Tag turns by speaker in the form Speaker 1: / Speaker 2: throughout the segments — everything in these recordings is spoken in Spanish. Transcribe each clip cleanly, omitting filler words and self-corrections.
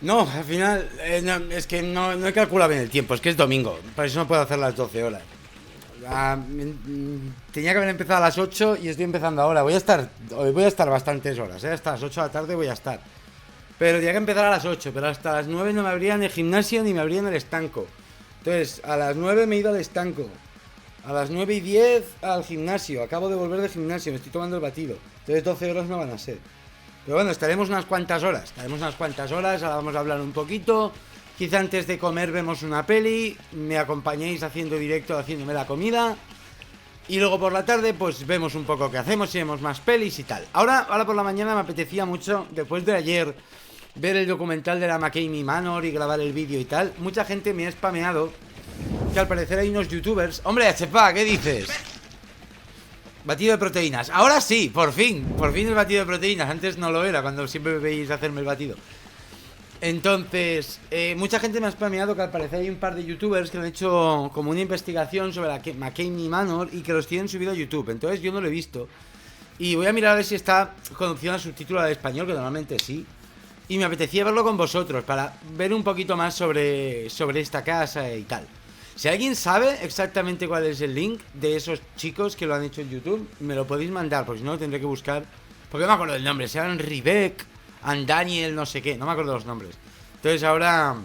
Speaker 1: No, al final, es que no he calculado bien el tiempo, es que es domingo, por eso no puedo hacer las 12 horas. Tenía que haber empezado a las 8 y estoy empezando ahora. Voy a estar bastantes horas, hasta las 8 de la tarde voy a estar. Pero tenía que empezar a las 8, pero hasta las 9 no me abrían el gimnasio ni me abrían el estanco. Entonces, a las 9 me he ido al estanco. A las 9:10 al gimnasio. Acabo de volver del gimnasio, me estoy tomando el batido. Entonces 12 horas no van a ser. Pero bueno, estaremos unas cuantas horas. Ahora vamos a hablar un poquito. Quizá antes de comer vemos una peli. Me acompañéis haciendo directo, haciéndome la comida. Y luego por la tarde pues vemos un poco qué hacemos, si vemos más pelis y tal. Ahora por la mañana me apetecía mucho, después de ayer, ver el documental de la Mckamey Manor y grabar el vídeo y tal. Mucha gente me ha spameado que al parecer hay unos youtubers. Hombre, HPA, ¿qué dices? Batido de proteínas. Ahora sí, por fin el batido de proteínas. Antes no lo era, cuando siempre me veis hacerme el batido. Entonces, mucha gente me ha spameado que al parecer hay un par de youtubers que han hecho como una investigación sobre la Mckamey Manor y que los tienen subido a YouTube. Entonces yo no lo he visto. Y voy a mirar a ver si está con opción a subtítulo al español, que normalmente sí. Y me apetecía verlo con vosotros para ver un poquito más sobre esta casa y tal. Si alguien sabe exactamente cuál es el link de esos chicos que lo han hecho en YouTube, me lo podéis mandar, porque si no lo tendré que buscar. Porque no me acuerdo del nombre, se llaman Rivek, and Daniel, no sé qué, no me acuerdo los nombres. Entonces ahora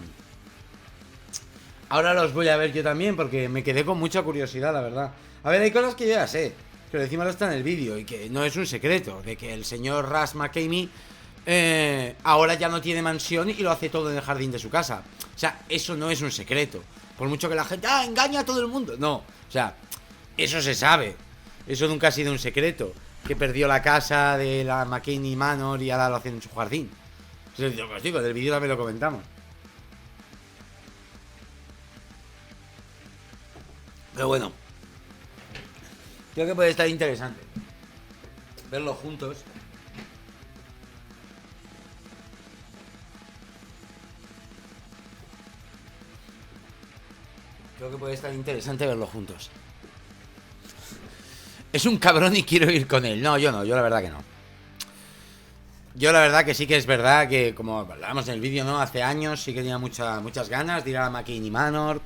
Speaker 1: los voy a ver yo también, porque me quedé con mucha curiosidad, la verdad. A ver, hay cosas que yo ya sé, pero encima está en el vídeo y que no es un secreto, de que el señor Ras Mckamey ahora ya no tiene mansión y lo hace todo en el jardín de su casa. O sea, eso no es un secreto. Por mucho que la gente, engaña a todo el mundo. No, o sea, eso se sabe. Eso nunca ha sido un secreto. Que perdió la casa de la Mckamey Manor y ahora lo hacen en su jardín. Eso es lo que os digo, del vídeo también lo comentamos. Pero bueno, creo que puede estar interesante verlo juntos. Creo que puede estar interesante verlo juntos. Es un cabrón y quiero ir con él. No, yo no, yo la verdad que no. Yo la verdad que sí que es verdad que, como hablábamos en el vídeo, ¿no? Hace años sí que tenía muchas ganas de ir a la Mckamey Manor.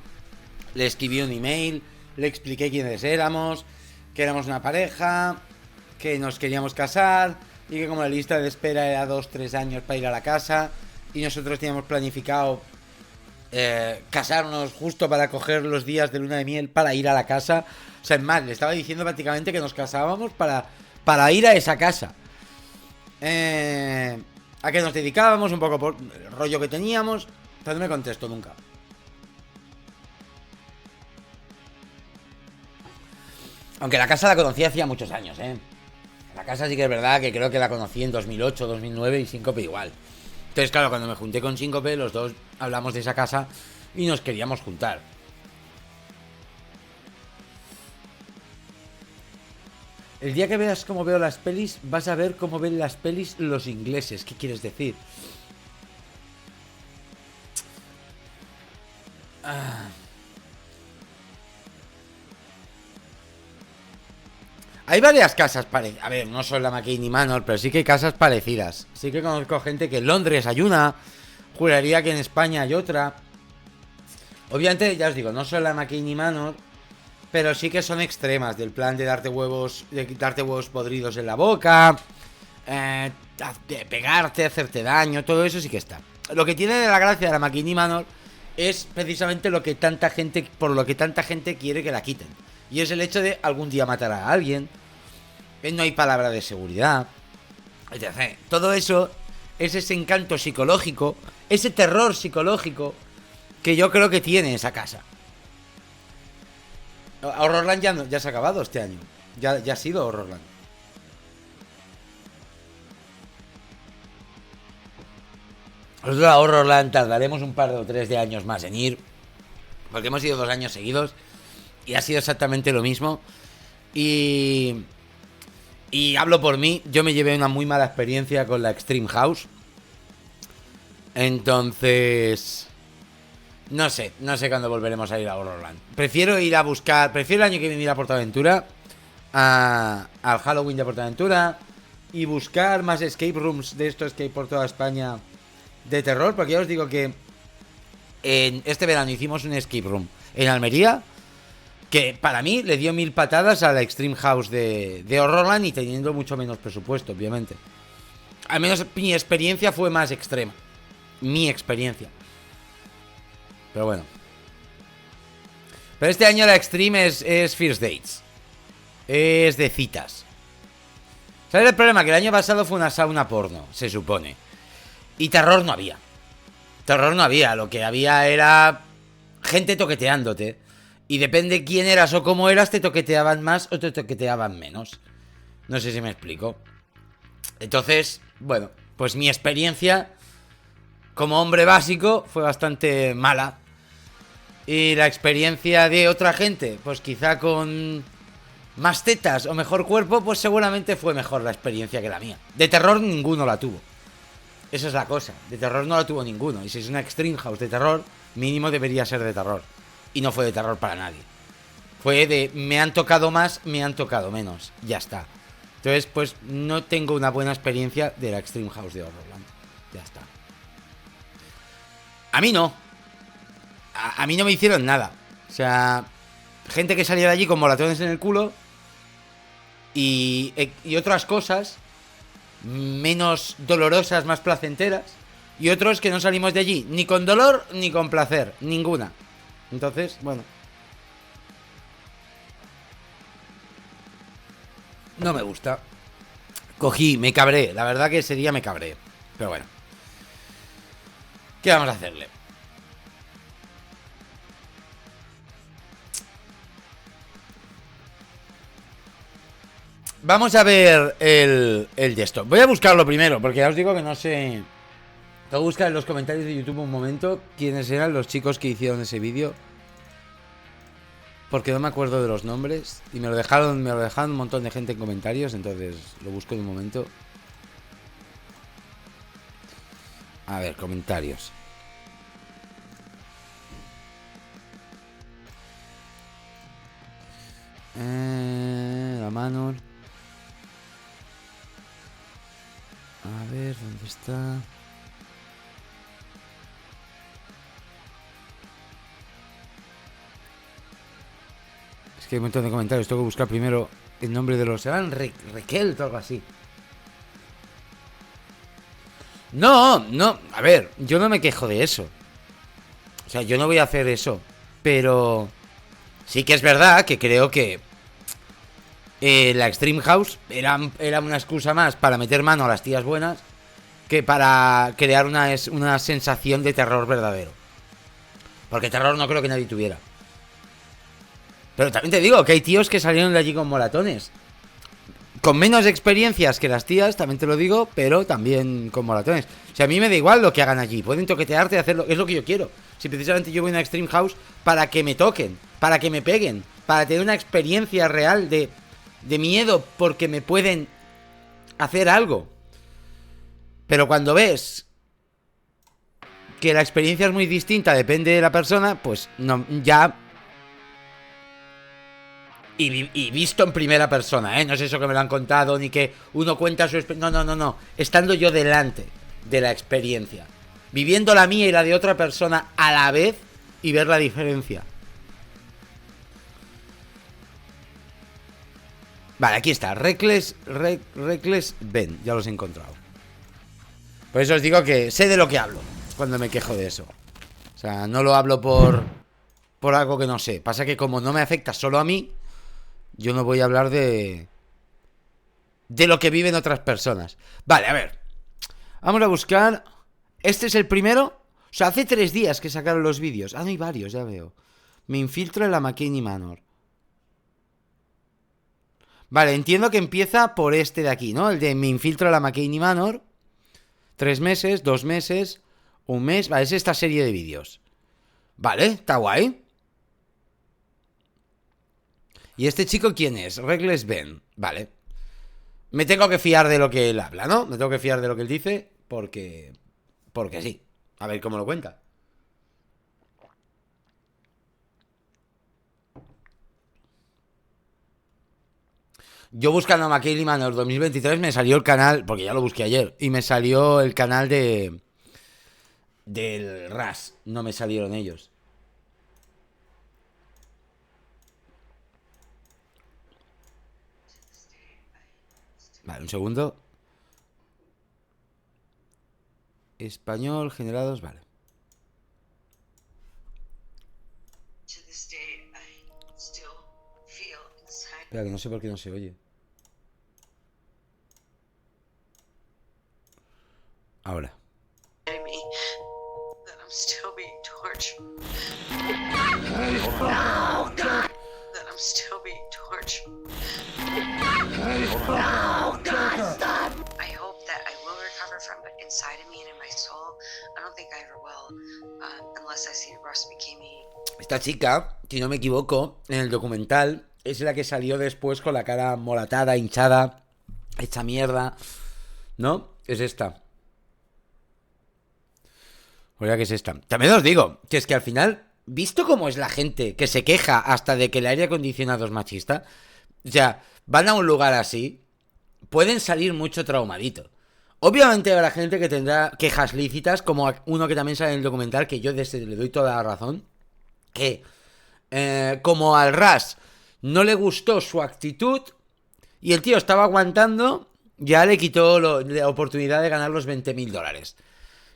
Speaker 1: Le escribí un email, le expliqué quiénes éramos, que éramos una pareja, que nos queríamos casar y que como la lista de espera era 2-3 años para ir a la casa y nosotros teníamos planificado casarnos justo para coger los días de luna de miel para ir a la casa. O sea, es más, le estaba diciendo prácticamente que nos casábamos para ir a esa casa. A que nos dedicábamos un poco por el rollo que teníamos. Pero no me contestó nunca. Aunque la casa la conocí hacía muchos años, La casa sí que es verdad que creo que la conocí en 2008, 2009 y Sinkope igual. Entonces, claro, cuando me junté con Sinkope, los dos hablamos de esa casa y nos queríamos juntar. El día que veas cómo veo las pelis, vas a ver cómo ven las pelis los ingleses. ¿Qué quieres decir? Hay varias casas parecidas. A ver, no son la Mckamey Manor, pero sí que hay casas parecidas. Sí que conozco gente que en Londres hay una. Juraría que en España hay otra. Obviamente, ya os digo, no son la Mckamey Manor, pero sí que son extremas. Del plan de darte huevos podridos en la boca, de pegarte, hacerte daño. Todo eso sí que está. Lo que tiene de la gracia de la Mckamey Manor es precisamente por lo que tanta gente quiere que la quiten. Y es el hecho de algún día matar a alguien. No hay palabra de seguridad. Todo eso es ese encanto psicológico, ese terror psicológico que yo creo que tiene esa casa. Horrorland ya se ha acabado este año. Ya ha sido Horrorland. Nosotros a Horrorland tardaremos un par o 3 de años más en ir, porque hemos ido 2 años seguidos y ha sido exactamente lo mismo. Y hablo por mí, yo me llevé una muy mala experiencia con la Extreme House. Entonces, no sé cuándo volveremos a ir a Horrorland. Prefiero el año que viene ir a PortAventura, al Halloween de PortAventura, y buscar más escape rooms de estos que hay por toda España, de terror, porque ya os digo que en este verano hicimos un escape room en Almería, que para mí le dio 1000 patadas a la Extreme House de Horrorland y teniendo mucho menos presupuesto, obviamente. Al menos mi experiencia fue más extrema. Mi experiencia. Pero bueno. Pero este año la Extreme es First Dates. Es de citas. ¿Sabes el problema? Que el año pasado fue una sauna porno, se supone. Y terror no había. Terror no había. Lo que había era gente toqueteándote. Y depende quién eras o cómo eras, te toqueteaban más o te toqueteaban menos. No sé si me explico. Entonces, bueno, pues mi experiencia como hombre básico fue bastante mala. Y la experiencia de otra gente, pues quizá con más tetas o mejor cuerpo, pues seguramente fue mejor la experiencia que la mía. De terror ninguno la tuvo. Esa es la cosa. De terror no la tuvo ninguno. Y si es una Extreme House de terror, mínimo debería ser de terror. Y no fue de terror para nadie. Fue de me han tocado más, me han tocado menos. Ya está. Entonces, pues no tengo una buena experiencia de la Extreme House de Horrorland. Ya está. A mí no. A mí no me hicieron nada. O sea, gente que salía de allí con moratones en el culo y otras cosas menos dolorosas, más placenteras. Y otros que no salimos de allí ni con dolor ni con placer. Ninguna. Entonces, bueno. No me gusta. Cogí, me cabré. La verdad que ese día me cabré. Pero bueno. ¿Qué vamos a hacerle? Vamos a ver el de esto. Voy a buscarlo primero, porque ya os digo que no sé. Tengo que buscar en los comentarios de YouTube un momento quiénes eran los chicos que hicieron ese vídeo. Porque no me acuerdo de los nombres. Y me lo dejaron un montón de gente en comentarios. Entonces lo busco en un momento. A ver, comentarios. La Manor. A ver, ¿dónde está? Es que hay un montón de comentarios. Tengo que buscar primero el nombre de los... ¿Eran Raquel o algo así? No. A ver, yo no me quejo de eso. O sea, yo no voy a hacer eso. Pero sí que es verdad que creo que la Extreme House era una excusa más para meter mano a las tías buenas que para crear una sensación de terror verdadero. Porque terror no creo que nadie tuviera. Pero también te digo que hay tíos que salieron de allí con moratones. Con menos experiencias que las tías, también te lo digo, pero también con moratones. O sea, a mí me da igual lo que hagan allí. Pueden toquetearte y hacerlo. Es lo que yo quiero. Si precisamente yo voy a una Extreme House para que me toquen, para que me peguen, para tener una experiencia real de miedo porque me pueden hacer algo. Pero cuando ves que la experiencia es muy distinta, depende de la persona, pues no, ya... Y visto en primera persona, ¿eh? No es eso que me lo han contado, ni que uno cuenta su experiencia. No. Estando yo delante de la experiencia. Viviendo la mía y la de otra persona a la vez y ver la diferencia. Vale, aquí está. Reckless Ben. Ya los he encontrado. Por eso os digo que sé de lo que hablo cuando me quejo de eso. O sea, no lo hablo por algo que no sé. Pasa que como no me afecta solo a mí, yo no voy a hablar de lo que viven otras personas. Vale, a ver. Vamos a buscar. Este es el primero. O sea, hace 3 días que sacaron los vídeos. Ah, no hay varios, ya veo. Me infiltro en la Mckamey Manor. Vale, entiendo que empieza por este de aquí, ¿no? El de me infiltro en la Mckamey Manor. 3 meses, 2 meses, 1 mes. Vale, es esta serie de vídeos. Vale, está guay. ¿Y este chico quién es? Reckless Ben. Vale. Me tengo que fiar de lo que él habla, ¿no? Me tengo que fiar de lo que él dice porque sí. A ver cómo lo cuenta. Yo buscando Mckamey Manor 2023 me salió el canal, porque ya lo busqué ayer, y me salió el canal de del RAS no me salieron ellos. Vale, un segundo. Español, generados, vale. Espera, que no sé por qué no se oye. Ahora. Esta chica, si no me equivoco, en el documental es la que salió después con la cara moratada, hinchada, hecha mierda, ¿no? Es esta. O sea que es esta. También os digo que es que al final, visto cómo es la gente que se queja hasta de que el aire acondicionado es machista, o sea, van a un lugar así, pueden salir mucho traumadito. Obviamente habrá gente que tendrá quejas lícitas, como uno que también sale en el documental, que yo desde le doy toda la razón, que como al Ras no le gustó su actitud y el tío estaba aguantando, ya le quitó la oportunidad de ganar los $20.000.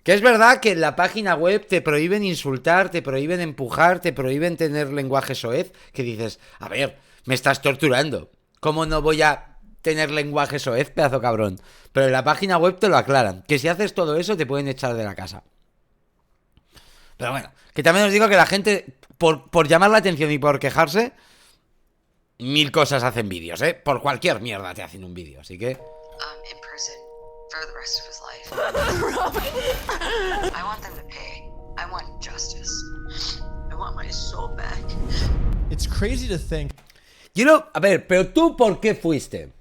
Speaker 1: Que es verdad que en la página web te prohíben insultar, te prohíben empujar, te prohíben tener lenguaje soez, que dices, a ver, me estás torturando, ¿cómo no voy a tener lenguaje soez, pedazo cabrón? Pero en la página web te lo aclaran, que si haces todo eso te pueden echar de la casa. Pero bueno, que también os digo que la gente, por llamar la atención y por quejarse, 1000 cosas hacen vídeos, ¿eh? Por cualquier mierda te hacen un vídeo, así que...
Speaker 2: For the rest of his life. I want them to pay. I want justice. I want my soul back.
Speaker 3: It's crazy to think.
Speaker 1: A ver, pero tú, ¿por qué fuiste?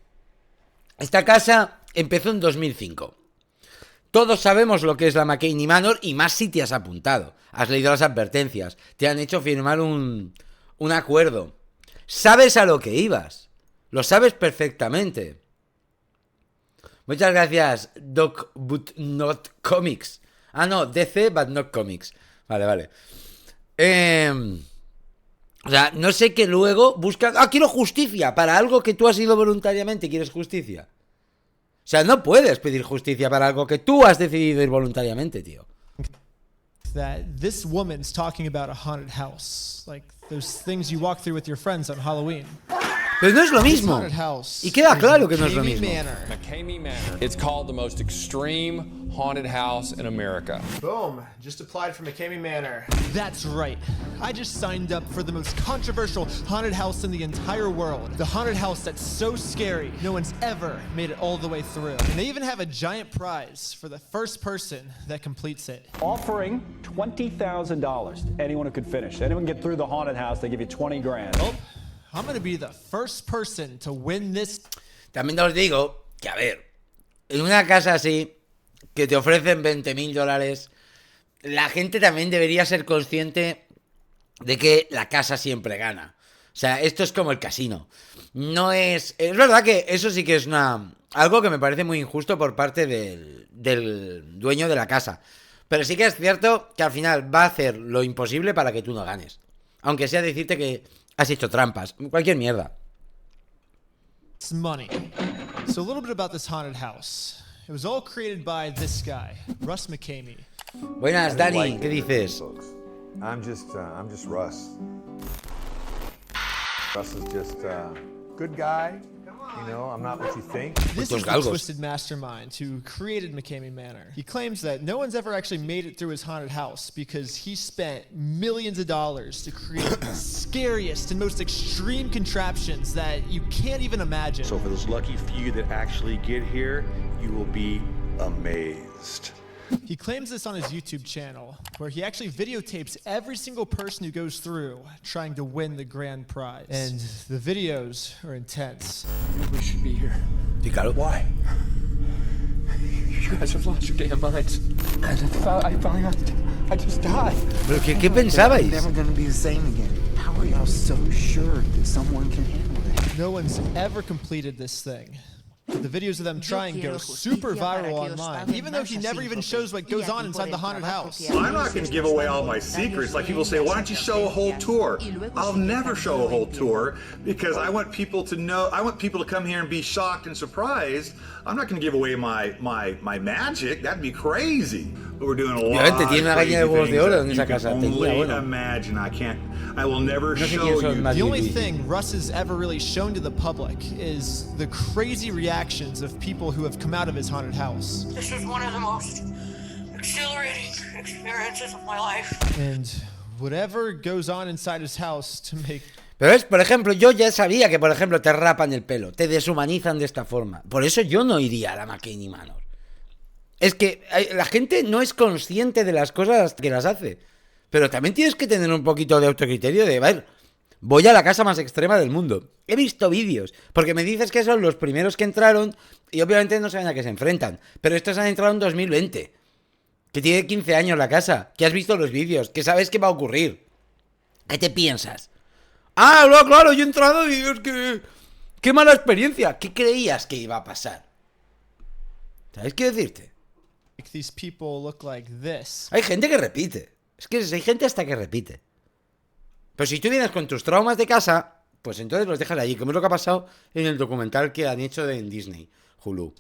Speaker 1: Esta casa empezó en 2005. Todos sabemos lo que es la Mckamey Manor y más si te has apuntado. Has leído las advertencias. Te han hecho firmar un acuerdo. Sabes a lo que ibas. Lo sabes perfectamente. Muchas gracias, Doc But Not Comics. Ah, no, DC But Not Comics. Vale. O sea, no sé que luego buscan... Ah, quiero justicia para algo que tú has ido voluntariamente. ¿Quieres justicia? O sea, no puedes pedir justicia para algo que tú has decidido ir voluntariamente, tío.
Speaker 3: That this woman's talking about a haunted house, like those things you walk through with your friends on Halloween.
Speaker 1: Pero no es lo mismo. Y queda claro que no es lo mismo.
Speaker 4: Mckamey Manor. It's called the most extreme haunted house in America.
Speaker 5: Boom. Just applied for Mckamey Manor.
Speaker 3: That's right. I just signed up for the most controversial haunted house in the entire world. The haunted house that's so scary, no one's ever made it all the way through. And they even have a giant prize for the first person that completes it.
Speaker 6: Offering $20,000 to anyone who could finish. Anyone get through the haunted house, they give you 20 grand.
Speaker 3: Oh, I'm gonna be the first person to win this.
Speaker 1: También os digo que, a ver, en una casa así, que te ofrecen $20.000, la gente también debería ser consciente de que la casa siempre gana. O sea, esto es como el casino. No es... Es verdad que eso sí que es algo que me parece muy injusto por parte del dueño de la casa. Pero sí que es cierto que al final va a hacer lo imposible para que tú no ganes. Aunque sea decirte que has hecho trampas. Cualquier mierda.
Speaker 3: It's money. So a little bit about this haunted house. It was all created by this guy, Russ Mckamey.
Speaker 1: Buenas, Dani. ¿Qué dices?
Speaker 7: I'm just Russ. Russ is just a good guy. You know, I'm not what you think.
Speaker 3: This is the twisted mastermind who created Mckamey Manor. He claims that no one's ever actually made it through his haunted house because he spent millions of dollars to create the scariest and most extreme contraptions that you can't even imagine.
Speaker 8: So for those lucky few that actually get here, you will be amazed.
Speaker 3: He claims this on his YouTube channel, where he actually videotapes every single person who goes through trying to win the grand prize. And the videos are intense.
Speaker 4: We should be here.
Speaker 1: Why?
Speaker 4: You guys have lost your damn minds. I just died.
Speaker 1: ¿Pero qué pensabais?
Speaker 9: Never gonna be the same again. How are y'all so sure that someone can handle it?
Speaker 3: No one's ever completed this thing. The videos of them trying go super viral online, even though he never even shows what goes on inside the haunted house.
Speaker 8: I'm not going to give away all my secrets. Like people say, why don't you show a whole tour? I'll never show a whole tour because I want people to know, I want people to come here and be shocked and surprised. I'm not going to give away my magic. That'd be crazy. But we're doing a lot of crazy things that you can only imagine. I will never show you.
Speaker 3: The only thing Russ has ever really shown to the public is the crazy reactions of people who have come out of his haunted house.
Speaker 2: This was one of the most exhilarating experiences of my life.
Speaker 3: And whatever goes on inside his house to make...
Speaker 1: Pero es, por ejemplo, yo ya sabía que, por ejemplo, te rapan el pelo, te deshumanizan de esta forma. Por eso yo no iría a la Mckamey Manor. Es que la gente no es consciente de las cosas que las hace. Pero también tienes que tener un poquito de autocriterio de, a ver, voy a la casa más extrema del mundo. He visto vídeos, porque me dices que son los primeros que entraron y obviamente no saben a qué se enfrentan. Pero estos han entrado en 2020. Que tiene 15 años la casa, que has visto los vídeos, que sabes qué va a ocurrir. ¿Qué te piensas? Ah, no, claro, yo he entrado y es que... ¡Qué mala experiencia! ¿Qué creías que iba a pasar? ¿Sabes qué decirte?
Speaker 3: These people look like this.
Speaker 1: Hay gente que repite. Es que hay gente hasta que repite. Pero si tú vienes con tus traumas de casa, pues entonces los dejas allí, como es lo que ha pasado en el documental que han hecho en Disney, Hulu.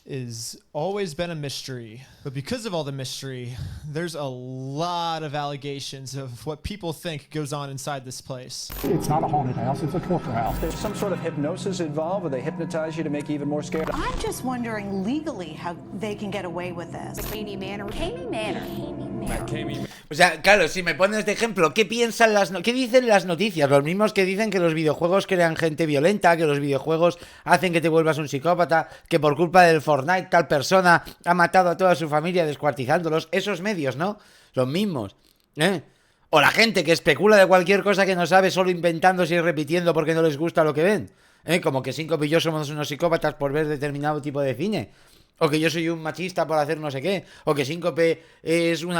Speaker 3: Is always been a mystery, but because of all the mystery, there's a lot of allegations of what people think goes on inside this place.
Speaker 6: It's not a haunted house, it's a torture house. There's some sort of hypnosis involved where they hypnotize you to make you even more scared.
Speaker 10: I'm just wondering legally how they can get away with this.
Speaker 11: Mckamey Manor. Mckamey Manor.
Speaker 1: O sea, claro, si me pones de ejemplo, ¿qué piensan qué dicen las noticias? Los mismos que dicen que los videojuegos crean gente violenta, que los videojuegos hacen que te vuelvas un psicópata, que por culpa del Fortnite tal persona ha matado a toda su familia descuartizándolos. Esos medios, ¿no? Los mismos, ¿eh? O la gente que especula de cualquier cosa que no sabe, solo inventándose y repitiendo porque no les gusta lo que ven, ¿eh? Como que Sinkope y yo somos unos psicópatas por ver determinado tipo de cine. O que yo soy un machista por hacer no sé qué. O que Sinkope es un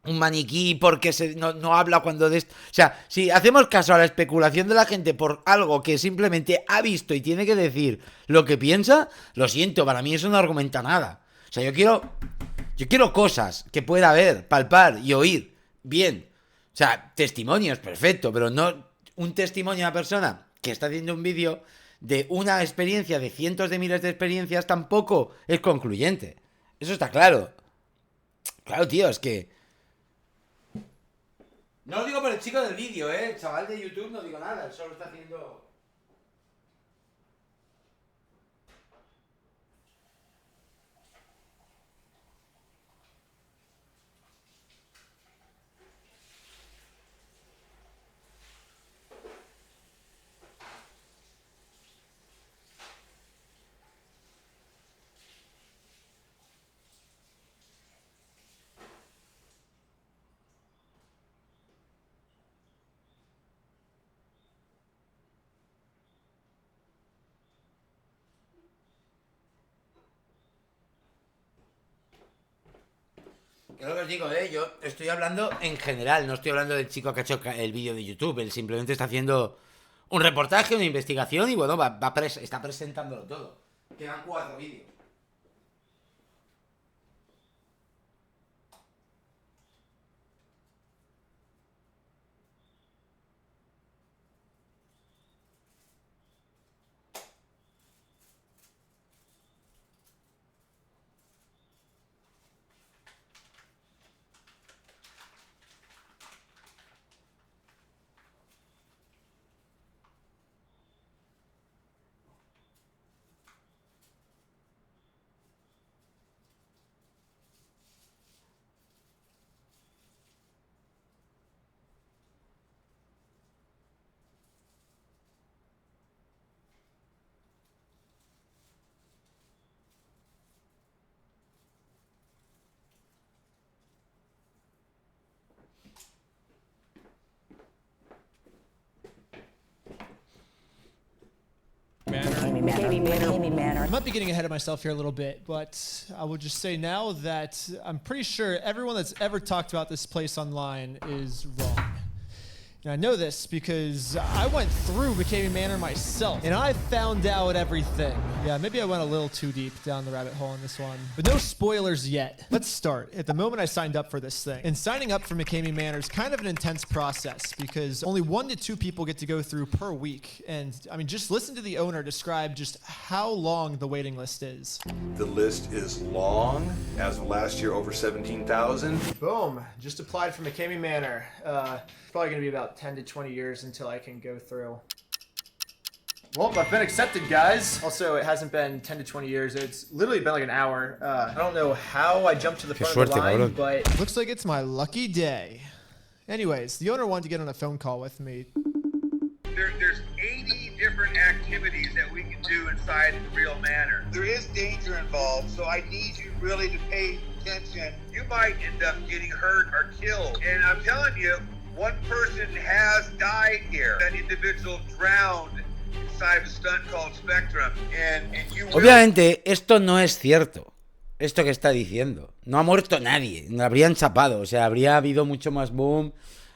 Speaker 1: maniquí porque no habla cuando... O sea, si hacemos caso a la especulación de la gente por algo que simplemente ha visto y tiene que decir lo que piensa, lo siento, para mí eso no argumenta nada. O sea, yo quiero cosas que pueda ver, palpar y oír bien. O sea, testimonios, perfecto, pero no un testimonio de una persona que está haciendo un vídeo de una experiencia de cientos de miles de experiencias tampoco es concluyente. Eso está claro. Claro, tío, es que... No lo digo por el chico del vídeo, el chaval de YouTube no digo nada, él solo está haciendo... Creo que os digo, yo estoy hablando en general, no estoy hablando del chico que ha hecho el vídeo de YouTube. Él simplemente está haciendo un reportaje, una investigación y bueno, está presentándolo todo. Quedan 4 vídeos.
Speaker 3: I might be getting ahead of myself here a little bit, but I will just say now that I'm pretty sure everyone that's ever talked about this place online is wrong. And I know this because I went through Mckamey Manor myself, and I found out everything Yeah, maybe I went a little too deep down the rabbit hole on this one. But no spoilers yet. Let's start. At the moment I signed up for this thing. And signing up for Mckamey Manor is kind of an intense process because only 1 to 2 people get to go through per week. And I mean, just listen to the owner describe just how long the waiting list is.
Speaker 7: The list is long. As of last year, over 17,000.
Speaker 5: Boom. Just applied for Mckamey Manor. It's probably going to be about 10 to 20 years until I can go through. Well, I've been accepted, guys. Also, it hasn't been 10 to 20 years. It's literally been like an hour. I don't know how I jumped to the front of the line, but...
Speaker 3: Looks like it's my lucky day. Anyways, the owner wanted to get on a phone call with me.
Speaker 12: There's 80 different activities that we can do inside the real manor. There is danger involved, so I need you really to pay attention. You might end up getting hurt or killed. And I'm telling you, one person has died here. That individual drowned inside of a stunt called Spectrum. And you will...
Speaker 1: Obviamente, esto no es cierto. Esto que está diciendo. No ha muerto nadie. No habrían chapado. O sea, habría habido mucho más boom.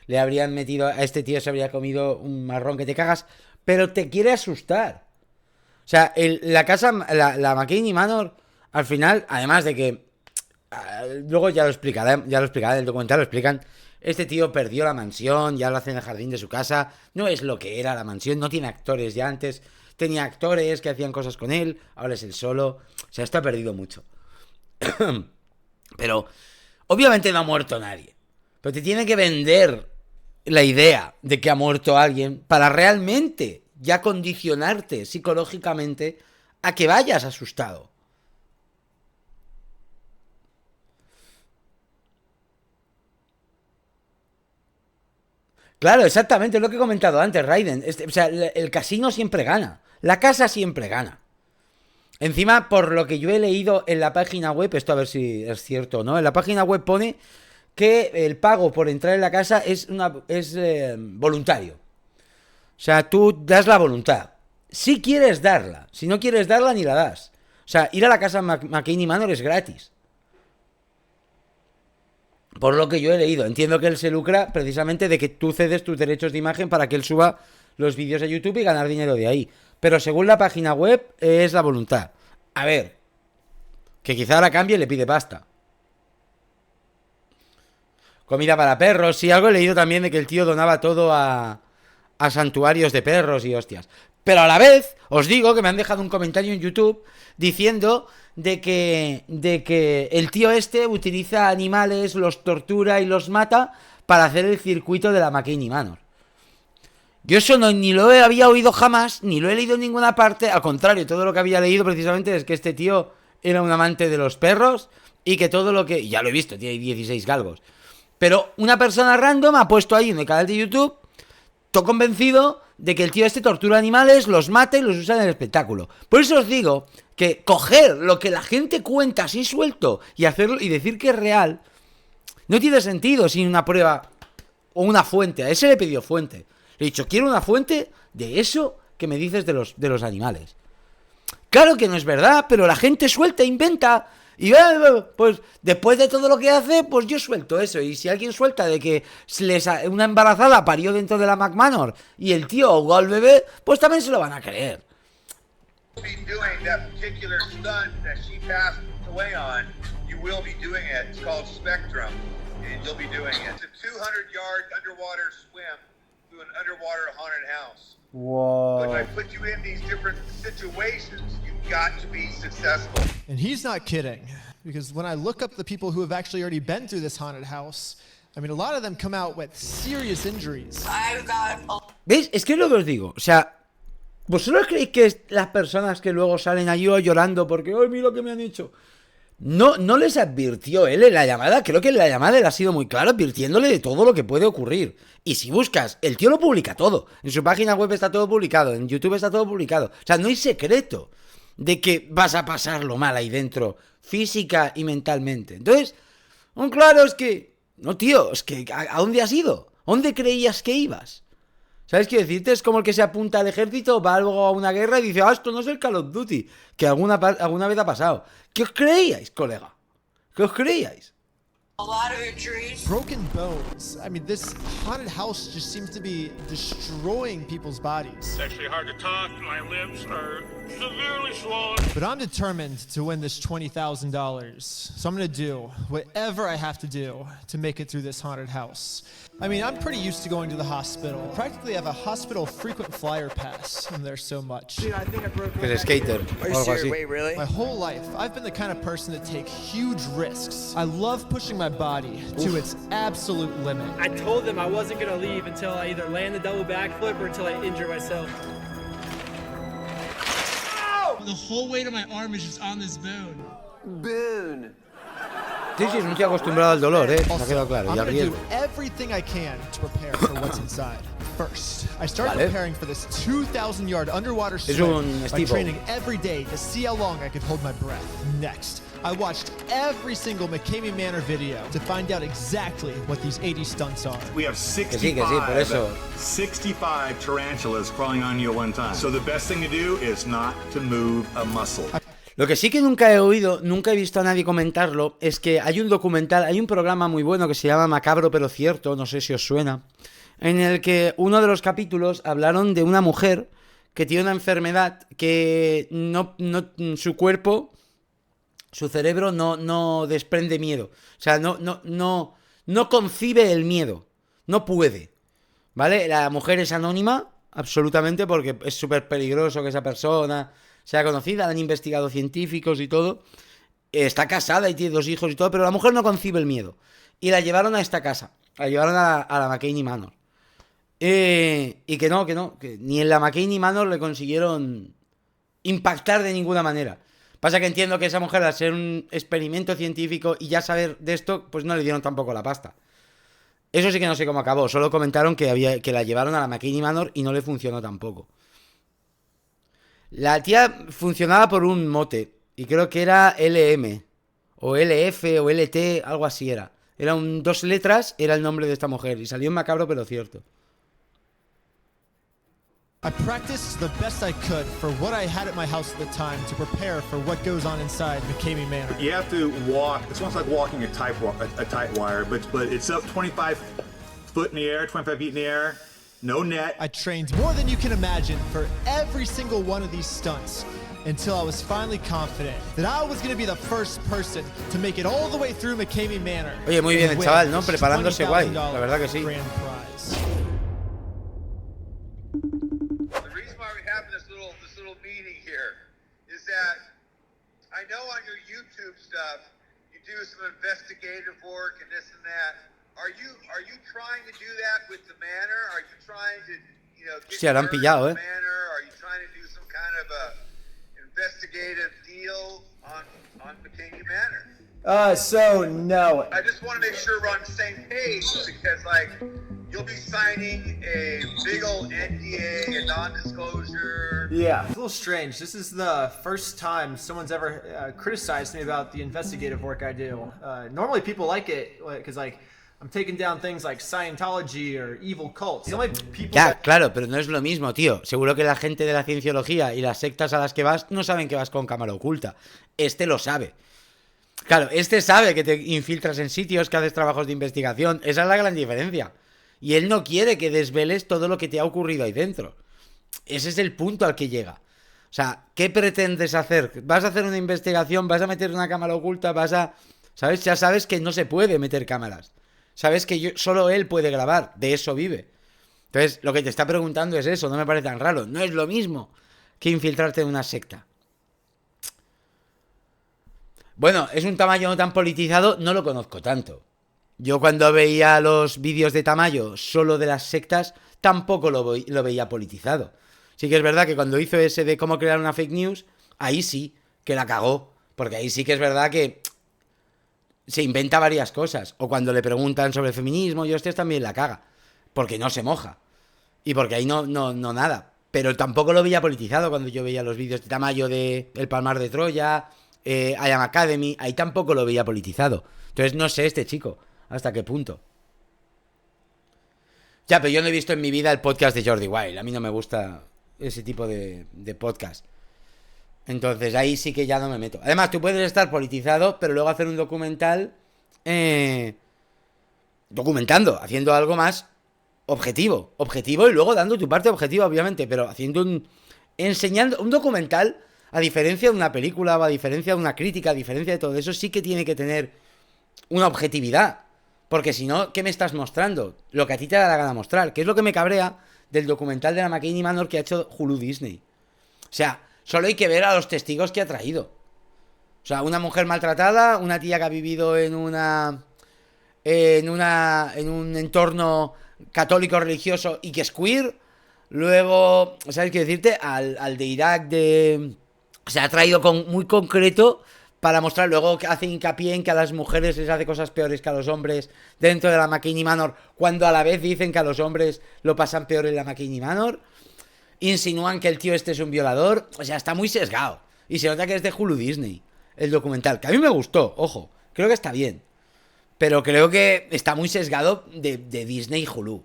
Speaker 1: Le habrían metido... A este tío se habría comido un marrón que te cagas. Pero te quiere asustar. O sea, la casa... La Mckamey Manor, al final, además de que... luego ya lo explicaré en el documental, lo explican. Este tío perdió la mansión, ya lo hace en el jardín de su casa. No es lo que era la mansión, no tiene actores ya antes. Tenía actores que hacían cosas con él, ahora es él solo. O sea, esto ha perdido mucho. Pero, obviamente no ha muerto nadie. Pero te tiene que vender la idea de que ha muerto alguien para realmente ya condicionarte psicológicamente a que vayas asustado. Claro, exactamente, es lo que he comentado antes, Raiden. O sea, el casino siempre gana. La casa siempre gana. Encima, por lo que yo he leído en la página web, esto a ver si es cierto o no, en la página web pone que el pago por entrar en la casa es voluntario. O sea, tú das la voluntad. Si quieres darla, si no quieres darla, ni la das. O sea, ir a la casa Mckamey Manor es gratis. Por lo que yo he leído, entiendo que él se lucra precisamente de que tú cedes tus derechos de imagen para que él suba los vídeos a YouTube y ganar dinero de ahí. Pero según la página web es la voluntad. A ver, que quizá ahora cambie y le pide pasta. Comida para perros, sí, algo he leído también de que el tío donaba todo a santuarios de perros y hostias. Pero a la vez, os digo que me han dejado un comentario en YouTube diciendo de que el tío este utiliza animales, los tortura y los mata para hacer el circuito de la Mckamey Manor. Yo eso ni lo había oído jamás, ni lo he leído en ninguna parte. Al contrario, todo lo que había leído precisamente es que este tío era un amante de los perros y que todo lo que... Ya lo he visto, tiene 16 galgos. Pero una persona random ha puesto ahí en el canal de YouTube, todo convencido de que el tío este tortura animales, los mata y los usa en el espectáculo. Por eso os digo que coger lo que la gente cuenta así suelto y hacerlo y decir que es real no tiene sentido sin una prueba o una fuente. A ese le he pedido fuente. Le he dicho, quiero una fuente de eso que me dices de los animales. Claro que no es verdad, pero la gente suelta, inventa. Y pues después de todo lo que hace, pues yo suelto eso. Y si alguien suelta de que una embarazada parió dentro de la Manor y el tío ahogó al bebé, pues también se lo van a creer.
Speaker 5: Whoa.
Speaker 12: When I put you in these different situations, you've got to be successful.
Speaker 3: And he's not kidding, because when I look up the people who have actually already been through this haunted house, I mean, a lot of them come out with serious injuries.
Speaker 1: ¿Veis? Es que es lo que os digo. O sea, ¿vosotros creéis que las personas que luego salen allí llorando porque, ¡ay, mira lo que me han hecho! No les advirtió él en la llamada. Creo que en la llamada él ha sido muy claro, advirtiéndole de todo lo que puede ocurrir. Y si buscas, el tío lo publica todo. En su página web está todo publicado, en YouTube está todo publicado. O sea, no hay secreto de que vas a pasarlo mal ahí dentro, física y mentalmente. Entonces, claro, es que... No, tío, es que ¿a dónde has ido? ¿A dónde creías que ibas? ¿Sabes qué decirte? Es como el que se apunta al ejército, va luego a una guerra y dice, esto no es el Call of Duty, que alguna vez ha pasado. ¿Qué os creíais, colega? ¿Qué os creíais?
Speaker 2: A lot of injuries.
Speaker 3: Broken bones. I mean, this haunted house just seems to be destroying people's bodies.
Speaker 12: It's actually hard to talk. My lips are
Speaker 3: But I'm determined to win this $20,000. So I'm gonna do whatever I have to do to make it through this haunted house. I mean, I'm pretty used to going to the hospital. Practically have a hospital frequent flyer pass. I'm there so much.
Speaker 5: Dude, I think I broke
Speaker 1: Que es skater. O algo así.
Speaker 9: Wait, really?
Speaker 3: My whole life, I've been the kind of person to take huge risks. I love pushing my body to its absolute limit.
Speaker 13: I told them I wasn't gonna leave until I either land the double backflip or until I injure myself. The whole weight of my arm is just on this bone.
Speaker 9: Boon.
Speaker 1: Sí, sí, es un tío acostumbrado al dolor, me ha quedado claro.
Speaker 3: I'm
Speaker 1: Y al
Speaker 3: gonna do
Speaker 1: riesgo.
Speaker 3: everything I can to prepare for what's inside. First, I started preparing for this 2,000-yard underwater swim by training every day to see how long I could hold my breath. Next, I watched every single Mckamey Manor video to find out exactly what these 80 stunts are.
Speaker 8: We have 65 tarantulas crawling on you at one time. So the best thing to do is not to move a muscle.
Speaker 1: Lo que sí que nunca he oído, nunca he visto a nadie comentarlo, es que hay un documental, hay un programa muy bueno que se llama Macabro pero cierto, no sé si os suena, en el que uno de los capítulos hablaron de una mujer que tiene una enfermedad que su cuerpo, su cerebro no desprende miedo. O sea, no concibe el miedo. No puede. ¿Vale? La mujer es anónima, absolutamente, porque es súper peligroso que esa persona sea conocida. La han investigado científicos y todo. Está casada y tiene 2 hijos y todo, pero la mujer no concibe el miedo. Y la llevaron a esta casa. La llevaron a la Mckamey Manor. Y que ni en la Mckamey Manor le consiguieron impactar de ninguna manera. Pasa que entiendo que esa mujer, al ser un experimento científico y ya saber de esto, pues no le dieron tampoco la pasta. Eso sí que no sé cómo acabó. Solo comentaron que la llevaron a la Mckamey Manor y no le funcionó tampoco. La tía funcionaba por un mote. Y creo que era LM. O LF o LT, algo así era. Eran 2 letras, era el nombre de esta mujer. Y salió en Macabro pero cierto.
Speaker 3: I practiced the best I could for what I had at my house at the time to prepare for what goes on inside Mckamey Manor.
Speaker 8: You have to walk. It's almost like walking a tight wire, but it's up 25 foot in the air, 25 feet in the air, no net.
Speaker 3: I trained more than you can imagine for every single one of these stunts until I was finally confident that I was going to be the first person to make it all the way through Mckamey Manor.
Speaker 1: Oye, muy bien el chaval, ¿no? Preparándose guay, la verdad que sí.
Speaker 12: I know on your YouTube stuff you do some investigative work and this and that. Are you trying to do that with the manor? Are you trying to, get
Speaker 1: Hostia, la han pillado,
Speaker 12: manor? Are you trying to do some kind of a investigative deal on Mckamey Manor?
Speaker 5: So no.
Speaker 12: I just want to make sure we're on the same page because you'll be signing a big old NDA, a non-disclosure.
Speaker 5: Yeah, it's a little strange. This is the first time someone's ever criticized me about the investigative work I do. Normally people like it because I'm taking down things like Scientology or evil cults. The only people
Speaker 1: Claro, pero no es lo mismo, tío. Seguro que la gente de la cienciología y las sectas a las que vas no saben que vas con cámara oculta. Este lo sabe. Claro, este sabe que te infiltras en sitios, que haces trabajos de investigación. Esa es la gran diferencia. Y él no quiere que desveles todo lo que te ha ocurrido ahí dentro. Ese es el punto al que llega. O sea, ¿qué pretendes hacer? ¿Vas a hacer una investigación? ¿Vas a meter una cámara oculta? ¿Sabes? Ya sabes que no se puede meter cámaras. Sabes que solo él puede grabar. De eso vive. Entonces, lo que te está preguntando es eso. No me parece tan raro. No es lo mismo que infiltrarte en una secta. Bueno, es un Tamayo no tan politizado. No lo conozco tanto. Yo cuando veía los vídeos de Tamayo solo de las sectas, tampoco lo veía politizado. Sí que es verdad que cuando hizo ese de cómo crear una fake news, ahí sí que la cagó. Porque ahí sí que es verdad que se inventa varias cosas. O cuando le preguntan sobre el feminismo, también la caga. Porque no se moja. Y porque ahí no nada. Pero tampoco lo veía politizado cuando yo veía los vídeos de Tamayo de El Palmar de Troya, I Am Academy. Ahí tampoco lo veía politizado. Entonces no sé este chico hasta qué punto. Ya, pero yo no he visto en mi vida el podcast de Jordi Wild. A mí no me gusta ese tipo de podcast. Entonces ahí sí que ya no me meto. Además, tú puedes estar politizado, pero luego hacer un documental documentando, haciendo algo más objetivo y luego dando tu parte objetiva, obviamente, pero haciendo enseñando un documental, a diferencia de una película, o a diferencia de una crítica, a diferencia de todo eso, sí que tiene que tener una objetividad. Porque si no, ¿qué me estás mostrando? Lo que a ti te da la gana mostrar. Que es lo que me cabrea del documental de la Mckamey Manor que ha hecho Hulu Disney. O sea, solo hay que ver a los testigos que ha traído. O sea, una mujer maltratada, una tía que ha vivido en un entorno católico religioso y que es queer. Luego, ¿sabes qué decirte? Al de Irak se ha traído muy concreto para mostrar. Luego que hace hincapié en que a las mujeres les hace cosas peores que a los hombres dentro de la Mckamey Manor, cuando a la vez dicen que a los hombres lo pasan peor en la Mckamey Manor. Insinúan que el tío este es un violador. O sea, está muy sesgado. Y se nota que es de Hulu Disney el documental, que a mí me gustó, ojo, creo que está bien, pero creo que está muy sesgado de Disney y Hulu,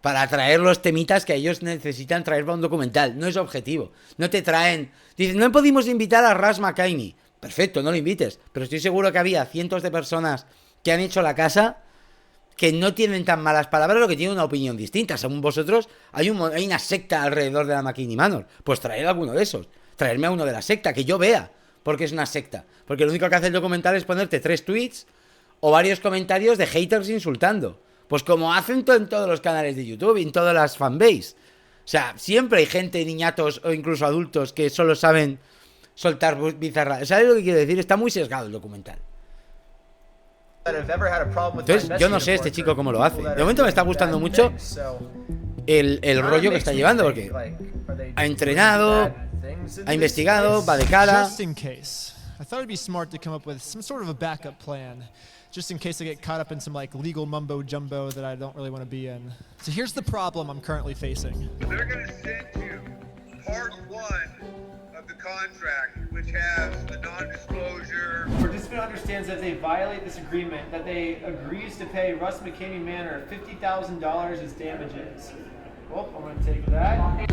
Speaker 1: para traer los temitas que ellos necesitan traer para un documental. No es objetivo, no te traen, dicen, no podemos invitar a Ras Mckamey, perfecto, no lo invites, pero estoy seguro que había cientos de personas que han hecho la casa que no tienen tan malas palabras o que tienen una opinión distinta. Según vosotros, hay una secta alrededor de la Mckamey Manor, pues traer alguno de esos, traerme a uno de la secta, que yo vea porque es una secta. Porque lo único que hace el documental es ponerte 3 tweets o varios comentarios de haters insultando. Pues como hacen en todos los canales de YouTube y en todas las fanbase. O sea, siempre hay gente, niñatos o incluso adultos que solo saben soltar bizarras. ¿Sabes lo que quiero decir? Está muy sesgado el documental. Entonces, yo no sé este chico cómo lo hace. De momento me está gustando mucho el rollo que está llevando, porque ha entrenado, ha investigado, va de cara.
Speaker 3: Just in case, I thought it'd be smart to come up with some sort of a backup plan, just in case I get caught up in some like legal mumbo jumbo that I don't really want to be in. So here's the problem I'm currently facing.
Speaker 12: They're going to send you part 1 of the contract, which has the non-disclosure.
Speaker 5: Participant understands that if they violate this agreement, that they agrees to pay Russ Mckamey Manor $50,000 as damages. Well, I'm going to take that.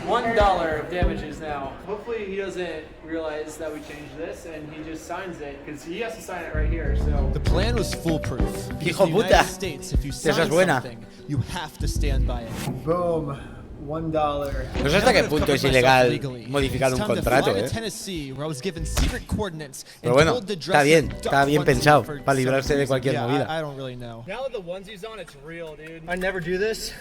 Speaker 5: $1 of damages now. Hopefully he doesn't realize that we changed this and he just signs it, because he has to sign it right here. So
Speaker 3: the plan was foolproof.
Speaker 1: Hijo puta.
Speaker 3: States, if you sign
Speaker 1: Esa es buena.
Speaker 3: something, you have to stand by it.
Speaker 5: Boom. $1.
Speaker 1: No sé hasta qué punto es ilegal modificar un contrato, Pero bueno, está bien pensado para librarse de cualquier movida.
Speaker 13: Now that the onesie's on, it's real, dude. I never do this.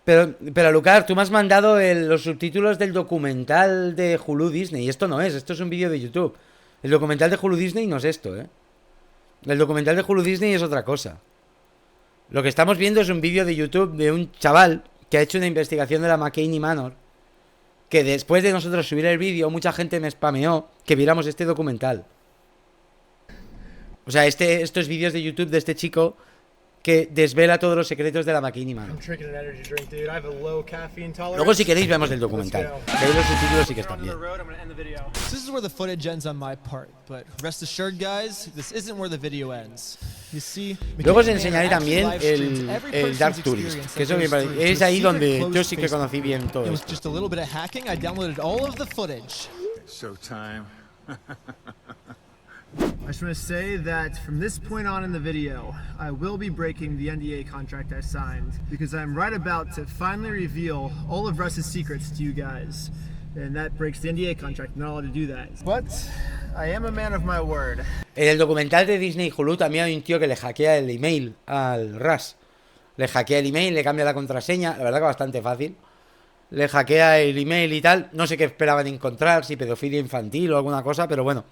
Speaker 1: Pero Lucar, tú me has mandado los subtítulos del documental de Hulu Disney. Y esto no es, esto es un vídeo de YouTube. El documental de Hulu Disney no es esto, El documental de Hulu Disney es otra cosa. Lo que estamos viendo es un vídeo de YouTube de un chaval que ha hecho una investigación de la Mckamey Manor, que después de nosotros subir el vídeo, mucha gente me spameó que viéramos este documental. O sea, estos vídeos de YouTube de este chico que desvela todos los secretos de la Mckamey Manor. Luego, si queréis, vemos el documental. Ahí los subtítulos sí que están bien.
Speaker 3: This is where the footage ends on my part, but rest assured, guys, this isn't where the video ends. You see,
Speaker 1: luego os enseñaré también el Dark Tourist, que eso me parece, es ahí donde yo sí que conocí bien todo esto.
Speaker 3: Just a little bit of hacking, I downloaded all of the footage.
Speaker 8: Showtime.
Speaker 5: I just want to say that from this point on in the video, I will be breaking the NDA contract I signed, because I'm right about to finally reveal all of Russ's secrets to you guys. And that breaks the NDA contract, I'm not allowed to do that. But I am a man of my word.
Speaker 1: En el documental de Disney Hulu también hay un tío que le hackea el email al Russ. Le hackea el email, le cambia la contraseña, la verdad que bastante fácil. Le hackea el email y tal. No sé qué esperaban encontrar, si pedofilia infantil o alguna cosa, pero bueno.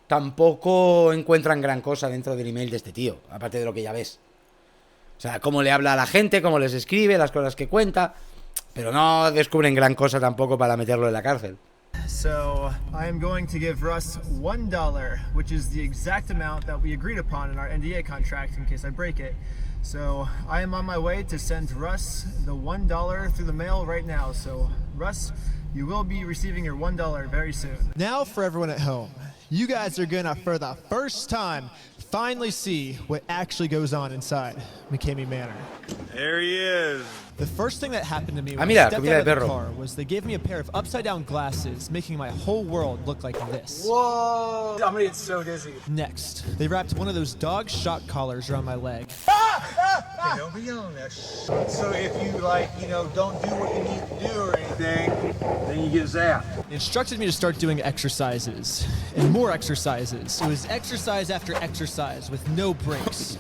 Speaker 1: Tampoco encuentran gran cosa dentro del email de este tío, aparte de lo que ya ves. O sea, cómo le habla a la gente, cómo les escribe, las cosas que cuenta. Pero no descubren gran cosa tampoco para meterlo en la cárcel.
Speaker 5: So, I am going to give Russ $1, which is the exact amount that we agreed upon in our NDA contract in case I break it. So, I am on my way to send Russ the $1 through the mail right now. So, Russ, you will be receiving your $1 very soon.
Speaker 3: Now for everyone at home. You guys are gonna, for the first time, finally see what actually goes on inside Mckamey Manor.
Speaker 8: There he is.
Speaker 3: The first thing that happened to me when I
Speaker 1: mira,
Speaker 3: stepped
Speaker 1: comida
Speaker 3: out
Speaker 1: de
Speaker 3: of the
Speaker 1: perro.
Speaker 3: car was they gave me a pair of upside-down glasses, making my whole world look like this.
Speaker 5: Whoa! I'm gonna get so dizzy.
Speaker 3: Next, they wrapped one of those dog shock collars around my leg.
Speaker 7: Hey, don't be yelling that shit. So if you, like, you know, don't do what you need to do or anything, then you get zapped.
Speaker 3: They instructed me to start doing exercises, and more exercises. It was exercise after exercise with no breaks.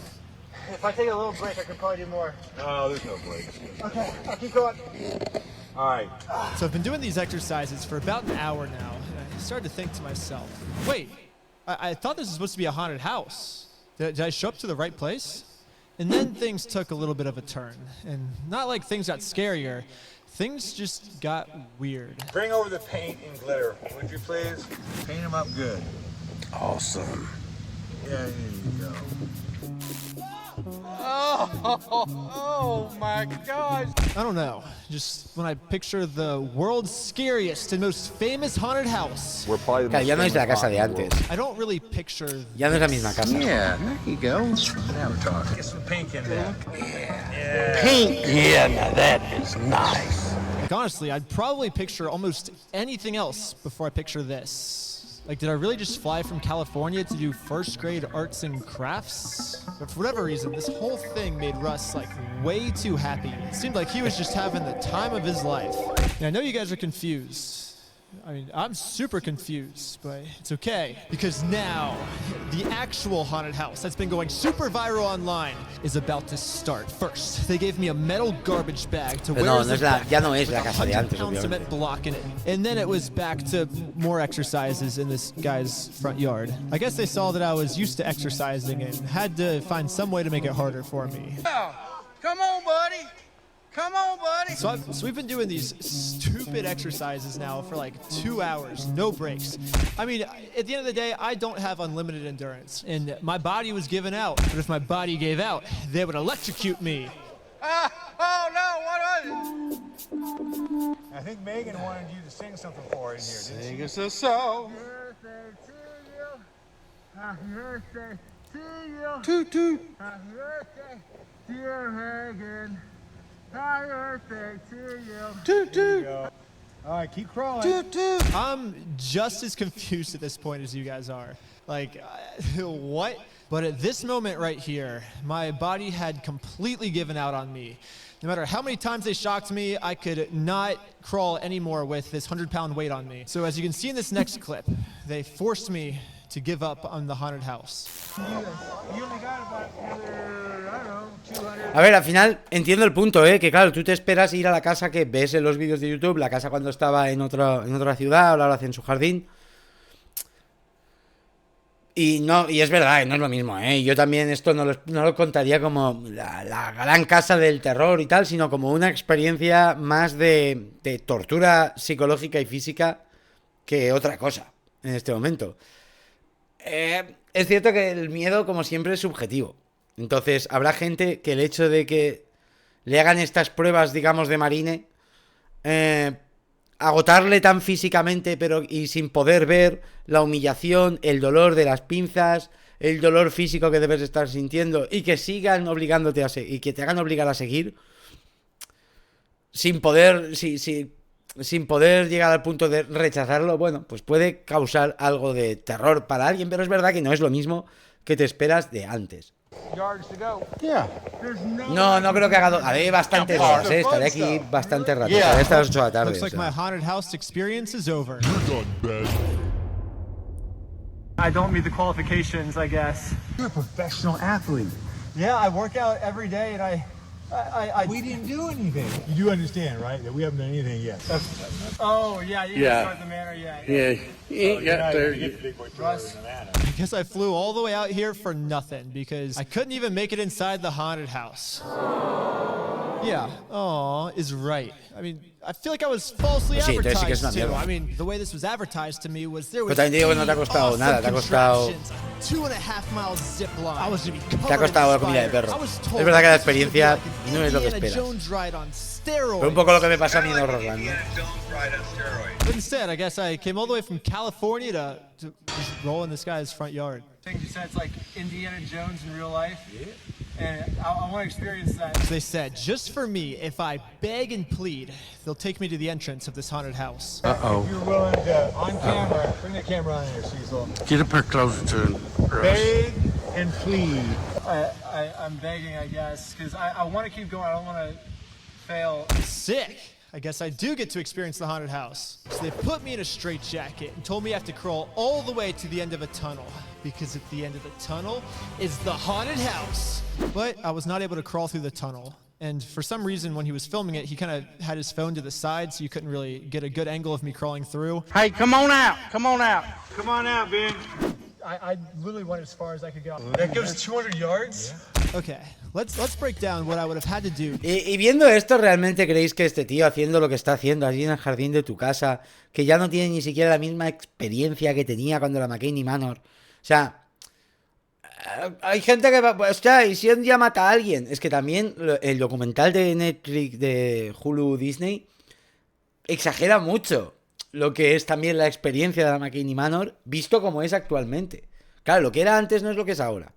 Speaker 5: If I take a little break, I could probably do more.
Speaker 7: No, there's no breaks.
Speaker 5: Okay, I'll keep going.
Speaker 7: All right.
Speaker 3: So I've been doing these exercises for about an hour now, and I started to think to myself, wait, I thought this was supposed to be a haunted house. Did I show up to the right place? And then things took a little bit of a turn, and not like things got scarier, things just got weird.
Speaker 7: Bring over the paint and glitter, would you please? Paint them up good.
Speaker 9: Awesome.
Speaker 7: Yeah, there you go.
Speaker 9: Oh my gosh.
Speaker 3: I don't know, just when I picture the world's scariest and most famous haunted house,
Speaker 7: We're probably the
Speaker 1: Claro, ya no es la casa de antes.
Speaker 3: I don't really picture
Speaker 1: Ya no es la misma casa.
Speaker 9: Yeah, there you go.
Speaker 7: Now we're talking. Get some pink in there. Yeah.
Speaker 9: Pink. Yeah, now that is nice.
Speaker 3: Like, honestly, I'd probably picture almost anything else before I picture this. Like, did I really just fly from California to do first grade arts and crafts? But for whatever reason, this whole thing made Russ, like, way too happy. It seemed like he was just having the time of his life. And I know you guys are confused. I mean, I'm super confused, but it's okay. Because now, the actual haunted house that's been going super viral online is about to start. First, they gave me a metal garbage bag to wear as a backpack
Speaker 1: ya no es la
Speaker 3: with
Speaker 1: casa de
Speaker 3: 100
Speaker 1: antes,
Speaker 3: pound
Speaker 1: obviamente.
Speaker 3: cement block in it. And then it was back to more exercises in this guy's front yard. I guess they saw that I was used to exercising and had to find some way to make it harder for me.
Speaker 9: Come on, buddy. Come on, buddy.
Speaker 3: So we've been doing these stupid exercises now for like 2 hours, no breaks. I mean, at the end of the day, I don't have unlimited endurance, and my body was giving out. But if my body gave out, they would electrocute me.
Speaker 9: Oh no, what was it?
Speaker 7: I think Megan wanted you to sing something for her in here, didn't she?
Speaker 9: Sing us a song.
Speaker 7: Happy birthday to you.
Speaker 9: Toot toot.
Speaker 7: Happy birthday, dear Megan. Happy birthday to you.
Speaker 9: Toot toot.
Speaker 7: All right, keep crawling.
Speaker 9: Toot toot.
Speaker 3: I'm just as confused at this point as you guys are. Like, what? But at this moment right here, my body had completely given out on me. No matter how many times they shocked me, I could not crawl anymore with this 100-pound weight on me. So as you can see in this next clip, they forced me to give up on the haunted house.
Speaker 7: You only got about another, I don't know, 200.
Speaker 1: A ver, al final entiendo el punto, que claro, tú te esperas ir a la casa que ves en los vídeos de YouTube, la casa cuando estaba en otra ciudad, ahora lo hace en su jardín. Y es verdad, no es lo mismo, Yo también esto no lo contaría como la gran casa del terror y tal, sino como una experiencia más de tortura psicológica y física que otra cosa en este momento. Es cierto que el miedo, como siempre, es subjetivo. Entonces, habrá gente que el hecho de que le hagan estas pruebas, digamos, de marine, agotarle tan físicamente y sin poder ver la humillación, el dolor de las pinzas, el dolor físico que debes estar sintiendo y que sigan obligándote y que te hagan obligar a seguir sin poder llegar al punto de rechazarlo, bueno, pues puede causar algo de terror para alguien, pero es verdad que no es lo mismo que te esperas de antes. No creo que haga... Haré bastantes horas, estaré aquí bastante rato. Estaré hasta las 8 de la tarde.
Speaker 3: Looks like my haunted house experience is over.
Speaker 5: I don't meet the qualifications, I guess.
Speaker 7: You're a professional athlete.
Speaker 5: Yeah, I work out every day, and I
Speaker 7: We didn't do anything. You do understand, right? That we haven't done anything yet.
Speaker 5: Oh, yeah, you
Speaker 9: Yeah.
Speaker 5: start the manor, yeah.
Speaker 9: Yeah, you ain't got there.
Speaker 7: Get the big boy Russ.
Speaker 3: I guess I flew all the way out here for nothing because I couldn't even make it inside the haunted house. Yeah, aw, is right. I mean, I feel like I was falsely
Speaker 1: Sí, entonces sí que es una
Speaker 3: advertised too.
Speaker 1: mierda.
Speaker 3: I mean, the way this was advertised to me was there was
Speaker 1: Pero también te digo que no te ha costado nada, te ha costado...
Speaker 3: 2.5 miles zip line. I was gonna be
Speaker 1: Te ha costado la comida de perro. Es verdad que la experiencia no es lo que esperas. Pero un poco lo que me pasó a mí en Orlando.
Speaker 3: But instead, I guess I came all the way from California to just roll in this guy's front yard.
Speaker 5: You said it's like Indiana Jones in real life?
Speaker 7: Yeah. and I want to experience that.
Speaker 3: They said, just for me, if I beg and plead, they'll take me to the entrance of this haunted house.
Speaker 7: If you're willing to, on camera, bring the camera on here, Cecil.
Speaker 14: Get a bit closer to
Speaker 7: Beg and plead. I'm begging, I guess, because I want to keep going. I don't want to fail.
Speaker 3: Sick. I guess I do get to experience the haunted house. So they put me in a straitjacket and told me I have to crawl all the way to the end of a tunnel, because at the end of the tunnel is the haunted house. But I was not able to crawl through the tunnel. And for some reason, when he was filming it, he kind of had his phone to the side, so you couldn't really get a good angle of me crawling through.
Speaker 14: Hey, come on out. Come on out.
Speaker 7: Come on out, Ben. I literally went as far as I could go. That gives 200 yards?
Speaker 3: Yeah. Okay, let's break down what I would have had to do.
Speaker 1: Y viendo esto, ¿realmente creéis que este tío haciendo lo que está haciendo allí en el jardín de tu casa, que ya no tiene ni siquiera la misma experiencia que tenía cuando la Mckamey Manor? O sea, hay gente que va, hostia, y si un día mata a alguien. Es que también el documental de Netflix, de Hulu Disney, exagera mucho lo que es también la experiencia de la Mckamey Manor, visto como es actualmente. Claro, lo que era antes no es lo que es ahora.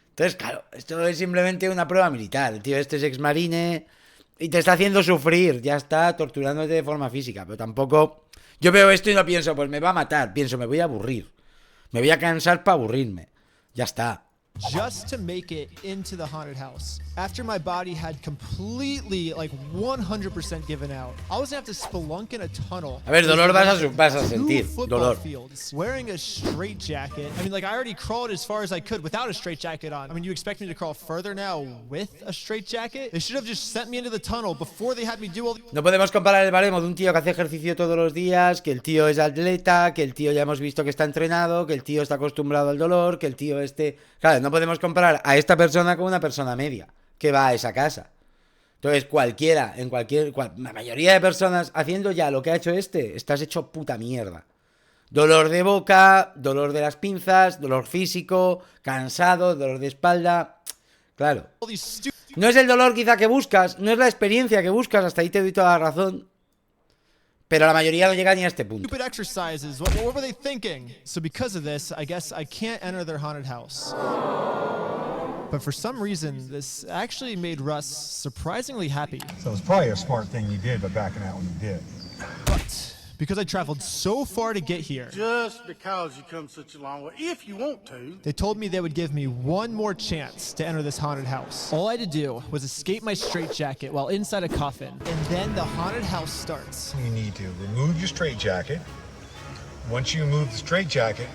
Speaker 1: Entonces, claro, esto es simplemente una prueba militar. El tío este es ex-marine y te está haciendo sufrir, ya está torturándote de forma física. Pero tampoco... Yo veo esto y no pienso, pues me va a matar. Pienso, me voy a aburrir. Me voy a cansar para aburrirme. Ya está.
Speaker 3: Just to make it into the haunted house. After my body had completely, like 100% given out, I was gonna have to spelunk in a tunnel.
Speaker 1: A ver, dolor vas a sentir. Dolor.
Speaker 3: Fields, wearing a straitjacket. I mean, like, I already crawled as far as I could without a straitjacket on. I mean, you expect me to crawl further now with a straitjacket? They should have just sent me into the tunnel before they had me do all the...
Speaker 1: No podemos comparar el baremo de un tío que hace ejercicio todos los días, que el tío es atleta, que el tío ya hemos visto que está entrenado, que el tío está acostumbrado al dolor, que el tío este... Claro, no podemos comparar a esta persona con una persona media que va a esa casa. Entonces, cualquiera, la mayoría de personas haciendo ya lo que ha hecho este, estás hecho puta mierda. Dolor de boca, dolor de las pinzas, dolor físico, cansado, dolor de espalda. Claro. No es el dolor quizá que buscas, no es la experiencia que buscas, hasta ahí te doy toda la razón. Pero la mayoría no llega ni a este punto.
Speaker 3: Stupid exercises. What were they thinking? So because of this, I guess I can't enter their haunted house. But for some reason, this actually made Russ surprisingly happy.
Speaker 7: So it's probably a smart thing you did by backing out when you did.
Speaker 3: But because I traveled so far to get here,
Speaker 14: just because you come such a long way, if you want to,
Speaker 3: they told me they would give me one more chance to enter this haunted house. All I had to do was escape my straitjacket while inside a coffin, and then the haunted house starts.
Speaker 7: You need to remove your straitjacket. Once you remove the straitjacket,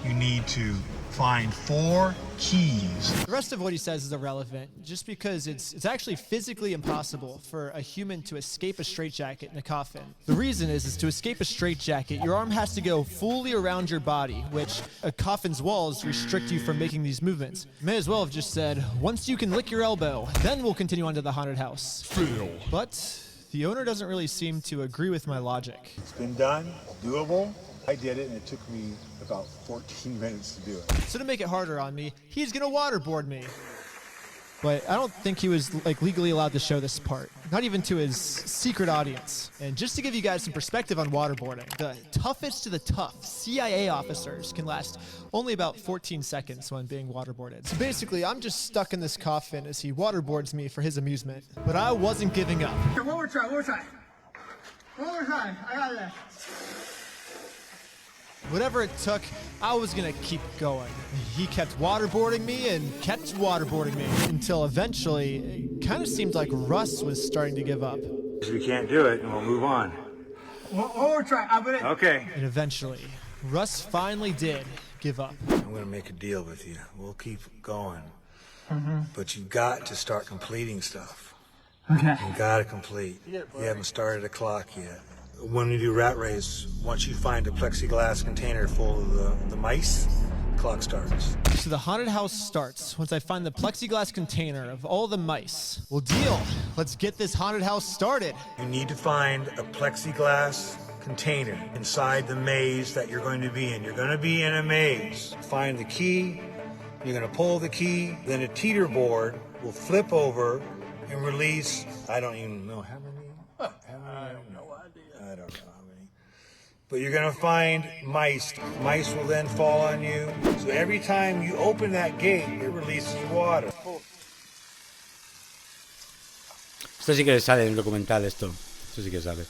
Speaker 7: you need to find 4 keys.
Speaker 3: The rest of what he says is irrelevant, just because it's actually physically impossible for a human to escape a straitjacket in a coffin. The reason is to escape a straitjacket, your arm has to go fully around your body, which a coffin's walls restrict you from making these movements. May as well have just said, once you can lick your elbow, then we'll continue on to the haunted house. Phil. But the owner doesn't really seem to agree with my logic.
Speaker 7: It's been done, doable. I did it, and it took me about 14 minutes to do it.
Speaker 3: So to make it harder on me, he's gonna waterboard me. But I don't think he was like legally allowed to show this part, not even to his secret audience. And just to give you guys some perspective on waterboarding, the toughest of the tough CIA officers can last only about 14 seconds when being waterboarded. So basically, I'm just stuck in this coffin as he waterboards me for his amusement. But I wasn't giving up.
Speaker 7: One more try. I got that.
Speaker 3: Whatever it took, I was gonna keep going. He kept waterboarding me and kept waterboarding me until eventually it kind of seemed like Russ was starting to give up.
Speaker 7: If we can't do it, we'll move on. One more try. Okay.
Speaker 3: And eventually, Russ finally did give up.
Speaker 7: I'm gonna make a deal with you. We'll keep going. But you've got to start completing stuff. Okay. You gotta complete. You haven't started a clock yet. When we do rat race, once you find a plexiglass container full of the mice, the clock starts.
Speaker 3: So the haunted house starts once I find the plexiglass container of all the mice. Well, deal. Let's get this haunted house started.
Speaker 7: You need to find a plexiglass container inside the maze that you're going to be in. You're going to be in a maze. Find the key. You're going to pull the key. Then a teeter board will flip over and release, I don't even know how many. I have no idea. I don't know how many. But you're going to find mice. Mice will then fall on you. So every time you open that gate, it releases water.
Speaker 1: Esto sí que sale en el documental, esto sí que sale.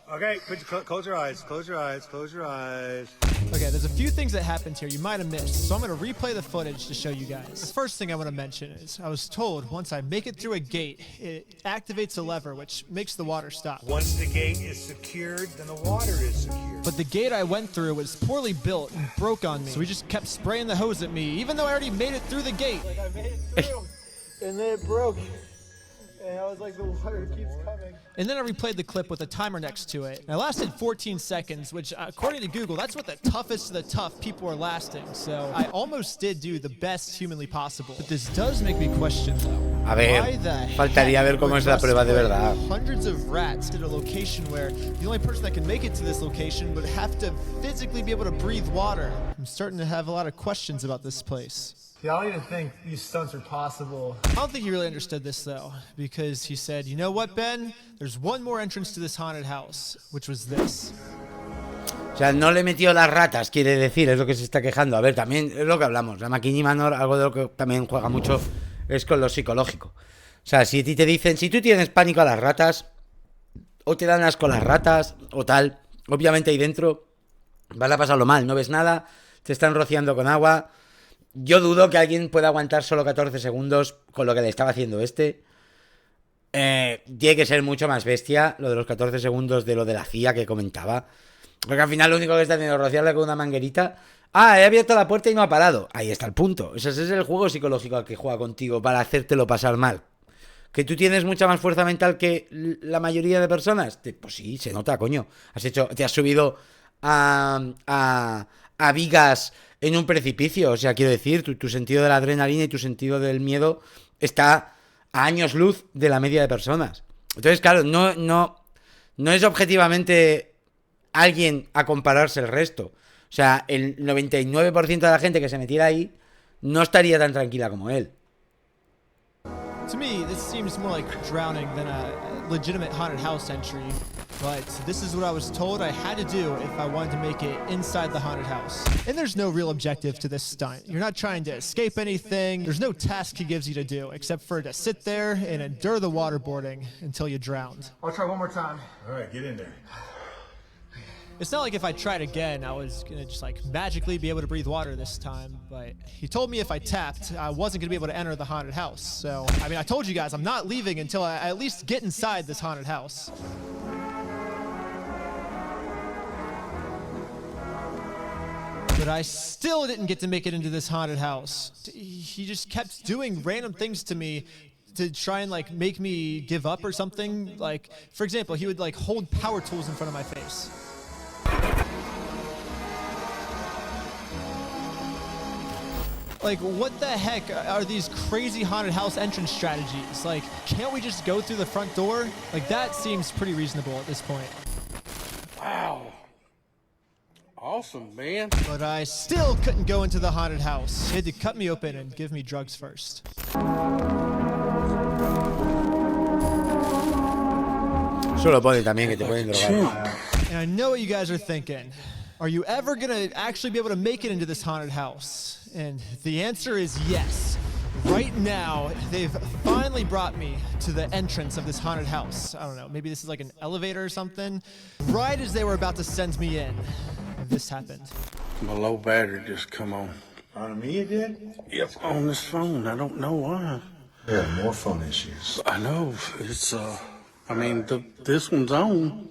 Speaker 7: Okay, close your eyes. Close your eyes. Close your eyes.
Speaker 3: Okay, there's a few things that happened here you might have missed, so I'm going to replay the footage to show you guys. The first thing I want to mention is I was told once I make it through a gate, it activates a lever which makes the water stop.
Speaker 7: Once the gate is secured, then the water is secured.
Speaker 3: But the gate I went through was poorly built and broke on me, so he just kept spraying the hose at me, even though I already made it through the gate.
Speaker 5: Like I made it through, and then it broke. And I was like, the water keeps coming.
Speaker 3: And then I replayed the clip with a timer next to it. And I lasted 14 seconds, which according to Google, that's what the toughest of the tough people are lasting. So I almost did do the best humanly possible. But this does make me question though.
Speaker 1: A ver, faltaría ver cómo es la prueba de verdad.
Speaker 3: Hundreds of rats at a location where the only person that can make it to this location would have to physically be able to breathe water. I'm starting to have a lot of questions about this place.
Speaker 5: See, I don't even think these stunts are possible.
Speaker 3: I don't think he really understood this though, because he said, you know what, Ben? There's one more entrance to this haunted house, which was this.
Speaker 1: O sea, no le metió las ratas, quiere decir, es lo que se está quejando. A ver, también es lo que hablamos. La Mckamey Manor, algo de lo que también juega mucho es con lo psicológico. O sea, si a ti te dicen, si tú tienes pánico a las ratas, o te dan asco las ratas, o tal, obviamente ahí dentro vas a pasarlo mal, no ves nada, te están rociando con agua. Yo dudo que alguien pueda aguantar solo 14 segundos con lo que le estaba haciendo este. Tiene que ser mucho más bestia lo de los 14 segundos de lo de la CIA que comentaba. Porque al final lo único que está haciendo es rociarle con una manguerita. Ah, he abierto la puerta y no ha parado. Ahí está el punto. Ese es el juego psicológico al que juega contigo para hacértelo pasar mal. ¿Que tú tienes mucha más fuerza mental que la mayoría de personas? Pues sí, se nota, coño. Te has subido a vigas en un precipicio. O sea, quiero decir, tu sentido de la adrenalina y tu sentido del miedo está a años luz de la media de personas. Entonces, claro, no es objetivamente alguien a compararse el resto. O sea, el 99% de la gente que se metiera ahí no estaría tan tranquila como él.
Speaker 3: To me, this seems more like drowning than a legitimate haunted house entry, but this is what I was told I had to do if I wanted to make it inside the haunted house. And there's no real objective to this stunt. You're not trying to escape anything. There's no task he gives you to do except for to sit there and endure the waterboarding until you drowned.
Speaker 5: I'll try one more time.
Speaker 7: All right, get in there.
Speaker 3: It's not like if I tried again, I was gonna just like magically be able to breathe water this time, but he told me if I tapped, I wasn't gonna be able to enter the haunted house. So, I mean, I told you guys, I'm not leaving until I at least get inside this haunted house. But I still didn't get to make it into this haunted house. He just kept doing random things to me to try and like make me give up or something. Like, for example, he would like hold power tools in front of my face. Like, what the heck are these crazy haunted house entrance strategies? Like, can't we just go through the front door? Like, that seems pretty reasonable at this point.
Speaker 14: Wow. Awesome, man.
Speaker 3: But I still couldn't go into the haunted house. He had to cut me open and give me drugs first.
Speaker 1: Solo pone también que te pueden drogar.
Speaker 3: And I know what you guys are thinking. Are you ever gonna actually be able to make it into this haunted house? And the answer is yes. Right now, they've finally brought me to the entrance of this haunted house. I don't know, maybe this is like an elevator or something. Right as they were about to send me in, this happened.
Speaker 14: My low battery just come on.
Speaker 7: On me it did?
Speaker 14: Yep, on this phone. I don't know why.
Speaker 7: There are more phone issues.
Speaker 14: I know. It's, I mean, this one's on.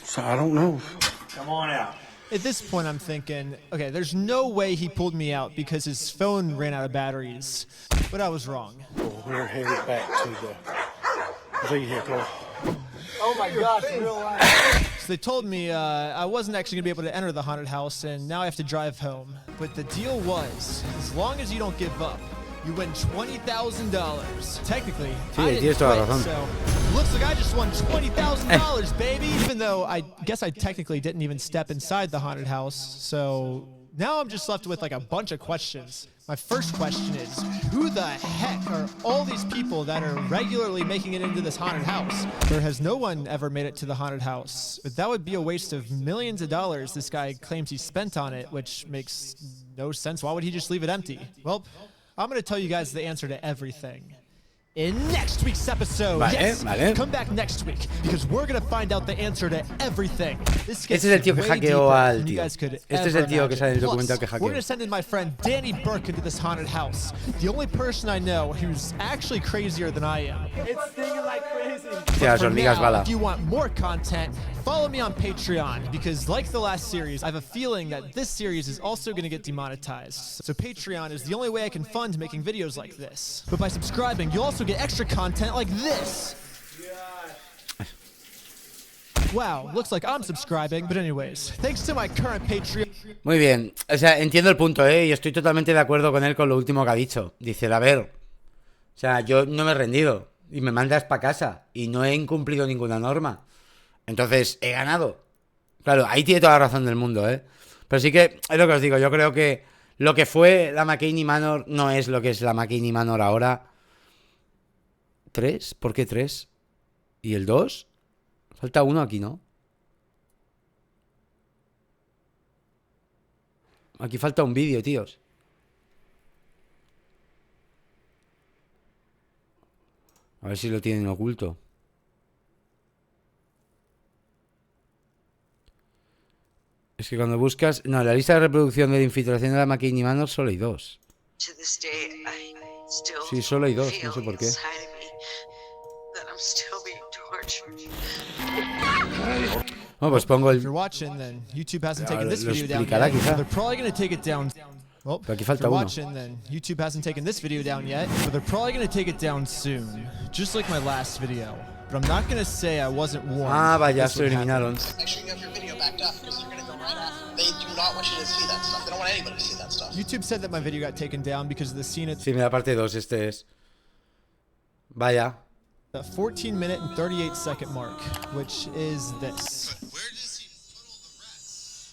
Speaker 14: So I don't know.
Speaker 7: Come on out.
Speaker 3: At this point, I'm thinking, okay, there's no way he pulled me out because his phone ran out of batteries. But I was wrong.
Speaker 14: Well, we're headed back to the vehicle.
Speaker 5: Oh my gosh, real life.
Speaker 3: So they told me I wasn't actually going to be able to enter the haunted house, and now I have to drive home. But the deal was, as long as you don't give up, you win $20,000. Technically, I didn't quit, so looks like I just won $20,000, baby. Even though I guess I technically didn't even step inside the haunted house, so Now I'm just left with like a bunch of questions. My first question is, who the heck are all these people that are regularly making it into this haunted house? There has no one ever made it to the haunted house, but that would be a waste of millions of dollars this guy claims he spent on it, which makes no sense. Why would he just leave it empty? Well, I'm going to tell you guys the answer to everything in next week's episode. Come back next week because we're going to find out the answer to everything.
Speaker 1: Este es el tío que hackeó al tío. Este es el tío que sale en el documental que hackeó.
Speaker 3: We're going to send in my friend Danny Burke into this haunted house. The only person I know who's actually crazier than I am. It's stinging like crazy.
Speaker 1: Las hormigas bala.
Speaker 3: If you want more content, follow me on Patreon because like the last series, I have a feeling that this series is also going to get demonetized. So Patreon is the only way I can fund making videos like this. But by subscribing, you'll also get extra content like this. Wow, looks like I'm subscribing, but anyways, thanks to my current Patreon.
Speaker 1: Muy bien, o sea, entiendo el punto, y estoy totalmente de acuerdo con él con lo último que ha dicho. Dice, a ver, o sea, yo no me he rendido y me mandas para casa y no he incumplido ninguna norma. Entonces, he ganado. Claro, ahí tiene toda la razón del mundo, Pero sí que, es lo que os digo, yo creo que lo que fue la Mckamey Manor no es lo que es la Mckamey Manor ahora. ¿3? ¿Por qué 3? ¿Y el 2? Falta uno aquí, ¿no? Aquí falta un vídeo, tíos. A ver si lo tienen oculto. Es que cuando buscas... No, en la lista de reproducción de la infiltración de la Mckamey Manor solo hay 2. Sí, solo hay 2, no sé por qué. Bueno, pues pongo el... Lo explicará quizá. Pero aquí falta uno.
Speaker 3: YouTube hasn't taken this video down yet, but they're probably going to take it down soon, just like my last video. But I'm not going to say I wasn't warned.
Speaker 1: Ah, vaya, se lo eliminaron.
Speaker 15: Make sure you have your video backed up because they're going to go right after. They do not want you to see that stuff. They don't want anybody to see that stuff.
Speaker 3: YouTube said that my video got taken down because of the scene at...
Speaker 1: Sí, mira, parte 2, este es. Vaya.
Speaker 3: The 14-minute and 38-second mark, which is this.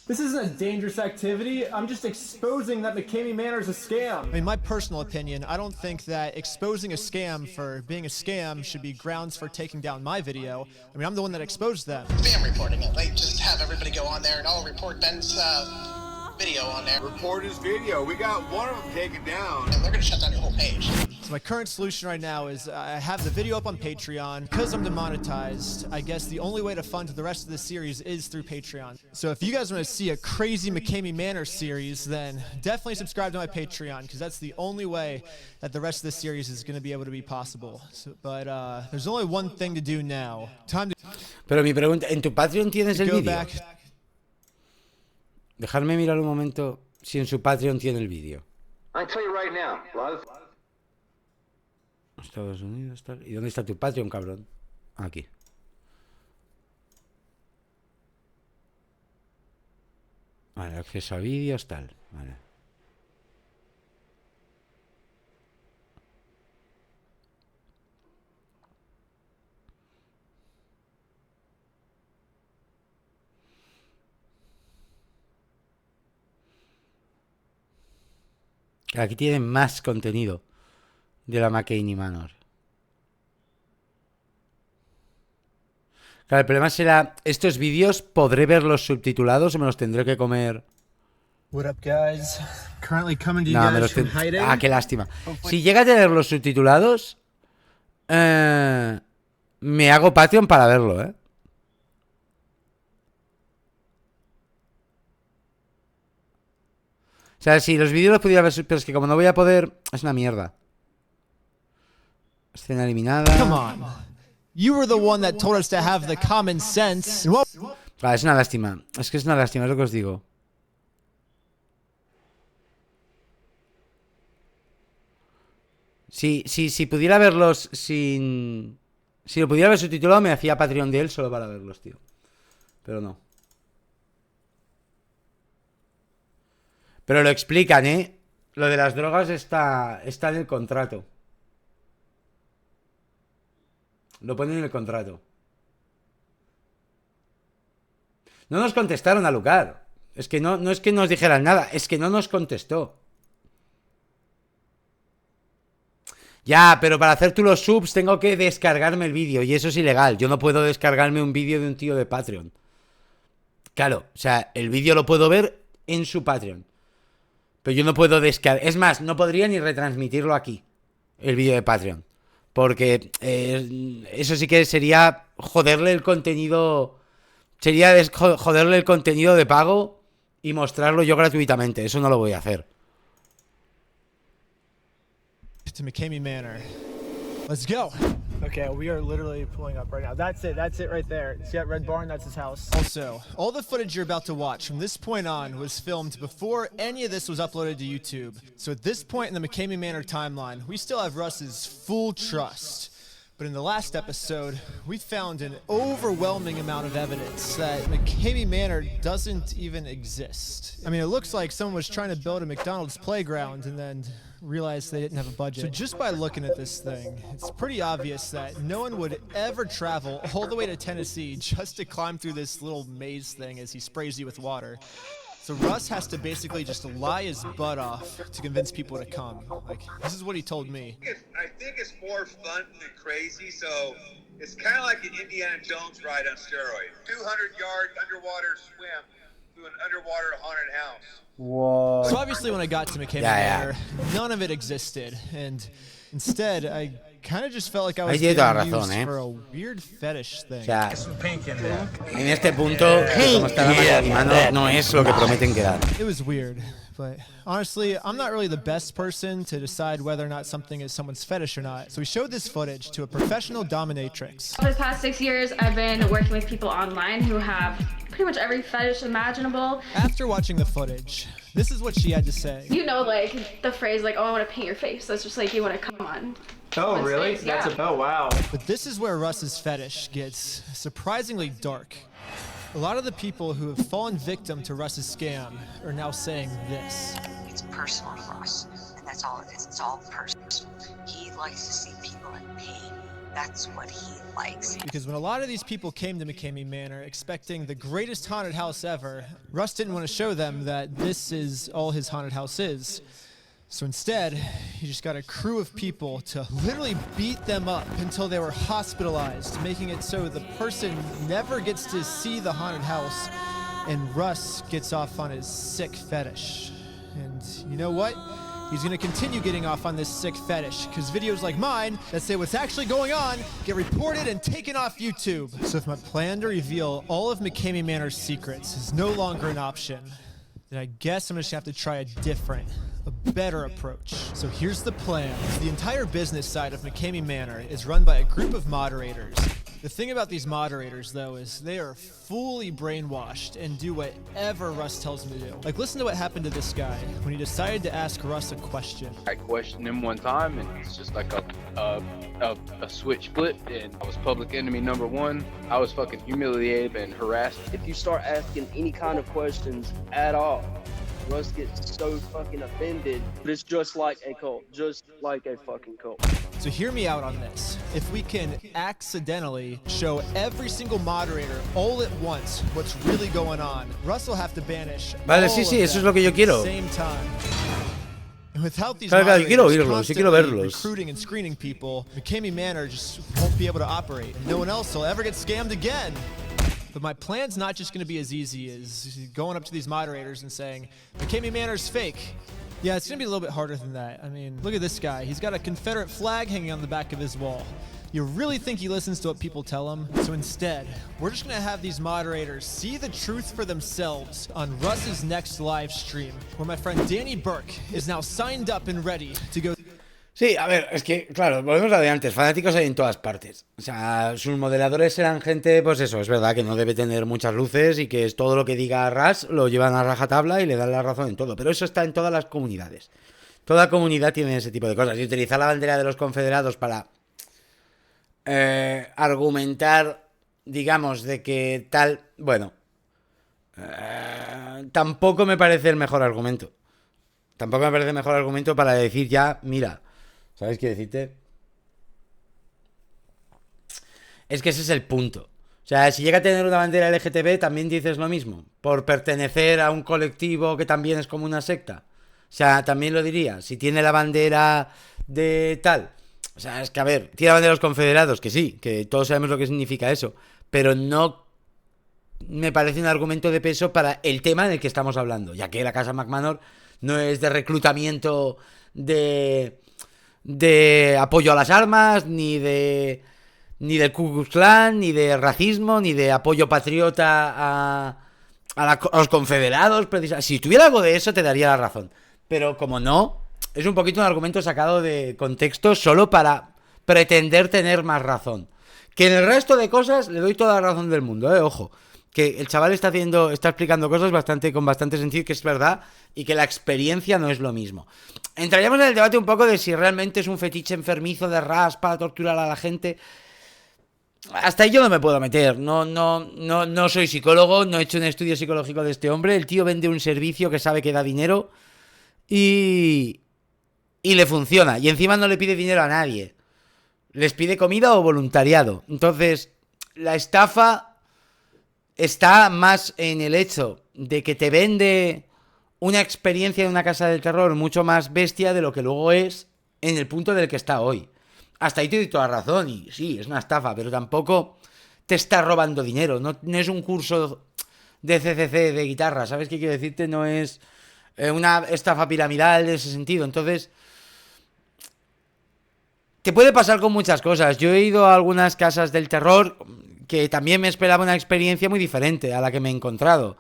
Speaker 5: This isn't a dangerous activity. I'm just exposing that Mckamey Manor is a scam.
Speaker 3: I mean, my personal opinion, I don't think that exposing a scam for being a scam should be grounds for taking down my video. I mean, I'm the one that exposed them.
Speaker 15: Spam reporting it. Like, just have everybody go on there and I'll report Ben's video on there.
Speaker 12: Report his video. We got one of them taken down.
Speaker 15: And they're going to shut down your whole page.
Speaker 3: So my current solution right now is I have the video up on Patreon. Because I'm demonetized, I guess the only way to fund the rest of the series is through Patreon. So if you guys want to see a crazy Mckamey Manor series, then definitely subscribe to my Patreon, because that's the only way that the rest of the series is going to be able to be possible. So, but there's only one thing to do now. Time to...
Speaker 1: Pero mi pregunta, ¿en tu Patreon tienes el vídeo? Dejarme mirar un momento si en su Patreon tiene el vídeo.
Speaker 16: I tell you right now,
Speaker 1: Estados Unidos, tal. ¿Y dónde está tu Patreon, cabrón? Aquí. Vale, acceso a vídeos, tal. Vale. Aquí tienen más contenido de la Mckamey Manor. Claro, el problema será, estos vídeos, ¿podré verlos subtitulados o me los tendré que comer?
Speaker 5: What up, guys? Currently coming to you
Speaker 1: No,
Speaker 5: guys from hiding.
Speaker 1: Ah, qué lástima. Si llega a tener los subtitulados, me hago Patreon para verlo, O sea, si los vídeos los pudiera ver, pero es que como no voy a poder, es una mierda. Escena eliminada.
Speaker 3: Come on. You were the one that told us to have the common sense.
Speaker 1: Vale, es una lástima. Es que es una lástima, es lo que os digo. Si pudiera verlos sin... Si lo pudiera ver subtitulado, me hacía Patreon de él solo para verlos, tío. Pero no. Pero lo explican, Lo de las drogas está en el contrato. Lo ponen en el contrato. No nos contestaron a Lucar. Es que no es que nos dijeran nada, es que no nos contestó. Ya, pero para hacer tú los subs tengo que descargarme el vídeo y eso es ilegal. Yo no puedo descargarme un vídeo de un tío de Patreon. Claro, o sea, el vídeo lo puedo ver en su Patreon. Pero yo no puedo descargar... Es más, no podría ni retransmitirlo aquí, el vídeo de Patreon. Porque eso sí que sería joderle el contenido... Sería joderle el contenido de pago y mostrarlo yo gratuitamente. Eso no lo voy a hacer.
Speaker 3: To Mckamey Manor. Let's go. Okay, we are literally pulling up right now. That's it right there. See that red barn? That's his house. Also, all the footage you're about to watch from this point on was filmed before any of this was uploaded to YouTube. So at this point in the Mckamey Manor timeline, we still have Russ's full trust. But in the last episode, we found an overwhelming amount of evidence that Mckamey Manor doesn't even exist. I mean, it looks like someone was trying to build a McDonald's playground and then realized they didn't have a budget. So just by looking at this thing, it's pretty obvious that no one would ever travel all the way to Tennessee just to climb through this little maze thing as he sprays you with water. So Russ has to basically just lie his butt off to convince people to come. Like, this is what he told me.
Speaker 12: I think it's more fun than crazy, so it's kind of like an Indiana Jones ride on steroids. 200-yard underwater swim through an underwater haunted house.
Speaker 3: Whoa. So obviously when I got to Mckamey Manor, none of it existed, and instead I kind of just felt like I was being used for a weird fetish thing.
Speaker 1: O sea, en este punto, como está la mano, no es lo que prometen que dar.
Speaker 3: It was weird, but honestly, I'm not really the best person to decide whether or not something is someone's fetish or not. So we showed this footage to a professional dominatrix.
Speaker 16: For the past 6 years, I've been working with people online who have pretty much every fetish imaginable.
Speaker 3: After watching the footage, this is what she had to say.
Speaker 16: You know, like the phrase, like, oh, I want to paint your face. That's just like you want to come on.
Speaker 5: Oh, really?
Speaker 16: Face. Yeah.
Speaker 5: Oh, wow.
Speaker 3: But this is where Russ's fetish gets surprisingly dark. A lot of the people who have fallen victim to Russ's scam are now saying this.
Speaker 2: It's personal for us, and that's all it is. It's all personal. He likes to see people in pain. That's what he likes.
Speaker 3: Because when a lot of these people came to Mckamey Manor expecting the greatest haunted house ever, Russ didn't want to show them that this is all his haunted house is. So instead, he just got a crew of people to literally beat them up until they were hospitalized, making it so the person never gets to see the haunted house, and Russ gets off on his sick fetish. And you know what? He's gonna continue getting off on this sick fetish, because videos like mine that say what's actually going on get reported and taken off YouTube. So if my plan to reveal all of Mckamey Manor's secrets is no longer an option, then I guess I'm just gonna have to try a better approach. So here's the plan. The entire business side of Mckamey Manor is run by a group of moderators. The thing about these moderators, though, is they are fully brainwashed and do whatever Russ tells them to do. Like, listen to what happened to this guy when he decided to ask Russ a question.
Speaker 17: I questioned him one time, and it's just like a switch flipped, and I was public enemy number one. I was fucking humiliated and harassed.
Speaker 18: If you start asking any kind of questions at all, Russ gets so fucking offended. But it's just like a cult, just like a fucking cult.
Speaker 3: So hear me out on this. If we can accidentally show every single moderator all at once what's really going on, Russ will have to banish
Speaker 1: Vale, sí, sí, eso es lo que yo quiero.
Speaker 3: Same time. And without these
Speaker 1: Claro, yo quiero
Speaker 3: moderators
Speaker 1: oírlos, yo quiero
Speaker 3: constantly
Speaker 1: verlos.
Speaker 3: recruiting and screening people, Mckamey Manor just won't be able to operate. No one else will ever get scammed again. But my plan's not just going to be as easy as going up to these moderators and saying, Mckamey Manor's fake. Yeah, it's going to be a little bit harder than that. I mean, look at this guy. He's got a Confederate flag hanging on the back of his wall. You really think he listens to what people tell him? So instead, we're just going to have these moderators see the truth for themselves on Russ's next live stream, where my friend Danny Burke is now signed up and ready to go.
Speaker 1: Sí, a ver, es que, claro, volvemos a lo de antes, fanáticos hay en todas partes. O sea, sus moderadores eran gente, pues eso, es verdad que no debe tener muchas luces y que es todo lo que diga Ras lo llevan a rajatabla y le dan la razón en todo. Pero eso está en todas las comunidades. Toda comunidad tiene ese tipo de cosas. Y utilizar la bandera de los confederados para argumentar, digamos, de que tal, bueno, tampoco me parece el mejor argumento. Tampoco me parece el mejor argumento para decir ya, mira, ¿sabes qué decirte? Es que ese es el punto. O sea, si llega a tener una bandera LGTB, también dices lo mismo. Por pertenecer a un colectivo que también es como una secta. O sea, también lo diría. Si tiene la bandera de tal. O sea, es que a ver, tiene la bandera de los confederados, que sí, que todos sabemos lo que significa eso. Pero no me parece un argumento de peso para el tema del que estamos hablando. Ya que la Casa Manor no es de reclutamiento de apoyo a las armas, ni del Ku Klux Klan, ni de racismo, ni de apoyo patriota a los confederados. Si tuviera algo de eso te daría la razón. Pero como no, es un poquito un argumento sacado de contexto solo para pretender tener más razón. Que en el resto de cosas le doy toda la razón del mundo, ojo. Que el chaval está explicando cosas con bastante sentido, que es verdad, y que la experiencia no es lo mismo. Entraríamos en el debate un poco de si realmente es un fetiche enfermizo de ras para torturar a la gente. Hasta ahí yo no me puedo meter. No soy psicólogo, no he hecho un estudio psicológico de este hombre. El tío vende un servicio que sabe que da dinero y le funciona. Y encima no le pide dinero a nadie. Les pide comida o voluntariado. Entonces, la estafa está más en el hecho de que te vende una experiencia de una casa del terror mucho más bestia de lo que luego es en el punto del que está hoy. Hasta ahí te doy toda razón, y sí, es una estafa, pero tampoco te está robando dinero. No es un curso de CCC de guitarra, ¿sabes qué quiero decirte? No es una estafa piramidal en ese sentido. Entonces, te puede pasar con muchas cosas. Yo he ido a algunas casas del terror que también me esperaba una experiencia muy diferente a la que me he encontrado.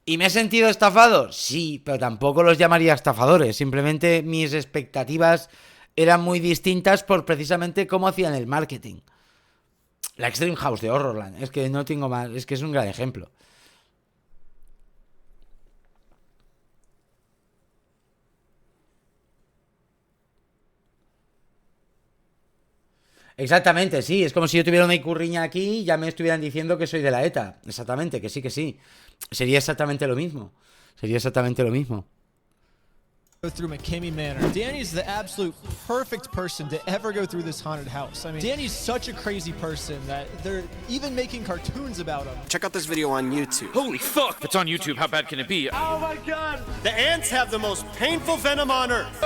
Speaker 1: ¿Y me he sentido estafado? Sí, pero tampoco los llamaría estafadores. Simplemente mis expectativas eran muy distintas por precisamente cómo hacían el marketing. La Extreme House de Horrorland. Es que no tengo más. Es que es un gran ejemplo. Exactamente, sí. Es como si yo tuviera una icurriña aquí y ya me estuvieran diciendo que soy de la ETA. Exactamente, que sí, que sí. Sería exactamente lo mismo. Sería exactamente lo mismo.
Speaker 3: Go through Mckamey Manor. Danny's the absolute perfect person to ever go through this haunted house. I mean, Danny's such a crazy person that they're even making cartoons about him.
Speaker 19: Check out this video on YouTube.
Speaker 20: Holy fuck! If it's on YouTube, how bad can it be?
Speaker 9: Oh my god! The ants have the most painful venom on Earth.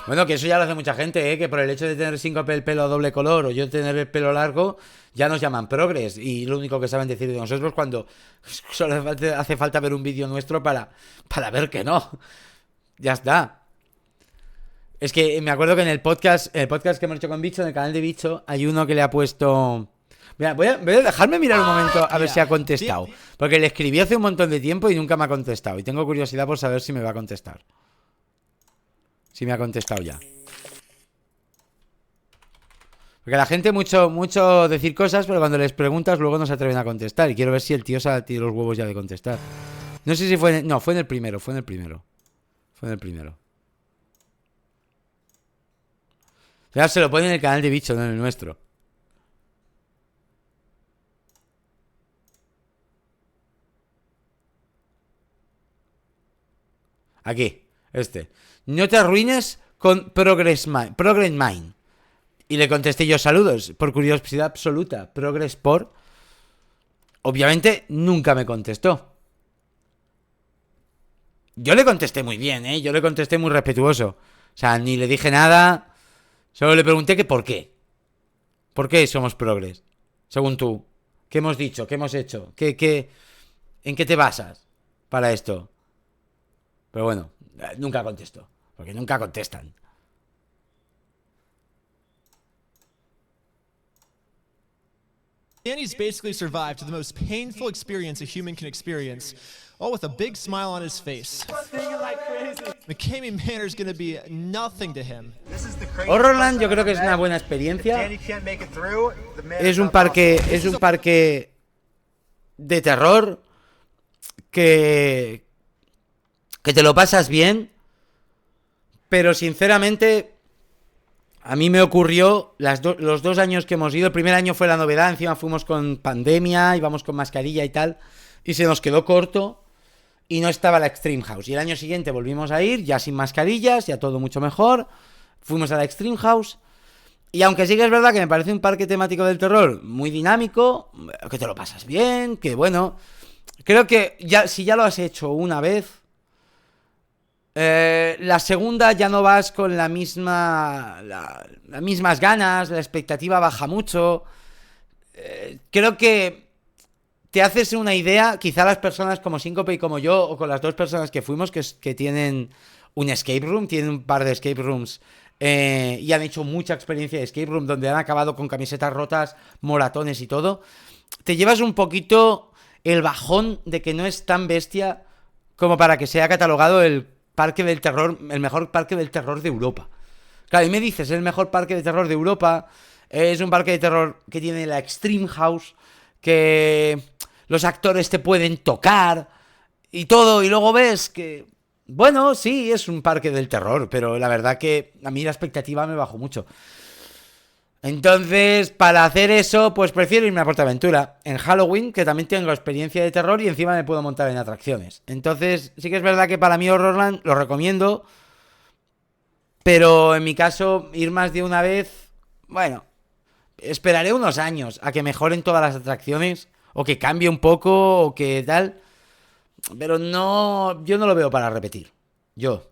Speaker 1: Bueno, que eso ya lo hace mucha gente, que por el hecho de tener Sinkope el pelo doble color o yo tener el pelo largo, ya nos llaman progres. Y lo único que saben decir de nosotros cuando solo hace falta ver un vídeo nuestro para ver que no. Ya está. Es que me acuerdo que en el podcast que hemos hecho con Bicho, en el canal de Bicho, hay uno que le ha puesto... Mira, voy a dejarme mirar un momento a ver si ha contestado. Porque le escribí hace un montón de tiempo y nunca me ha contestado. Y tengo curiosidad por saber si me va a contestar. Si me ha contestado ya. Porque la gente mucho decir cosas, pero cuando les preguntas luego no se atreven a contestar. Y quiero ver si el tío se ha tirado los huevos ya de contestar. No sé si fue... No, fue en el primero. Fue en el primero. Ya se lo pone en el canal de Bicho, no en el nuestro. Aquí, no te arruines con Progress Mind. Y le contesté yo, saludos, por curiosidad absoluta. Progress por... Obviamente nunca me contestó. Yo le contesté muy bien, yo le contesté muy respetuoso. O sea, ni le dije nada. Solo le pregunté que por qué. ¿Por qué somos progres? Según tú. ¿Qué hemos dicho? ¿Qué hemos hecho? ¿En qué te basas para esto? Pero bueno, nunca contestó. Porque nunca contestan.
Speaker 3: Danny's basically survived to the most painful experience a human can experience, all with a big smile on his face. Mckamey Manor is going to be nothing to him.
Speaker 1: Horrorland yo creo que es una buena experiencia. Es un parque de terror que te lo pasas bien, pero sinceramente a mí me ocurrió los 2 años que hemos ido. El primer año fue la novedad, encima fuimos con pandemia, íbamos con mascarilla y tal, y se nos quedó corto y no estaba la Extreme House. Y el año siguiente volvimos a ir, ya sin mascarillas, ya todo mucho mejor. Fuimos a la Extreme House Y aunque sí que es verdad que me parece un parque temático del terror muy dinámico, que te lo pasas bien, que bueno, creo que si ya lo has hecho una vez, la segunda ya no vas con las mismas ganas, la expectativa baja mucho. Creo que te haces una idea, quizá las personas como Sinkope y como yo, o con las dos personas que fuimos, que tienen un escape room, tienen un par de escape rooms, y han hecho mucha experiencia de escape room, donde han acabado con camisetas rotas, moratones y todo. Te llevas un poquito el bajón de que no es tan bestia como para que sea catalogado el parque del terror, el mejor parque del terror de Europa. Claro, y me dices, es el mejor parque de terror de Europa, es un parque de terror que tiene la Extreme House, que los actores te pueden tocar y todo, y luego ves que, bueno, sí, es un parque del terror, pero la verdad que a mí la expectativa me bajó mucho. Entonces, para hacer eso, pues prefiero irme a PortAventura en Halloween, que también tengo experiencia de terror y encima me puedo montar en atracciones. Entonces, sí que es verdad que para mí Horrorland lo recomiendo, pero en mi caso, ir más de una vez, bueno, esperaré unos años a que mejoren todas las atracciones, o que cambie un poco, o que tal, pero no, yo no lo veo para repetir. Yo.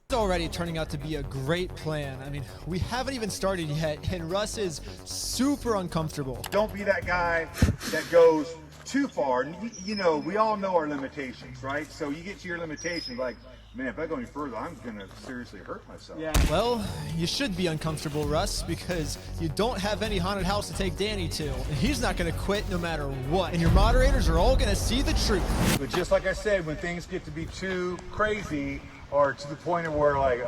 Speaker 3: It's already turning out to be a great plan. I mean, we haven't even started yet, and Russ is super uncomfortable.
Speaker 7: Don't be that guy that goes too far. You know, we all know our limitations, right? So you get to your limitation, like, man, if I go any further, I'm gonna seriously hurt myself.
Speaker 3: Yeah. Well, you should be uncomfortable, Russ, because you don't have any haunted house to take Danny to. And he's not gonna quit no matter what. And your moderators are all gonna see the truth.
Speaker 7: But just like I said, when things get to be too crazy, or to the point of where like,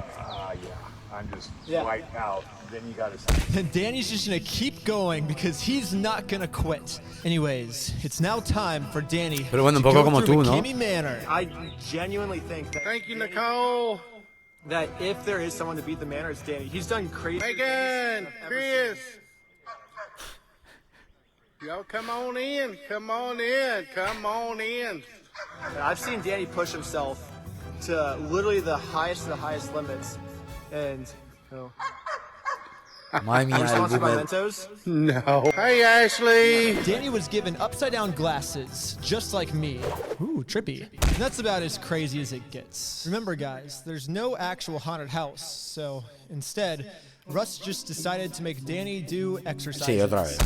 Speaker 7: I'm just wiped out, then you gotta say.
Speaker 3: And Danny's just gonna keep going because he's not gonna quit. Anyways, it's now time for Danny
Speaker 1: Pero bueno, un
Speaker 3: to
Speaker 1: poco
Speaker 3: go
Speaker 1: como
Speaker 3: through
Speaker 1: tú, ¿no?
Speaker 3: Mckamey Manor.
Speaker 5: I genuinely think that.
Speaker 9: Thank you, Nicole.
Speaker 5: That if there is someone to beat the Manor, it's Danny. He's done crazy.
Speaker 9: Megan, Chris. Y'all come on in, come on in, come on in.
Speaker 5: I've seen Danny push himself to literally the highest of the highest limits, and
Speaker 1: Madre mía, el
Speaker 5: sponsored by
Speaker 1: boomer.
Speaker 5: Mentos?
Speaker 9: No. Hey, Ashley.
Speaker 3: Danny was given upside-down glasses, just like me. Ooh, trippy. And that's about as crazy as it gets. Remember, guys, there's no actual haunted house, so instead, Russ just decided to make Danny do exercises.
Speaker 1: Sí, otra vez.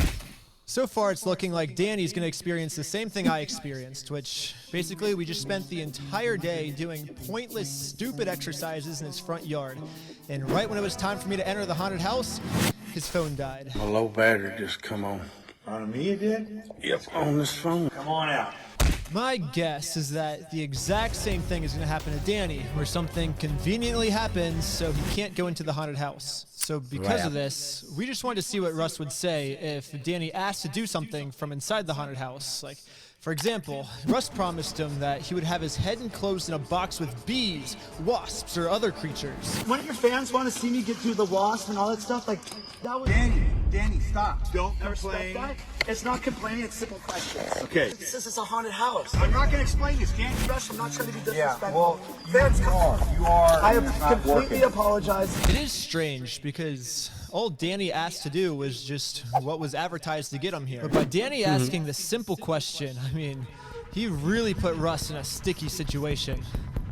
Speaker 3: So far, it's looking like Danny's gonna experience the same thing I experienced, which basically we just spent the entire day doing pointless, stupid exercises in his front yard. And right when it was time for me to enter the haunted house, his phone died.
Speaker 14: My low battery just come on.
Speaker 7: On me it did?
Speaker 14: Yep, on this phone.
Speaker 7: Come on out.
Speaker 3: My guess is that the exact same thing is going to happen to Danny, where something conveniently happens so he can't go into the haunted house. So because of this, we just wanted to see what Russ would say if Danny asked to do something from inside the haunted house. Like, for example, Russ promised him that he would have his head enclosed in a box with bees, wasps, or other creatures.
Speaker 19: One of your fans want to see me get through the wasp and all that stuff. Like, that was...
Speaker 7: Danny, stop. Don't
Speaker 19: I respect
Speaker 7: complain.
Speaker 19: that. It's not complaining, it's simple questions.
Speaker 7: Okay.
Speaker 19: It says it's a haunted house.
Speaker 7: I'm not gonna explain this, can't you?
Speaker 19: Rush, I'm not trying to be
Speaker 7: Yeah,
Speaker 19: disrespectful.
Speaker 7: well, you are.
Speaker 19: I
Speaker 7: It's
Speaker 19: have
Speaker 7: not
Speaker 19: completely
Speaker 7: working.
Speaker 19: apologized.
Speaker 3: It is strange because all Danny asked to do was just what was advertised to get him here. But by Danny asking the simple question, I mean, he really put Russ in a sticky situation.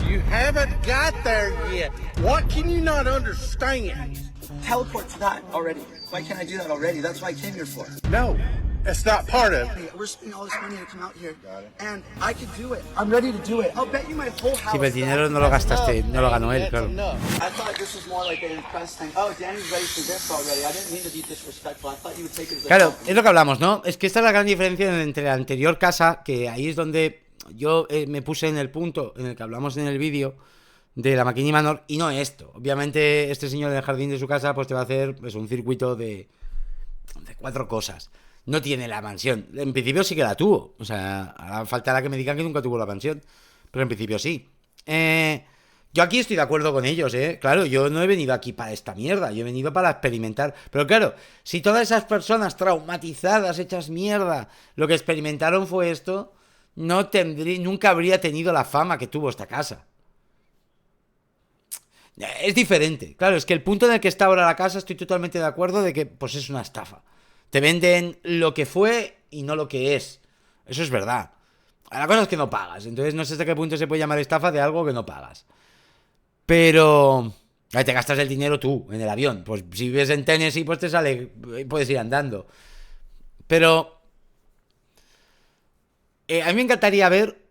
Speaker 9: You haven't got there yet. What can you not understand?
Speaker 19: Teleport to that already. Why can't I do that already? That's what I came here for.
Speaker 9: No, that's not part of it.
Speaker 19: Hey, we're spending all this money to come out here, and I can do it. I'm ready to do it. I'll bet you my whole house.
Speaker 1: Sí, pero el dinero no lo gastaste, no lo ganó él, claro.
Speaker 19: I thought this was more like an impressed thing. Oh, Danny's ready for this already. I didn't mean to be disrespectful. I thought you would take it as a
Speaker 1: Claro,
Speaker 19: compliment.
Speaker 1: es lo que hablamos, ¿no? Es que esta es la gran diferencia entre la anterior casa, que ahí es donde yo me puse en el punto en el que hablamos en el vídeo de la Mckamey Manor, y no esto. Obviamente este señor en el jardín de su casa pues te va a hacer pues, un circuito de 4 cosas. No tiene la mansión. En principio sí que la tuvo. O sea, ahora faltará que me digan que nunca tuvo la mansión, pero en principio sí. Yo aquí estoy de acuerdo con ellos, Claro, yo no he venido aquí para esta mierda, yo he venido para experimentar. Pero claro, si todas esas personas traumatizadas, hechas mierda, lo que experimentaron fue esto, nunca habría tenido la fama que tuvo esta casa. Es diferente. Claro, es que el punto en el que está ahora la casa, estoy totalmente de acuerdo de que pues es una estafa. Te venden lo que fue y no lo que es. Eso es verdad. La cosa es que no pagas. Entonces no sé hasta qué punto se puede llamar estafa de algo que no pagas. Pero... ahí te gastas el dinero tú, en el avión. Pues si vives en Tennessee, pues te sale... puedes ir andando. Pero... a mí me encantaría ver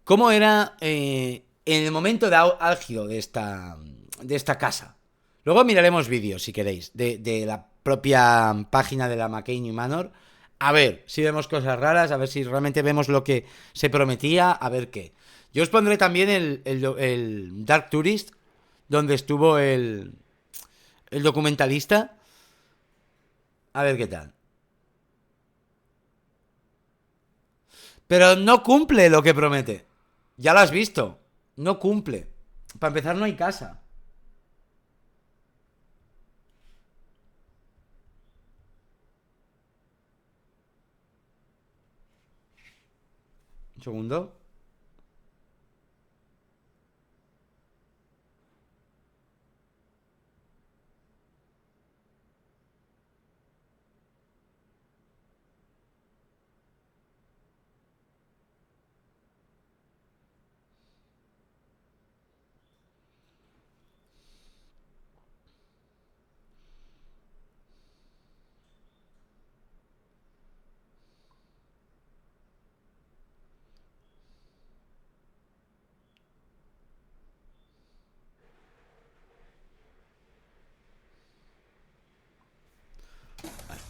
Speaker 1: cómo era en el momento de álgido de esta casa. Luego miraremos vídeos, si queréis, de la propia página de la Mckamey Manor. A ver si vemos cosas raras, a ver si realmente vemos lo que se prometía, a ver qué. Yo os pondré también el Dark Tourist, donde estuvo el documentalista. A ver qué tal. Pero no cumple lo que promete. Ya lo has visto. No cumple. Para empezar, no hay casa. Un segundo.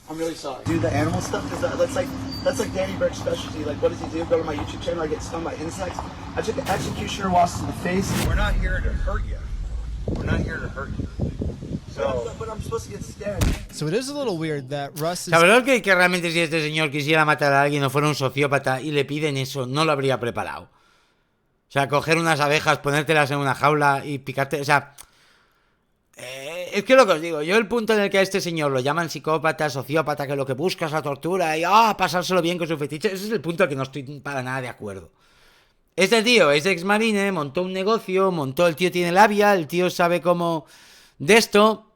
Speaker 19: I'm really sorry. Do the animal stuff, because that's like Danny Burke's specialty. Like, what does he do? Go to my YouTube channel, I get stung by insects. I took an executioner wasp to the face.
Speaker 7: We're not here to hurt you. We're not here to hurt you.
Speaker 19: But I'm supposed to get scared.
Speaker 3: So it is a little weird that Russ is...
Speaker 1: La verdad es que realmente si este señor quisiera matar a alguien o fuera un sociópata y le piden eso, no lo habría preparado. O sea, coger unas abejas, ponértelas en una jaula y picarte... O sea... es que lo que os digo, yo el punto en el que a este señor lo llaman psicópata, sociópata, que lo que busca es la tortura y pasárselo bien con su fetiche, ese es el punto al que no estoy para nada de acuerdo. Este tío es ex-marine, montó un negocio, el tío tiene labia, el tío sabe cómo de esto,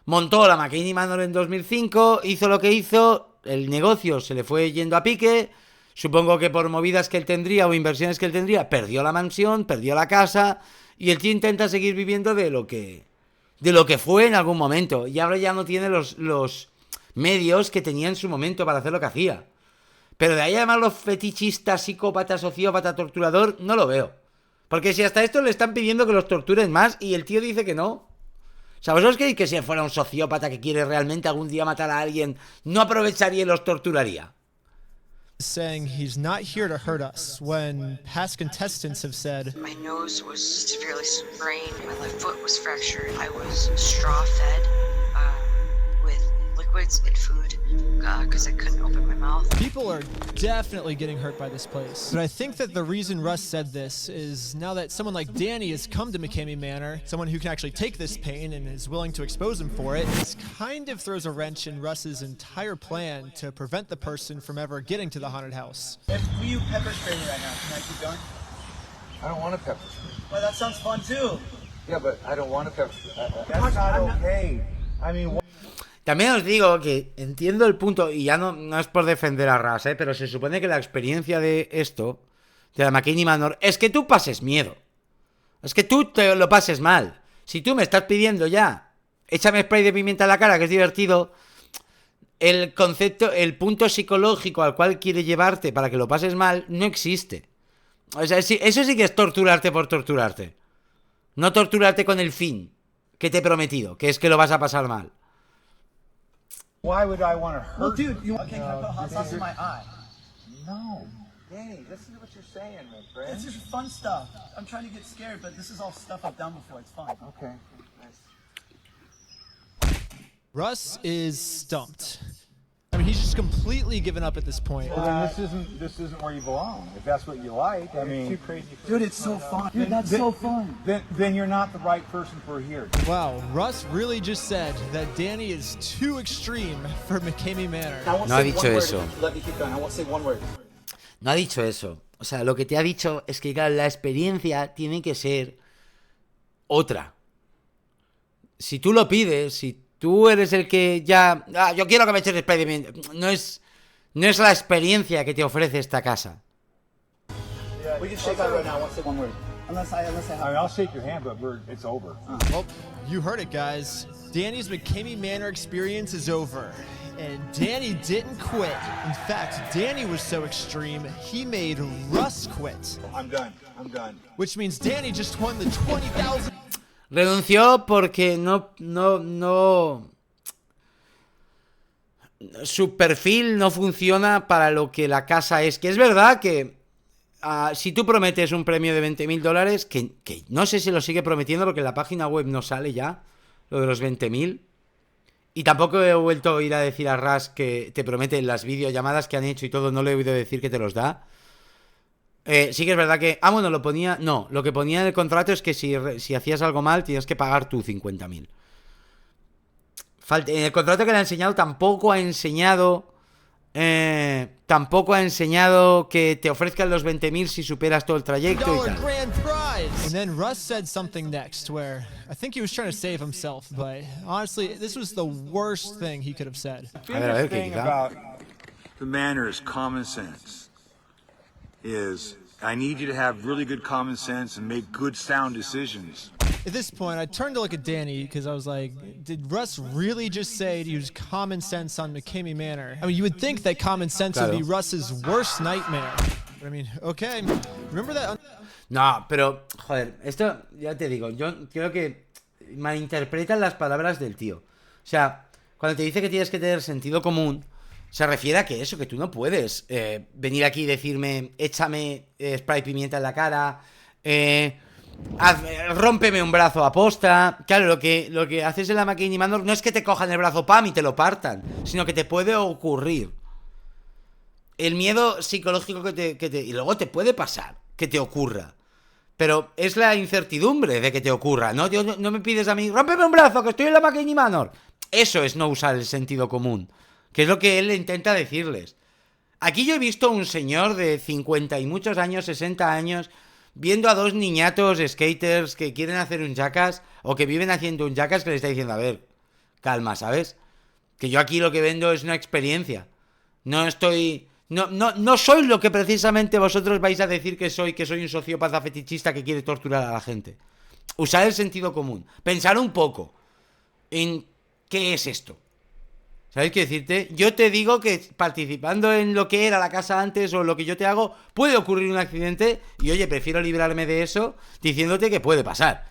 Speaker 1: montó la Mckamey Manor en 2005, hizo lo que hizo, el negocio se le fue yendo a pique, supongo que por movidas que él tendría o inversiones que él tendría, perdió la mansión, perdió la casa y el tío intenta seguir viviendo de lo que fue en algún momento. Y ahora ya no tiene los medios que tenía en su momento para hacer lo que hacía. Pero de ahí a llamarlo fetichista, psicópata, sociópata, torturador, no lo veo. Porque si hasta esto le están pidiendo que los torturen más y el tío dice que no. O sea, ¿vosotros creéis que si fuera un sociópata que quiere realmente algún día matar a alguien, no aprovecharía y los torturaría?
Speaker 3: Saying he's not here to hurt us when past contestants have said
Speaker 2: My nose was severely sprained, my left foot was fractured, I was straw fed with liquids and food because I couldn't open my mouth.
Speaker 3: people are definitely getting hurt by this place. But I think that the reason Russ said this is now that someone like Danny has come to Mckamey Manor, someone who can actually take this pain and is willing to expose him for it, this kind of throws a wrench in Russ's entire plan to prevent the person from ever getting to the haunted house.
Speaker 19: Will you pepper spray me right now? Can I keep going?
Speaker 7: I don't want a pepper spray.
Speaker 19: Well, that sounds fun too.
Speaker 7: Yeah, but I don't want a pepper spray. That's not okay. I mean...
Speaker 1: También os digo que entiendo el punto, y ya no es por defender a Ras, pero se supone que la experiencia de esto, de la Mckamey Manor, es que tú pases miedo. Es que tú te lo pases mal. Si tú me estás pidiendo ya, échame spray de pimienta en la cara, que es divertido, el concepto, el punto psicológico al cual quiere llevarte para que lo pases mal, no existe. O sea, eso sí que es torturarte por torturarte. No torturarte con el fin que te he prometido, que es que lo vas a pasar mal.
Speaker 7: Why would I want to hurt?
Speaker 19: Well, dude, you okay? Can I put hot sauce in my eye?
Speaker 7: No. Danny, listen to what you're saying, my friend.
Speaker 19: It's just fun stuff. I'm trying to get scared, but this is all stuff I've done before. It's fun.
Speaker 7: Okay.
Speaker 3: Russ is stumped. I mean, he's just completely given up at this point.
Speaker 7: Well, then this isn't where you belong. If that's what you like, I mean,
Speaker 19: too crazy. Dude, it's so fun. Dude, that's so fun.
Speaker 7: Then you're not the right person for here.
Speaker 3: Wow, Russ really just said that Danny is too extreme for Mckamey Manor.
Speaker 1: No ha dicho eso.
Speaker 19: Let me keep going. I won't say one word.
Speaker 1: No ha dicho eso. O sea, lo que te ha dicho es que claro, la experiencia tiene que ser otra. si tú lo pides, si tú eres el que ya... yo quiero que me eches spray, no es la experiencia que te ofrece esta casa.
Speaker 19: We can shake out right now. I won't say one word. Unless I
Speaker 6: I'll shake your hand, but it's over.
Speaker 3: Well, you heard it, guys. Danny's Mckamey Manor experience is over. And Danny didn't quit. In fact, Danny was so extreme, he made Russ quit.
Speaker 7: I'm done.
Speaker 3: Which means Danny just won the 20,000.
Speaker 1: Renunció porque su perfil no funciona para lo que la casa es. Que es verdad que si tú prometes un premio de $20.000, que no sé si lo sigue prometiendo porque en la página web no sale ya lo de los 20.000. Y tampoco he vuelto a oír a decir a Ras que te promete las videollamadas que han hecho y todo, no le he oído decir que te los da. Sí que es verdad que... bueno, lo ponía... No, lo que ponía en el contrato es que si hacías algo mal tienes que pagar tú 50.000. En el contrato que le ha enseñado tampoco ha enseñado que te ofrezcan los 20.000 si superas todo el trayecto y tal.
Speaker 3: And then Russ said something next where I think he was trying to save himself, but honestly, this was the worst thing he could have said.
Speaker 7: The biggest thing about the manor is common sense. I need you to have really good common sense and make good, sound decisions.
Speaker 3: At this point, I turned to look at Danny because I was like, did Russ really just say to use common sense on Mckamey Manor? I mean, you would think that common sense would be Russ's worst nightmare. But I mean, okay, remember that...
Speaker 1: No, pero, joder, esto, ya te digo, yo creo que malinterpretan las palabras del tío. O sea, cuando te dice que tienes que tener sentido común, se refiere a que eso, que tú no puedes venir aquí y decirme, échame spray pimienta en la cara, rómpeme un brazo a posta. Claro, lo que haces en la Mckamey Manor no es que te cojan el brazo pam y te lo partan, sino que te puede ocurrir. El miedo psicológico y luego te puede pasar que te ocurra. Pero es la incertidumbre de que te ocurra, ¿no? No me pides a mí, rómpeme un brazo, que estoy en la Mckamey Manor. Eso es no usar el sentido común, que es lo que él intenta decirles. Aquí yo he visto a un señor de 50 y muchos años, 60 años, viendo a dos niñatos skaters que quieren hacer un jackass, o que viven haciendo un jackass, que le está diciendo, a ver, calma, ¿sabes? Que yo aquí lo que vendo es una experiencia. No estoy... No soy lo que precisamente vosotros vais a decir que soy un sociópata fetichista que quiere torturar a la gente. Usar el sentido común. Pensar un poco en qué es esto. ¿Sabéis qué decirte? Yo te digo que participando en lo que era la casa antes o lo que yo te hago, puede ocurrir un accidente y oye, prefiero librarme de eso diciéndote que puede pasar.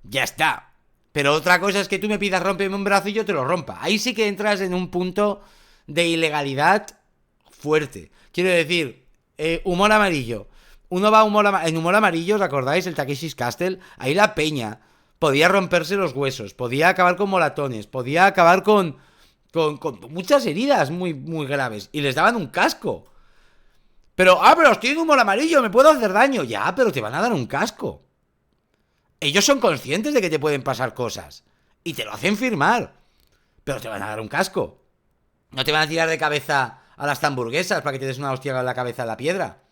Speaker 1: Ya está. Pero otra cosa es que tú me pidas rómpeme un brazo y yo te lo rompa. Ahí sí que entras en un punto de ilegalidad fuerte. Quiero decir, humor amarillo. Uno va a en humor amarillo, ¿os acordáis? El Takeshi's Castle. Ahí la peña podía romperse los huesos, podía acabar con moratones, podía acabar con muchas heridas muy, muy graves. Y les daban un casco. Pero estoy en humor amarillo, me puedo hacer daño. Ya, pero te van a dar un casco. Ellos son conscientes de que te pueden pasar cosas. Y te lo hacen firmar. Pero te van a dar un casco. No te van a tirar de cabeza a las hamburguesas para que te des una hostia en la cabeza a la piedra.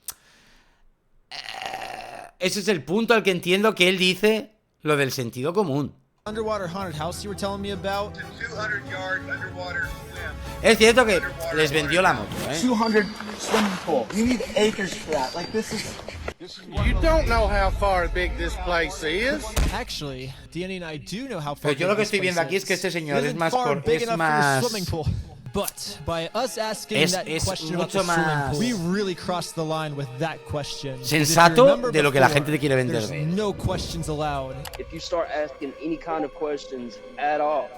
Speaker 1: Ese es el punto al que entiendo que él dice lo del sentido común.
Speaker 3: Underwater haunted house you were telling me about.
Speaker 12: 200 yard underwater swim.
Speaker 1: Es cierto que les vendió la moto,
Speaker 19: 200 swimming pool. You need acres for that. Like this is
Speaker 9: You don't know how far big this place is.
Speaker 3: Actually, Danny and I do know how far.
Speaker 1: Pero yo lo que estoy viendo aquí es que este señor es más
Speaker 3: But by us asking that question about the swimming pool, we really crossed the line with that question.
Speaker 1: Sensato de lo que la gente te quiere vender.
Speaker 3: There's no questions allowed.
Speaker 18: If you start asking any kind of questions at all,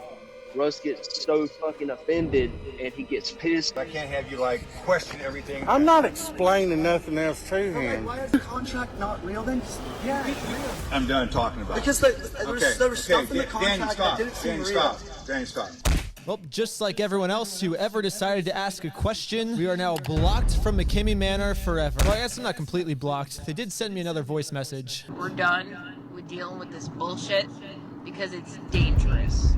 Speaker 18: Russ gets so fucking offended and he gets pissed.
Speaker 7: I can't have you like question everything.
Speaker 9: I'm not explaining nothing else to him.
Speaker 19: Why is the contract not real then? Yeah, it's real.
Speaker 7: I'm done talking about it.
Speaker 19: Because there was stuff in the contract that didn't seem real.
Speaker 7: Danny, stop.
Speaker 3: Well, just like everyone else who ever decided to ask a question, we are now blocked from Mckamey Manor forever. Well, I guess I'm not completely blocked. They did send me another voice message.
Speaker 11: We're done with dealing with this bullshit because it's dangerous.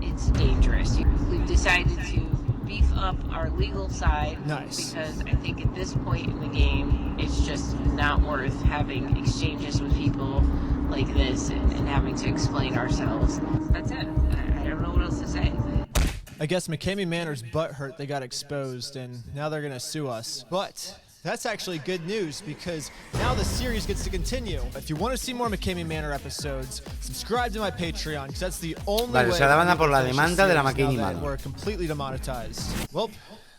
Speaker 11: It's dangerous. We've decided to beef up our legal side.
Speaker 3: Nice.
Speaker 11: Because I think at this point in the game, it's just not worth having exchanges with people like this and having to explain ourselves. That's it. I don't know what else to say.
Speaker 3: I guess Mckamey Manor's butthurt they got exposed, and now they're gonna sue us. But that's actually good news, because now the series gets to continue. If you want to see more Mckamey Manor episodes, subscribe to my Patreon, because that's the only way
Speaker 1: se la van a por la demanda de la Mckamey Manor.
Speaker 3: We're completely demonetized. Well,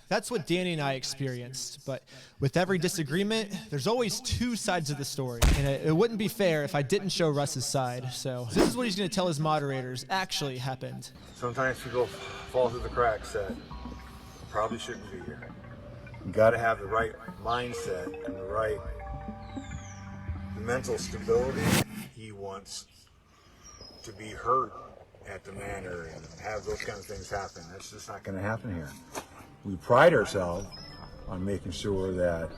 Speaker 3: that's what Danny and I experienced, but with every disagreement, there's always two sides of the story, and it wouldn't be fair if I didn't show Russ's side, so this is what he's going to tell his moderators actually happened.
Speaker 7: Sometimes people fall through the cracks that probably shouldn't be here. You got to have the right mindset and the right mental stability. He wants to be heard at the manor and have those kind of things happen. That's just not going to happen here. We pride ourselves on making sure that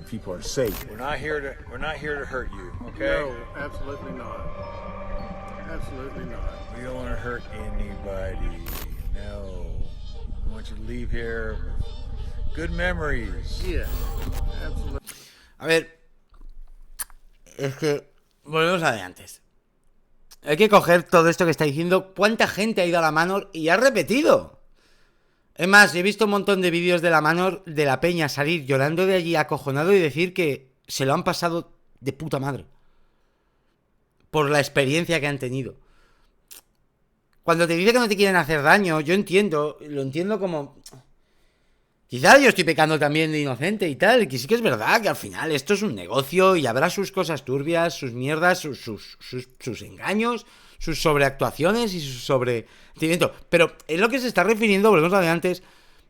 Speaker 7: people are safe. We're not here to hurt you, okay?
Speaker 14: No, absolutely not. Absolutely not.
Speaker 7: We don't want to hurt anybody. No. We want you to leave here with good memories.
Speaker 14: Yeah, absolutely.
Speaker 1: A ver, es que volvemos a de antes. Hay que coger todo esto que está diciendo. ¿Cuánta gente ha ido a la Manor y ha repetido? Es más, he visto un montón de vídeos de la Manor, de la peña, salir llorando de allí acojonado y decir que se lo han pasado de puta madre. Por la experiencia que han tenido. Cuando te dice que no te quieren hacer daño, yo entiendo, lo entiendo como... Quizá yo estoy pecando también de inocente y tal, que sí que es verdad que al final esto es un negocio y habrá sus cosas turbias, sus mierdas, sus engaños, sus sobreactuaciones y sus sobreentendimiento. Pero en lo que se está refiriendo, volvemos a de antes,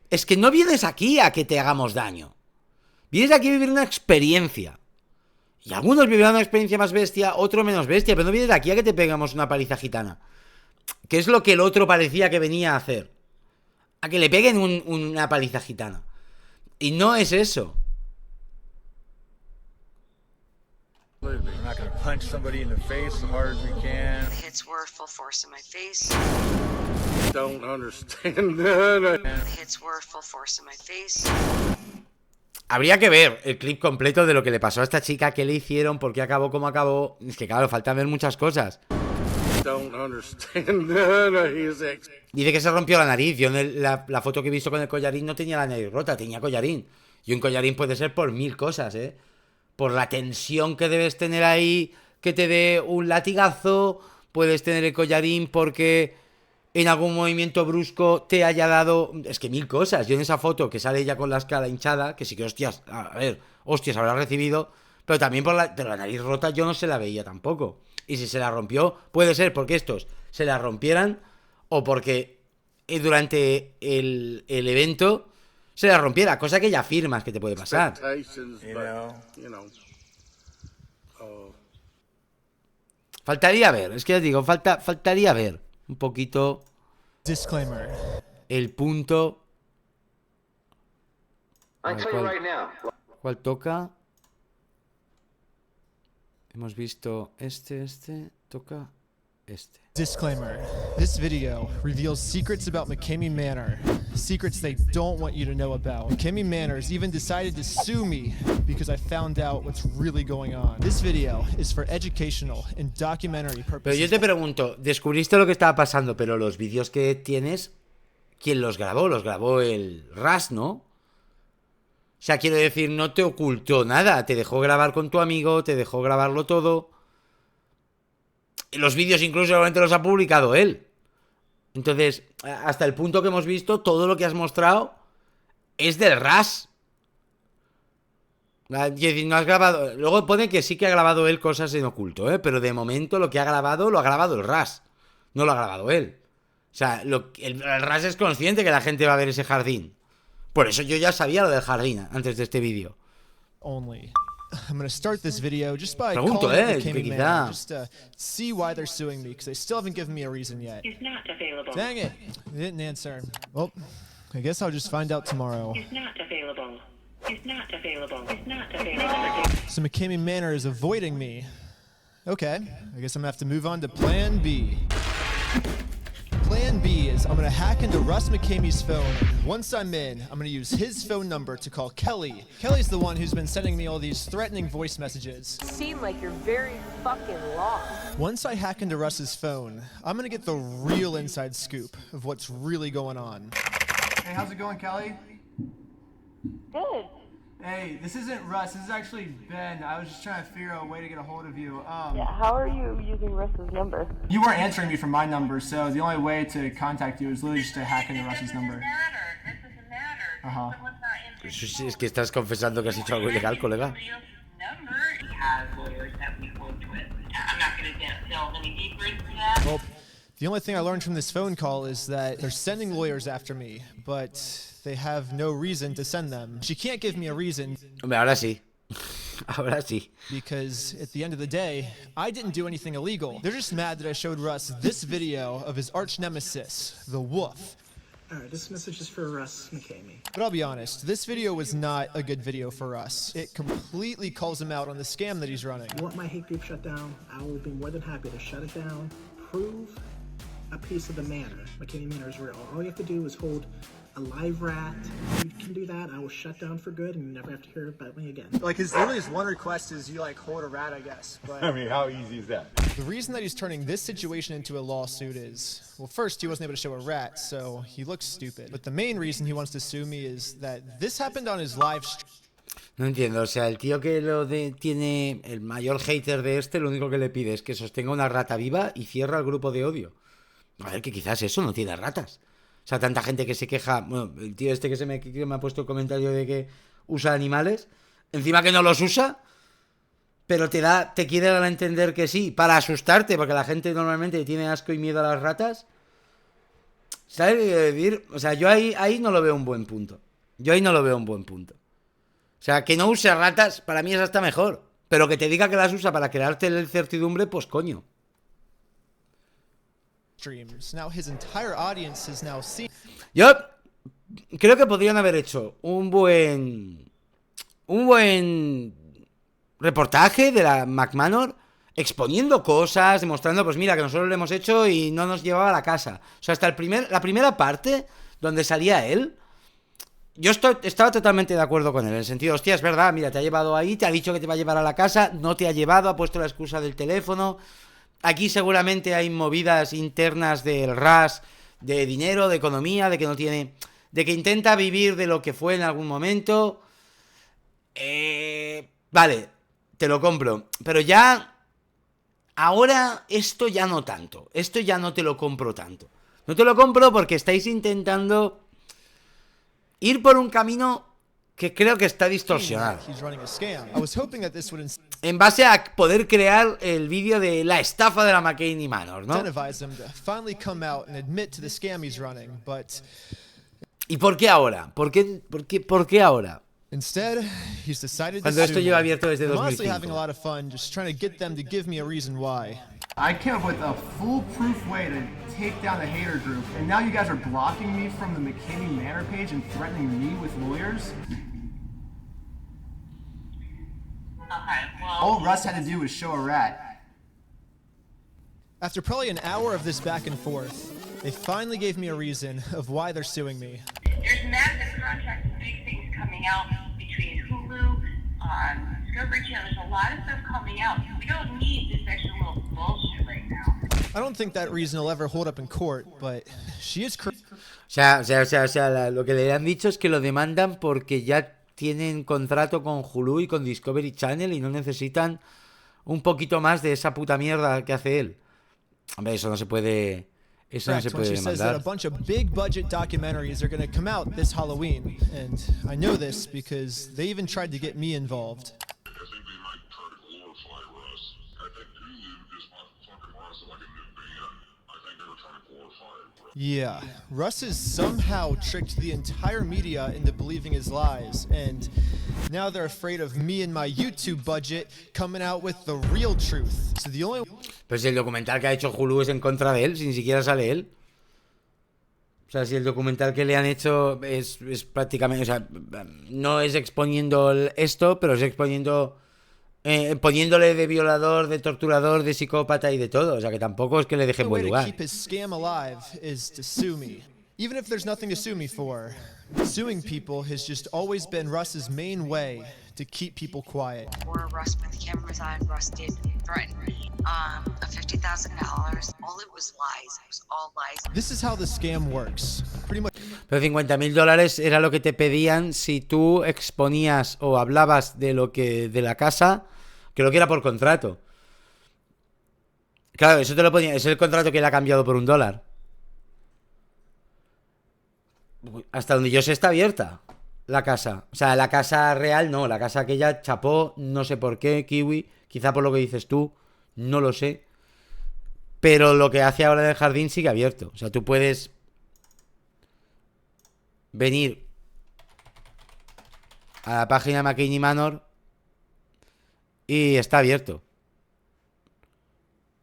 Speaker 1: es que no vienes aquí a que te hagamos daño. Vienes aquí a vivir una experiencia. Y algunos vivirán una experiencia más bestia, otro menos bestia, pero no vienes aquí a que te pegamos una paliza gitana. Que es lo que el otro parecía que venía a hacer. A que le peguen una paliza gitana. Y no es eso.
Speaker 7: We're not going to punch somebody in the face as hard as we can.
Speaker 2: The hits were full force in my face.
Speaker 14: Don't understand that.
Speaker 2: The hits were full force in my face.
Speaker 1: Habría que ver el clip completo de lo que le pasó a esta chica, qué le hicieron, por qué acabó como acabó. Es que claro, falta ver muchas cosas.
Speaker 14: Don't understand that.
Speaker 1: Dice que se rompió la nariz. Yo en la foto que he visto con el collarín no tenía la nariz rota, tenía collarín. Y un collarín puede ser por 1000 cosas, ¿eh? Por la tensión que debes tener ahí, que te dé un latigazo. Puedes tener el collarín porque en algún movimiento brusco te haya dado... Es que 1000 cosas. Yo en esa foto que sale ella con la escala hinchada, que sí que hostias, a ver, hostias habrá recibido, pero también por la nariz rota yo no se la veía tampoco. Y si se la rompió, puede ser porque estos se la rompieran o porque durante el evento se la rompiera, cosa que ya afirmas que te puede pasar. Faltaría ver, es que os digo, faltaría ver un poquito
Speaker 3: Disclaimer.
Speaker 1: El punto. ¿Cuál toca? Hemos visto este, toca este.
Speaker 3: Disclaimer. This video reveals secrets about Mckamey Manor. Secrets they don't want you to know about. Mckamey Manor's even decided to sue me because I found out what's really going on. This video is for educational and documentary purposes.
Speaker 1: Pero yo te pregunto, descubriste lo que estaba pasando, pero los vídeos que tienes, ¿quién los grabó? Los grabó el RAS, ¿no? O sea, quiero decir, no te ocultó nada. Te dejó grabar con tu amigo, te dejó grabarlo todo. Los vídeos incluso seguramente los ha publicado él. Entonces, hasta el punto que hemos visto, todo lo que has mostrado es del RAS. No has grabado. Luego pone que sí que ha grabado él cosas en oculto, ¿eh? Pero de momento lo que ha grabado lo ha grabado el RAS. No lo ha grabado él. O sea, el RAS es consciente que la gente va a ver ese jardín. Por eso yo ya sabía lo del jardín antes de este vídeo.
Speaker 3: Only. I'm going to start this video just by
Speaker 1: Pregunto,
Speaker 3: calling Mckamey Manor, just to see why they're suing me, because they still haven't given me a reason yet.
Speaker 21: Is not available.
Speaker 3: Dang it, they didn't answer. Well, I guess I'll just find out tomorrow.
Speaker 21: Is not available. Is not available. Is not available.
Speaker 3: So Mckamey Manor is avoiding me. Okay, I guess I'm going to have to move on to Plan B. Plan B is I'm gonna hack into Russ Mckamey's phone. Once I'm in, I'm gonna use his phone number to call Kelly. Kelly's the one who's been sending me all these threatening voice messages.
Speaker 4: Seem like you're very fucking lost.
Speaker 3: Once I hack into Russ's phone, I'm gonna get the real inside scoop of what's really going on.
Speaker 5: Hey, how's it going, Kelly?
Speaker 4: Good.
Speaker 5: Hey, this isn't Russ. This is actually Ben. I was just trying to figure out a way to get a hold of you.
Speaker 4: Yeah, how are you using Russ's number?
Speaker 5: You weren't answering me from my number, so the only way to contact you is literally just to hack into Russ's number. Uh-huh.
Speaker 1: Es que estás confesando que has hecho algo ilegal, colega.
Speaker 3: Well, the only thing I learned from this phone call is that they're sending lawyers after me, but they have no reason to send them. She can't give me a reason.
Speaker 1: Hombre, ahora sí. Ahora sí.
Speaker 3: Because at the end of the day, I didn't do anything illegal. They're just mad that I showed Russ this video of his arch nemesis, the Wolf.
Speaker 19: Alright, this message is for Russ Mckamey.
Speaker 3: But I'll be honest, this video was not a good video for Russ. It completely calls him out on the scam that he's running.
Speaker 19: You want my hate group shut down? I will be more than happy to shut it down. Prove a piece of the manor. Mckamey Manor is real. All you have to do is hold a live rat. You can do that. I will shut down for good and you never have to hear about me again.
Speaker 5: Like, literally his one request is you, like, hold a rat, I guess. But
Speaker 8: I mean, how easy is that?
Speaker 3: The reason that he's turning this situation into a lawsuit is, well, first, he wasn't able to show a rat, so he looks stupid. But the main reason he wants to sue me is that this happened on his live stream.
Speaker 1: No entiendo, o sea, el tío que tiene el mayor hater de este, lo único que le pide es que sostenga una rata viva y cierra el grupo de odio. A ver, que quizás eso no tiene ratas. O sea, tanta gente que se queja. Bueno, el tío este que me ha puesto el comentario de que usa animales, encima que no los usa, pero te quiere dar a entender que sí, para asustarte, porque la gente normalmente tiene asco y miedo a las ratas. ¿Sabes qué quiero decir? O sea, yo ahí no lo veo un buen punto. O sea, que no use ratas, para mí es hasta mejor. Pero que te diga que las usa para crearte la incertidumbre, pues coño. Yo creo que podrían haber hecho un buen reportaje de la Manor exponiendo cosas, demostrando, pues mira, que nosotros lo hemos hecho y no nos llevaba a la casa. O sea, hasta la primera parte donde salía él, yo estaba totalmente de acuerdo con él, en el sentido, hostia, es verdad, mira, te ha llevado ahí, te ha dicho que te va a llevar a la casa, no te ha llevado, ha puesto la excusa del teléfono. Aquí seguramente hay movidas internas del RAS, de dinero, de economía, de que intenta vivir de lo que fue en algún momento. Vale, te lo compro. Pero ya, ahora esto ya no tanto. Esto ya no te lo compro tanto. No te lo compro porque estáis intentando ir por un camino que creo que está distorsionado. En base a poder crear el vídeo de la estafa de la Mckamey Manor, ¿no? ¿Y por qué ahora? ¿Por qué ahora? Cuando esto lleva abierto desde 2005.
Speaker 5: I came up with a foolproof way to take down the hater group, and now you guys are blocking me from the Mckamey Manor page and threatening me with lawyers?
Speaker 2: Okay, well...
Speaker 5: All Russ had to do was show a rat.
Speaker 3: After probably an hour of this back and forth, they finally gave me a reason of why they're suing me.
Speaker 2: There's massive contracts and big things coming out between Hulu, Discovery Channel. There's a lot of stuff coming out. We don't need this extra little bullshit right now.
Speaker 3: I don't think that reason will ever hold up in court, but she is
Speaker 1: O sea, lo que le han dicho es que lo demandan porque ya tienen contrato con Hulu y con Discovery Channel y no necesitan un poquito más de esa puta mierda que hace él. Hombre, eso no se puede demandar.
Speaker 3: A bunch of big budget documentaries are going to come out this Halloween, and I know this because they even tried to get me involved. Yeah, Russ has somehow tricked the entire media into believing his lies, and now they're afraid of me and my YouTube budget coming out with the real truth. So the only...
Speaker 1: Pues el documental que ha hecho Hulu es en contra de él, si ni siquiera sale él. O sea, si el documental que le han hecho es prácticamente... O sea, no es exponiendo esto, pero es exponiendo poniéndole de violador, de torturador, de psicópata y de todo. O sea que tampoco es que le deje en buen lugar.
Speaker 3: Keep his scam alive is to sue me. Even if there's nothing to sue me for, suing people has just always been Russ's main way to keep people quiet.
Speaker 2: Before Russ, when the cameras on, Russ did threaten me of $50,000. All it was lies. It was all lies.
Speaker 3: This is how the scam works. Pretty much.
Speaker 1: Pero $50.000 era lo que te pedían si tú exponías o hablabas de lo que de la casa, creo que era por contrato. Claro, eso te lo ponía, es el contrato que le ha cambiado por $1. Hasta donde yo sé está abierta la casa. O sea, la casa real no, la casa aquella chapó, no sé por qué, Kiwi, quizá por lo que dices tú, no lo sé. Pero lo que hace ahora del jardín sigue abierto. O sea, tú puedes venir a la página de Mckamey Manor y está abierto.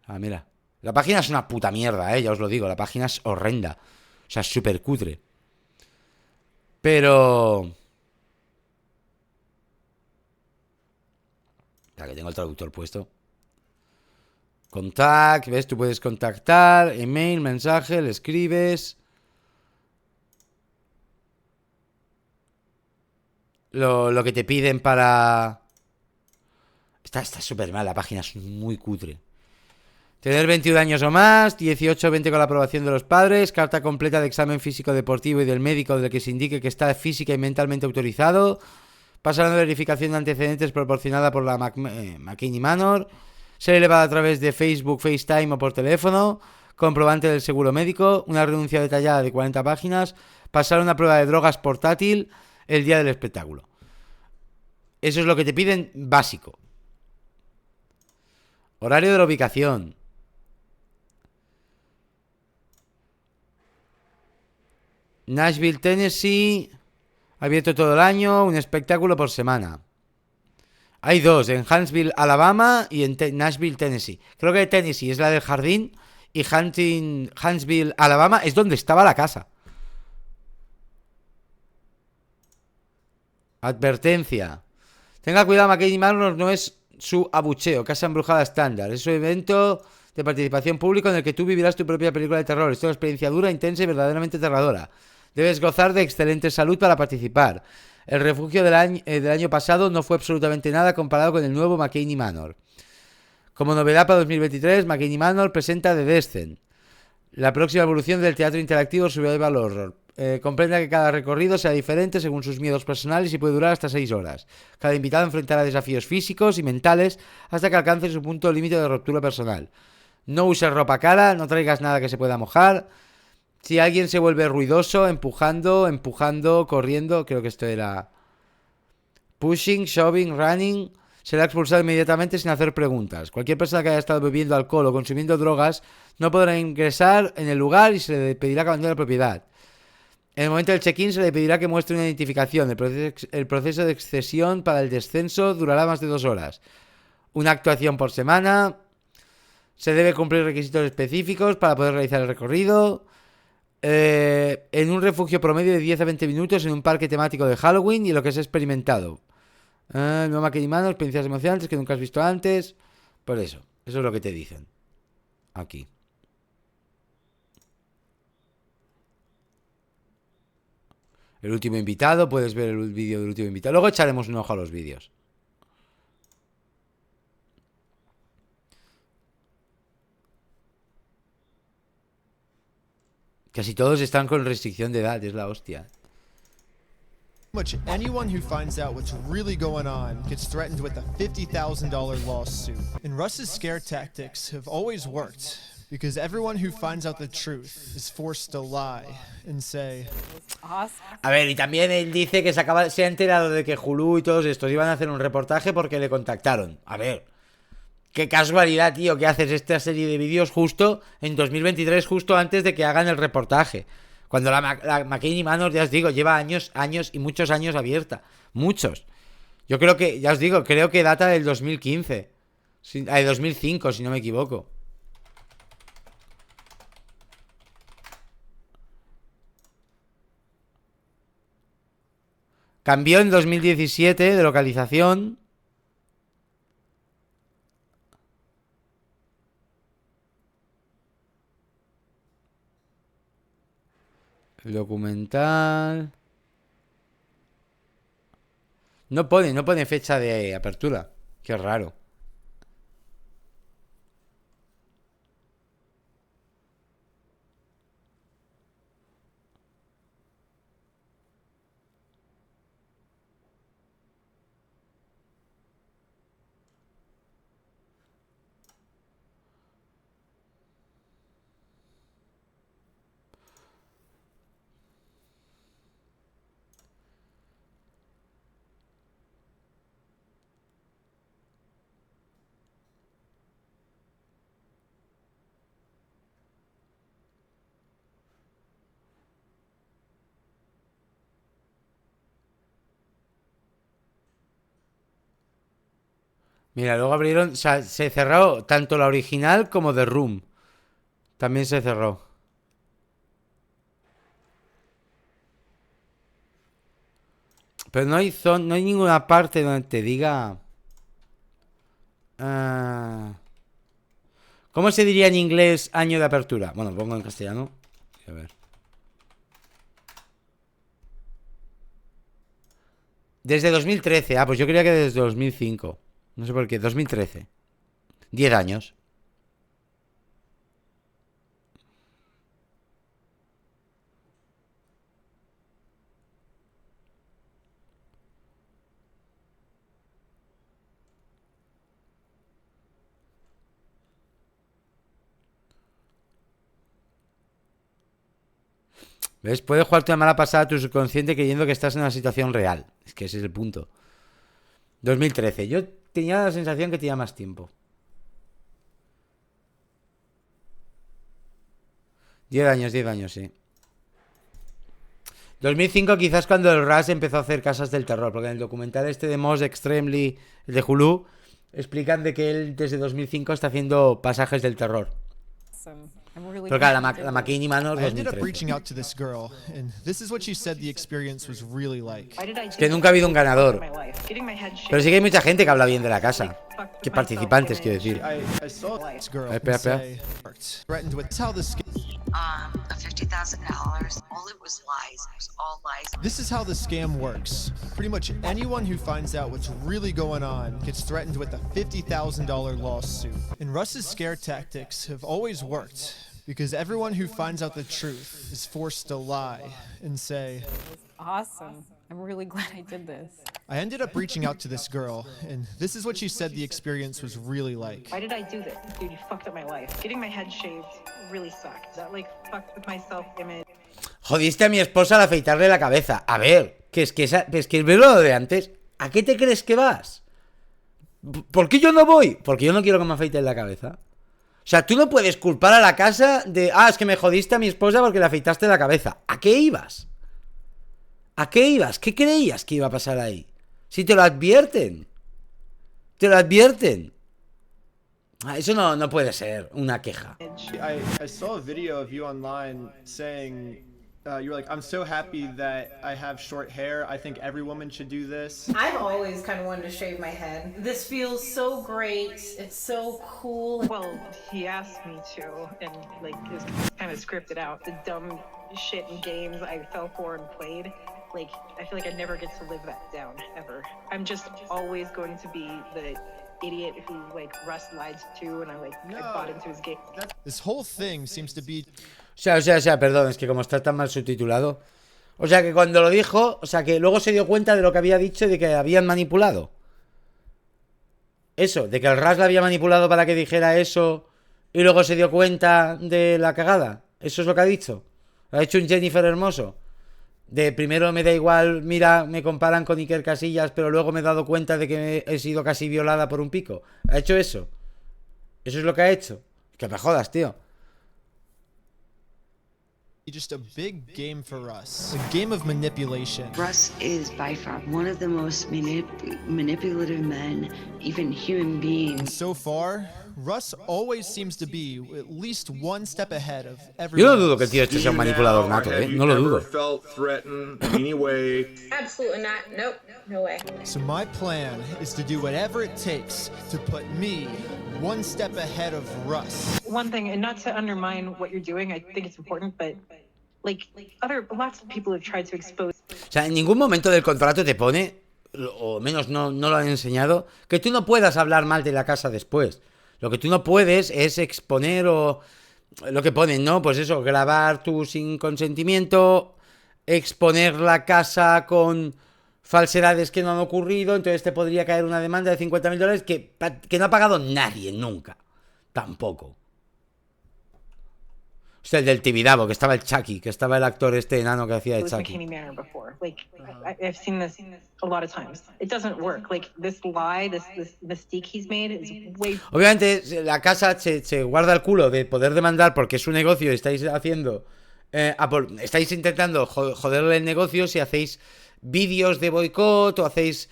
Speaker 1: Ah, mira. La página es una puta mierda, ya os lo digo. La página es horrenda. O sea, es súper cutre. Pero... Espera, que tengo el traductor puesto. Contact, ¿ves? Tú puedes contactar, email, mensaje, le escribes. Lo que te piden para... Está súper mal, la página es muy cutre. Tener 21 años o más, 18 o 20 con la aprobación de los padres, carta completa de examen físico deportivo y del médico del que se indique que está física y mentalmente autorizado, pasar una verificación de antecedentes proporcionada por la Mckamey Manor, ser elevado a través de Facebook, FaceTime o por teléfono, comprobante del seguro médico, una renuncia detallada de 40 páginas, pasar una prueba de drogas portátil el día del espectáculo. Eso es lo que te piden básico. Horario de la ubicación. Nashville, Tennessee. Abierto todo el año. Un espectáculo por semana. Hay dos, en Huntsville, Alabama y en Nashville, Tennessee. Creo que Tennessee es la del jardín y Huntsville, Alabama es donde estaba la casa. Advertencia. Tenga cuidado, Mckamey Manor no es su abucheo, casa embrujada estándar. Es un evento de participación pública en el que tú vivirás tu propia película de terror. Es una experiencia dura, intensa y verdaderamente aterradora. Debes gozar de excelente salud para participar. El refugio del año pasado no fue absolutamente nada comparado con el nuevo Mckamey Manor. Como novedad para 2023, Mckamey Manor presenta The Descent, la próxima evolución del teatro interactivo survival horror. Comprenda que cada recorrido sea diferente según sus miedos personales y puede durar hasta 6 horas. Cada invitado enfrentará desafíos físicos y mentales hasta que alcance su punto límite de ruptura personal. No uses ropa cara, no traigas nada que se pueda mojar. Si alguien se vuelve ruidoso, empujando, corriendo, creo que esto era pushing, shoving, running, será expulsado inmediatamente sin hacer preguntas. Cualquier persona que haya estado bebiendo alcohol o consumiendo drogas no podrá ingresar en el lugar y se le pedirá que abandone la propiedad. En el momento del check-in se le pedirá que muestre una identificación. El proceso de accesión para el descenso durará más de 2 horas. Una actuación por semana. Se debe cumplir requisitos específicos para poder realizar el recorrido. En un refugio promedio de 10 a 20 minutos en un parque temático de Halloween y lo que se ha experimentado. No Mckamey Manor, experiencias emocionantes que nunca has visto antes. Por eso es lo que te dicen aquí. El último invitado, puedes ver el vídeo del último invitado. Luego echaremos un ojo a los vídeos. Casi todos están con restricción de edad, es la hostia.
Speaker 3: Much anyone who finds out what's really going on gets threatened with a $50,000 lawsuit. And Russ's scare tactics have always worked because everyone who finds out the truth is forced to lie and say.
Speaker 1: A ver, y también él dice que se ha enterado de que Hulu y todos estos iban a hacer un reportaje porque le contactaron. A ver, qué casualidad, tío, que haces esta serie de vídeos justo en 2023, justo antes de que hagan el reportaje. Cuando la Mckamey Manor, ya os digo, lleva años y muchos años abierta. Muchos. Yo creo que, ya os digo, creo que data del 2015. De 2005, si no me equivoco. Cambió en 2017 de localización. El documental... No pone fecha de apertura. Qué raro. Mira, luego abrieron... O sea, se cerró tanto la original como The Room. También se cerró. Pero no hay ninguna parte donde te diga... ¿Cómo se diría en inglés año de apertura? Bueno, lo pongo en castellano. A ver. Desde 2013. Ah, pues yo creía que desde 2005. No sé por qué. 2013. 10 años. ¿Ves? Puedes jugarte una mala pasada a tu subconsciente creyendo que estás en una situación real. Es que ese es el punto. 2013. Yo tenía la sensación que tenía más tiempo. 10 años, sí. 2005 quizás cuando el Rush empezó a hacer casas del terror. Porque en el documental este de Most Extremely, el de Hulu, explican de que él desde 2005 está haciendo pasajes del terror. Pero claro, la Mckamey Manor
Speaker 3: I ended up
Speaker 1: 2013.
Speaker 3: reaching out to this girl, and this is what she said the experience was really like.
Speaker 1: Es que nunca ha habido un ganador. Pero sí que hay mucha gente que habla bien de la casa. Que participantes, quiero decir. Espera.
Speaker 3: Threatened with how this
Speaker 2: $50,000. All it was lies. It was all lies.
Speaker 3: This is how the scam works. Pretty much anyone who finds out what's really going on gets threatened with a $50,000 lawsuit. And Russ's scare tactics have always worked, because everyone who finds out the truth is forced to lie and say,
Speaker 10: Awesome. I'm really glad I did this.
Speaker 3: I ended up reaching out to this girl, and this is what she said the experience was really like.
Speaker 10: Why did I do this? Dude, you fucked up my life. Getting my head shaved really sucked. That fucked with my self-image.
Speaker 1: Jodiste a mi esposa al afeitarle la cabeza. A ver, es que es lo de antes. ¿A qué te crees que vas? ¿Por qué yo no voy? Porque yo no quiero que me afeiten la cabeza. O sea, tú no puedes culpar a la casa de... es que me jodiste a mi esposa porque le afeitaste la cabeza. ¿A qué ibas? ¿A qué ibas? ¿Qué creías que iba a pasar ahí? Si te lo advierten. Te lo advierten. Eso no puede ser una queja.
Speaker 5: I saw a video of you online saying you were like, I'm so happy that I have short hair. I think every woman should do this.
Speaker 10: I've always kind of wanted to shave my head. This feels so great. It's so cool. Well, he asked me to, and it was kind of scripted out. The dumb shit and games I fell for and played. I feel like I never get to live that down, ever. I'm just always going to be the idiot who, Russ lied to, and I bought into his game.
Speaker 3: This whole thing seems to be...
Speaker 1: O sea, perdón, es que como está tan mal subtitulado. O sea, que cuando lo dijo, o sea, que luego se dio cuenta de lo que había dicho y de que habían manipulado. Eso, de que el Rush la había manipulado para que dijera eso y luego se dio cuenta de la cagada. Eso es lo que ha dicho. Ha hecho un Jennifer hermoso. De primero me da igual, mira, me comparan con Iker Casillas, pero luego me he dado cuenta de que he sido casi violada por un pico. ¿Ha hecho eso? ¿Eso es lo que ha hecho? Que me jodas, tío.
Speaker 3: Just a big game for Russ. A game of manipulation.
Speaker 22: Russ is by far one of the most manipulative men, even human beings.
Speaker 3: And so far, Russ always seems to be at least one step ahead of everyone.
Speaker 1: Yo no dudo que el tío este sea un manipulador nato, no lo dudo.
Speaker 10: Absolutely not. Nope. No way.
Speaker 3: So my plan is to do whatever it takes to put me one step ahead of Russ.
Speaker 10: One thing, and not to undermine what you're doing, I think it's important, but lots of people have tried to expose.
Speaker 1: O sea, en ningún momento del contrato te pone, o menos no lo han enseñado, que tú no puedas hablar mal de la casa después. Lo que tú no puedes es exponer o lo que ponen, ¿no? Pues eso, grabar tú sin consentimiento, exponer la casa con falsedades que no han ocurrido, entonces te podría caer una demanda de $50.000 que no ha pagado nadie nunca. Tampoco. O sea, el del Tibidabo, que estaba el Chucky, que estaba el actor este enano que hacía de Chucky.
Speaker 10: Mckamey Manor before. I've seen this a lot of times. It doesn't work. This lie, this mystique he's made is way.
Speaker 1: Obviamente la casa se guarda el culo de poder demandar porque es un negocio y estáis haciendo, estáis intentando joderle el negocio si hacéis vídeos de boicot o hacéis,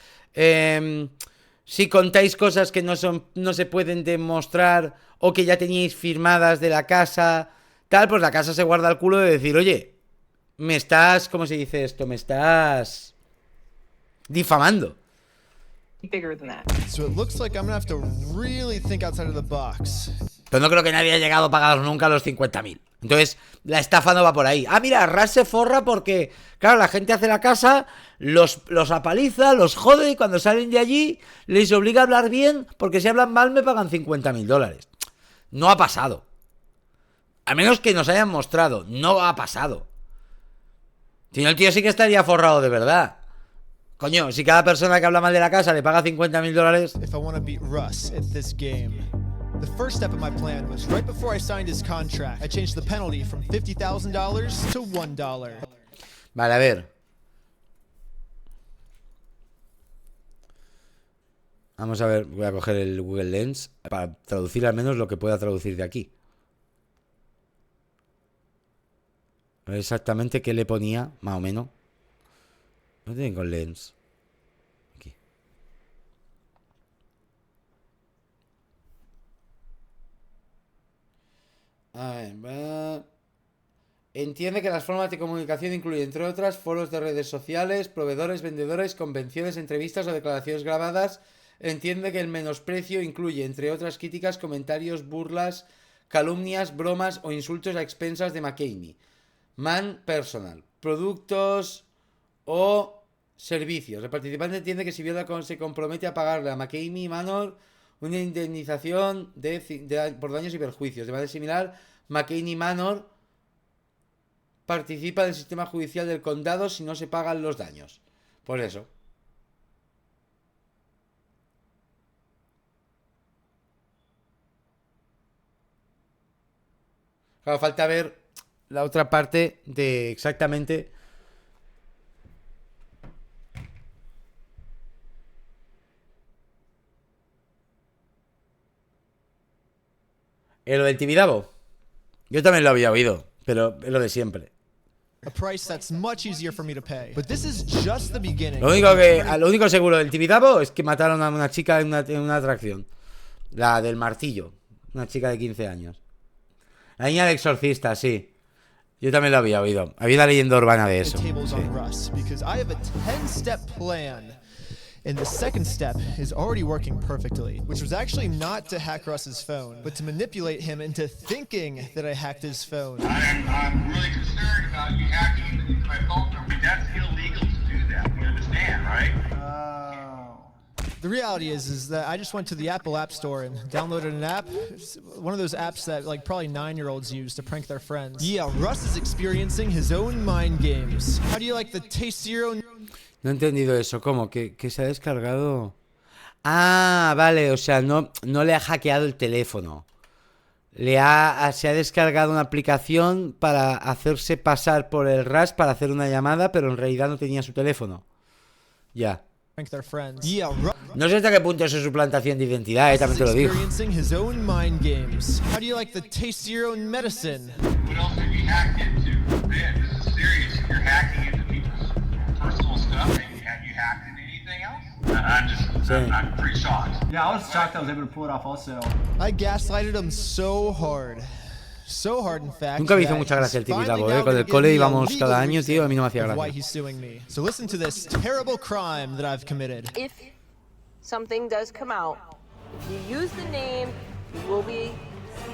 Speaker 1: si contáis cosas que no se pueden demostrar o que ya teníais firmadas de la casa. Tal, pues la casa se guarda el culo de decir, oye, me estás, ¿cómo se dice esto? Me estás difamando. Pero no creo que nadie haya llegado a pagar nunca los 50.000. Entonces, la estafa no va por ahí. Ah, mira, Ras se forra porque, claro, la gente hace la casa, los apaliza, los jode y cuando salen de allí les obliga a hablar bien porque si hablan mal me pagan $50.000. No ha pasado. A menos que nos hayan mostrado. No ha pasado. Si no, el tío sí que estaría forrado de verdad. Coño, si cada persona que habla mal de la casa le paga $50.000.
Speaker 3: If I want to beat Russ at this game, the first step of my plan was right before I signed his contract. I changed the penalty from $50,000 to $1.
Speaker 1: Vale, a ver. Vamos a ver, voy a coger el Google Lens para traducir al menos lo que pueda traducir de aquí. A ver exactamente qué le ponía, más o menos. No tengo el Lens. Aquí. A ver, va. Entiende que las formas de comunicación incluyen, entre otras, foros de redes sociales, proveedores, vendedores, convenciones, entrevistas o declaraciones grabadas. Entiende que el menosprecio incluye, entre otras críticas, comentarios, burlas, calumnias, bromas o insultos a expensas de Mckamey. Man personal, productos o servicios. El participante entiende que si viola se compromete a pagarle a Mckamey Manor una indemnización por daños y perjuicios. De manera similar, Mckamey Manor participa del sistema judicial del condado si no se pagan los daños. Por eso. Claro, falta ver la otra parte de exactamente lo del Tibidabo. Yo también lo había oído, pero es lo de siempre. Lo único seguro del Tibidabo es que mataron a una chica en una atracción. La del martillo. Una chica de 15 años. La niña del exorcista, sí. Yo también lo había oído. Había una leyenda urbana de eso. Sí.
Speaker 3: And the second step is already working perfectly, which was actually not to hack Russ's phone, but to manipulate him into thinking that I hacked his phone.
Speaker 12: I'm really concerned about you hacking my phone number. That's illegal to do that. You understand, right?
Speaker 3: The reality is that I just went to the Apple App Store and downloaded an app. It's one of those apps that probably 9-year-olds use to prank their friends. Yeah, Russ is experiencing his own mind games. How do you like the taste zero?
Speaker 1: No he entendido eso. ¿Cómo? ¿Que se ha descargado? Ah, vale. O sea, no le ha hackeado el teléfono. Se ha descargado una aplicación para hacerse pasar por el RAS para hacer una llamada, pero en realidad no tenía su teléfono. Ya. No sé hasta qué punto eso es suplantación de identidad, también te lo digo.
Speaker 12: I'm pretty shocked.
Speaker 5: Yeah, I was shocked I was able to pull it off also.
Speaker 3: I gaslighted him so hard. So hard, in fact.
Speaker 1: Nunca me hizo mucha gracia el Tibidabo, Con el cole íbamos cada año, tío, a mí no me hacía gracia.
Speaker 3: So listen to this terrible crime that I've committed.
Speaker 4: If something does come out, if you use the name, you will be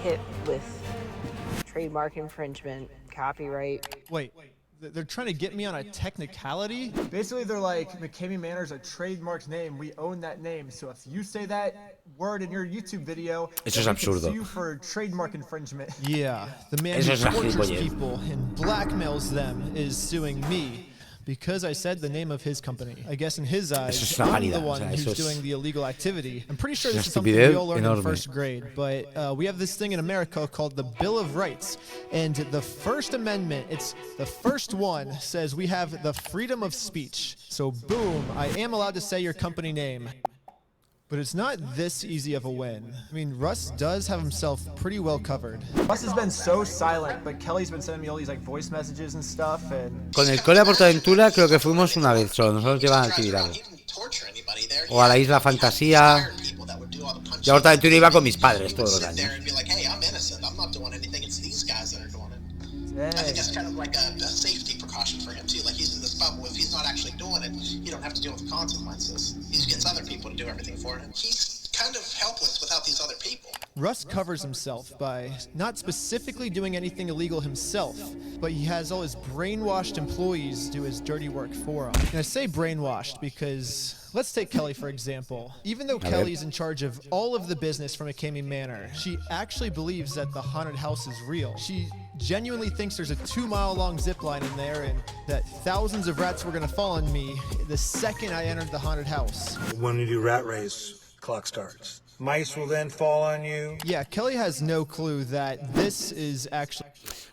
Speaker 4: hit with trademark infringement, copyright.
Speaker 3: Wait, they're trying to get me on a technicality?
Speaker 5: Basically, they're like, Mckamey Manor is a trademarked name. We own that name. So if you say that word in your YouTube video,
Speaker 1: Eso es
Speaker 5: then we can
Speaker 1: absurdo.
Speaker 5: sue you for trademark infringement.
Speaker 3: Yeah, the man
Speaker 1: Eso
Speaker 3: who
Speaker 1: es una
Speaker 3: tortures
Speaker 1: gilipollez.
Speaker 3: people and blackmails them is suing me because I said the name of his company. I guess in his eyes,
Speaker 1: Eso es una
Speaker 3: I'm the
Speaker 1: barbaridad,
Speaker 3: one
Speaker 1: o sea,
Speaker 3: who's
Speaker 1: eso es-
Speaker 3: doing the illegal activity. I'm pretty sure
Speaker 1: es una
Speaker 3: this is something we
Speaker 1: estupidez
Speaker 3: all learned in
Speaker 1: enorme.
Speaker 3: first grade, but we have this thing in America called the Bill of Rights, and the First Amendment, it's the first one, says we have the freedom of speech. So boom, I am allowed to say your company name. But it's not this easy of a win. I mean, Russ does have himself pretty well covered.
Speaker 5: Russ has been so silent, but Kelly's been sending me all these like voice messages and stuff, and
Speaker 1: Con el cole a Portaventura creo que fuimos una vez solo. Nosotros llevan al Tibidabo. O a la Isla Fantasía. Yo a Portaventura iba con mis padres todos los años.
Speaker 5: dang.
Speaker 13: I think that's kind of like a safety precaution for him too. Like he's in this bubble. If he's not actually doing it, you don't have to deal with the consequences. He just gets other people to do everything for him. He's kind of helpless without these other people.
Speaker 3: Russ covers himself by not specifically doing anything illegal himself, but he has all his brainwashed employees do his dirty work for him. And I say brainwashed because let's take Kelly for example. Even though Kelly's in charge of all of the business from Mckamey Manor, she actually believes that the haunted house is real. She genuinely thinks there's a 2-mile-long zip line in there and that thousands of rats were gonna fall on me the second I entered the haunted house.
Speaker 7: When you do rat race, clock starts. Mice will then fall on you.
Speaker 3: Yeah, Kelly has no clue that this is actually...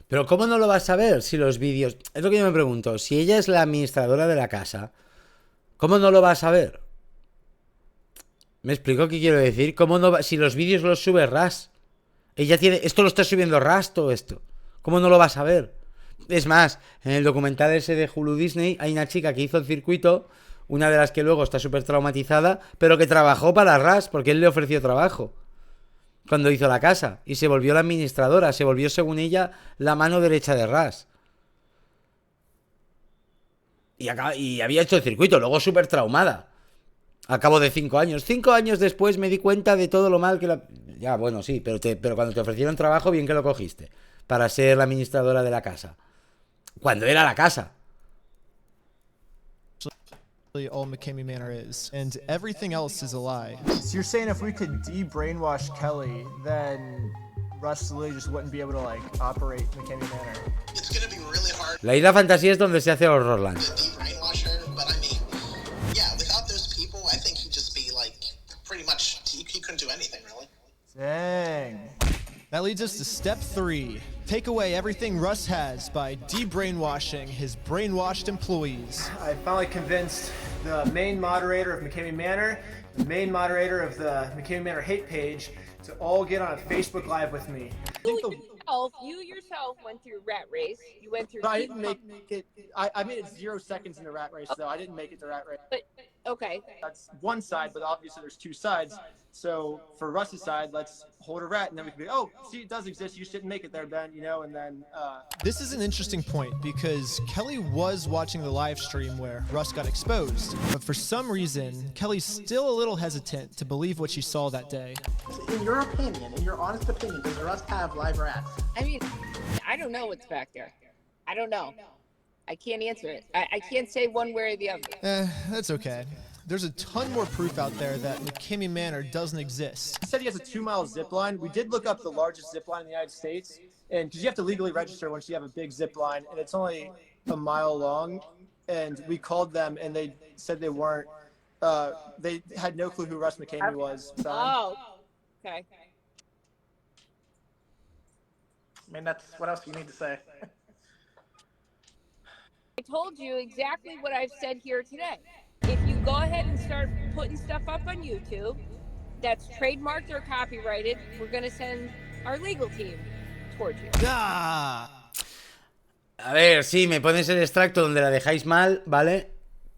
Speaker 1: Pero ¿cómo no lo vas a ver si los vídeos... Es lo que yo me pregunto. Si ella es la administradora de la casa, ¿cómo no lo vas a ver? ¿Me explico qué quiero decir? ¿Cómo no va... Si los vídeos los sube Ras. Ella tiene... Esto lo está subiendo Ras, todo esto. ¿Cómo no lo vas a ver? Es más, en el documental ese de Hulu Disney hay una chica que hizo el circuito, una de las que luego está súper traumatizada, pero que trabajó para Ras porque él le ofreció trabajo cuando hizo la casa y se volvió la administradora, se volvió según ella la mano derecha de Ras y había hecho el circuito, luego súper traumada al cabo de 5 años. 5 años después me di cuenta de todo lo mal que la... Ya, bueno, sí, pero cuando te ofrecieron trabajo, bien que lo cogiste para ser la administradora de la casa cuando era la casa.
Speaker 3: all Mckamey Manor is, and everything else is a lie.
Speaker 5: So you're saying if we could de-brainwash Kelly, then Russ literally just wouldn't be able to like operate Mckamey Manor.
Speaker 13: It's going to be really hard
Speaker 1: La Isla Fantasía es donde se hace Horrorland.
Speaker 13: to de-brainwash her, but I mean, yeah, without those people, I think he'd just be like, pretty much, he couldn't do anything really.
Speaker 5: Dang.
Speaker 3: That leads us to step 3. Take away everything Russ has by de-brainwashing his brainwashed employees.
Speaker 5: I finally convinced the main moderator of Mckamey Manor, the main moderator of the Mckamey Manor hate page to all get on a Facebook Live with me.
Speaker 11: You yourself went through rat race. You went through.
Speaker 5: But I didn't make it. I made it 0 seconds into rat race, though. I didn't make it to rat race.
Speaker 11: But okay.
Speaker 5: That's one side, but obviously there's 2 sides. So for Russ's side, let's hold a rat, and then we can be, oh, see, it does exist. You just didn't make it there, Ben. You know, and then.
Speaker 3: This is an interesting point because Kelly was watching the live stream where Russ got exposed, but for some reason, Kelly's still a little hesitant to believe what she saw that day.
Speaker 19: In your opinion, in your honest opinion, does Russ have live rats?
Speaker 11: I mean, I don't know what's back there. I don't know. I can't answer it. I can't say one way or the other.
Speaker 3: That's okay. There's a ton more proof out there that Mckamey Manor doesn't exist.
Speaker 5: He said he has a 2-mile zip line. We did look up the largest zip line in the United States, and because you have to legally register once you have a big zip line, and it's only a mile long. And we called them, and they said they weren't. They had no clue who Russ Mckamey was.
Speaker 11: Oh, okay.
Speaker 19: I mean, that's what else do you need to say?
Speaker 11: I told you exactly what I've said here today. If you go ahead and start putting stuff up on YouTube that's trademarked or copyrighted, we're going to send our legal team towards you.
Speaker 1: A ver, sí, me pones el extracto donde la dejáis mal, ¿vale?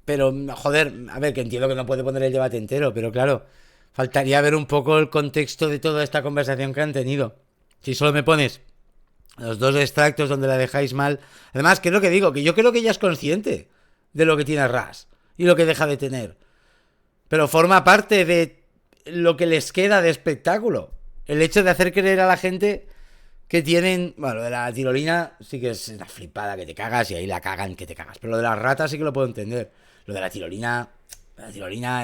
Speaker 1: Pero, joder, a ver, que entiendo que no puede poner el debate entero, pero claro, faltaría ver un poco el contexto de toda esta conversación que han tenido. Si solo me pones los 2 extractos donde la dejáis mal. Además, que es lo que digo, que yo creo que ella es consciente de lo que tiene Ras y lo que deja de tener. Pero forma parte de lo que les queda de espectáculo. El hecho de hacer creer a la gente que tienen... Bueno, lo de la tirolina sí que es una flipada que te cagas y ahí la cagan que te cagas. Pero lo de las ratas sí que lo puedo entender. Lo de la tirolina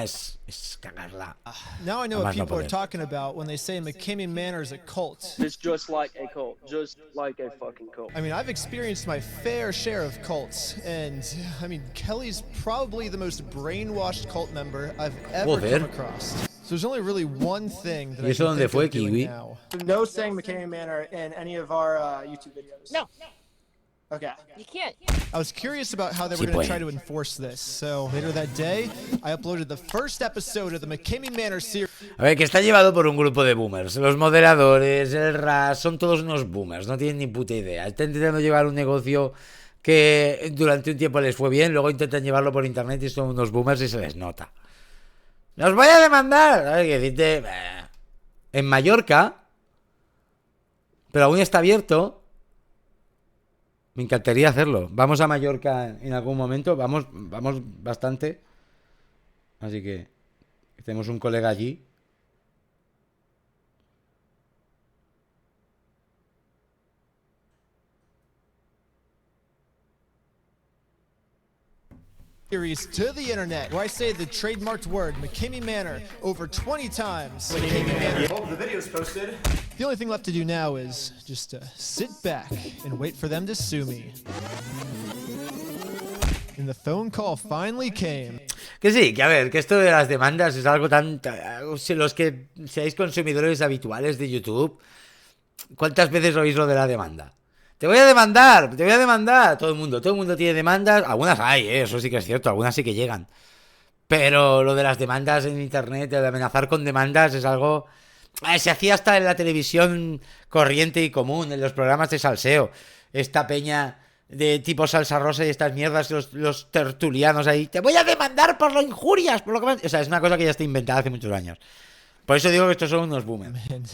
Speaker 1: es cagarla.
Speaker 3: Now I know
Speaker 1: A
Speaker 3: what
Speaker 1: más no
Speaker 3: people are
Speaker 1: poder.
Speaker 3: talking about when they say Mckamey Manor is a cult.
Speaker 18: It's just like a cult. Just like a fucking cult.
Speaker 3: I mean, I've experienced my fair share of cults, and I mean, Kelly's probably the most brainwashed cult member I've ever
Speaker 1: Joder.
Speaker 3: come across. So there's only really one thing that
Speaker 1: ¿Y
Speaker 3: I
Speaker 1: eso
Speaker 3: can
Speaker 1: dónde
Speaker 3: think
Speaker 1: fue,
Speaker 3: of doing
Speaker 1: Kiwi?
Speaker 3: now.
Speaker 5: No saying Mckamey Manor in any of our YouTube videos.
Speaker 11: No.
Speaker 5: Okay.
Speaker 11: You can't.
Speaker 3: I was curious about how they were
Speaker 1: Sí,
Speaker 3: going
Speaker 1: pues.
Speaker 3: to try to enforce this, so later that day, I uploaded the first episode of the Mckamey Manor series.
Speaker 1: A ver, que está llevado por un grupo de boomers. Los moderadores, el RAS, son todos unos boomers. No tienen ni puta idea. Están intentando llevar un negocio que durante un tiempo les fue bien, luego intentan llevarlo por internet y son unos boomers y se les nota. ¡Los voy a demandar! A ver, que decirte... En Mallorca, pero aún está abierto... Me encantaría hacerlo. Vamos a Mallorca en algún momento. Vamos bastante. Así que tenemos un colega allí.
Speaker 3: Series to the internet, where I say the trademarked word Mckamey Manor over 20 times. Mckamey Manor.
Speaker 5: Well, the video's posted.
Speaker 3: The only thing left to do now is just sit back and wait for them to sue me. And the phone call finally came.
Speaker 1: Que sí, que a ver, que esto de las demandas es algo tan... Si los que seáis consumidores habituales de YouTube, ¿cuántas veces oís lo de la demanda? ¡Te voy a demandar! ¡Te voy a demandar! Todo el mundo tiene demandas. Algunas hay, eso sí que es cierto, algunas sí que llegan. Pero lo de las demandas en internet, de amenazar con demandas, es algo... Se hacía hasta en la televisión corriente y común, en los programas de salseo. Esta peña de tipo salsa rosa y estas mierdas, los tertulianos ahí. ¡Te voy a demandar por las injurias! Por lo que... O sea, es una cosa que ya está inventada hace muchos años. Por eso digo que estos son unos boomers.
Speaker 3: And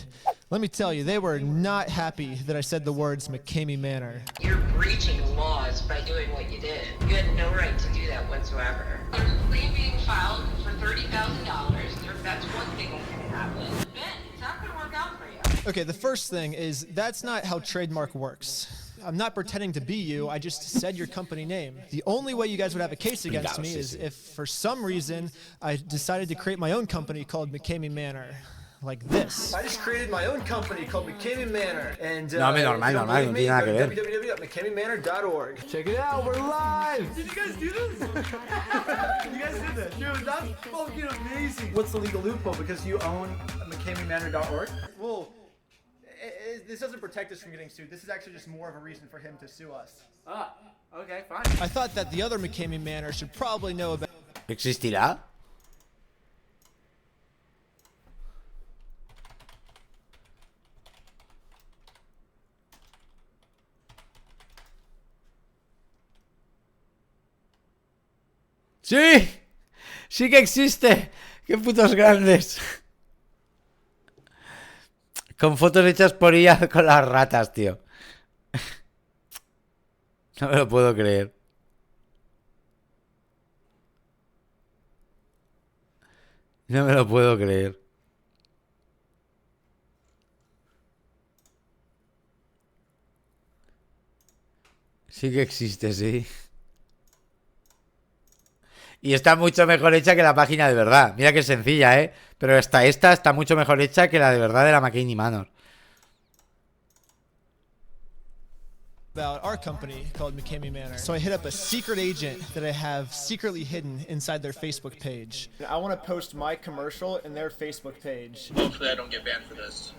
Speaker 3: let me tell you, they were not happy that I said the words Mckamey Manor.
Speaker 2: You're breaching laws by doing what you did. You had no right to do that whatsoever. There's a claim being filed for $30,000. That's one thing that can happen. Ben, it's not going to work out for you.
Speaker 3: Okay, the first thing is that's not how trademark works. I'm not pretending to be you, I just said your company name. The only way you guys would have a case against me is if for some reason I decided to create my own company called Mckamey Manor. Like this.
Speaker 5: I just created my own company called Mckamey Manor. And,
Speaker 1: No, normal, no tiene nada que ver.
Speaker 5: www.mckameymanor.org. Check it out, we're live! Did you guys do this? You guys did this. Dude, that's fucking amazing. What's the legal loophole? Because you own mckameymanor.org? Well, this doesn't protect us from getting sued. This is actually just more of a reason for him to sue us. Ah, okay, fine.
Speaker 3: I thought that the other Mckamey Manor should probably know about...
Speaker 1: ¿Existirá? ¡Sí! ¡Sí que existe! ¡Qué putos grandes! Con fotos hechas por IA con las ratas, tío. No me lo puedo creer. No me lo puedo creer. Sí que existe, sí. Y está mucho mejor hecha que la página de verdad. Mira que es sencilla, ¿eh? Pero hasta esta está mucho mejor hecha que la de verdad de la Mckamey Manor.
Speaker 3: About our company called Mckamey Manor. So I hit up a secret agent that I have secretly hidden inside their Facebook page.
Speaker 5: I want to post my commercial in their Facebook page.
Speaker 15: Hopefully I don't get banned for this.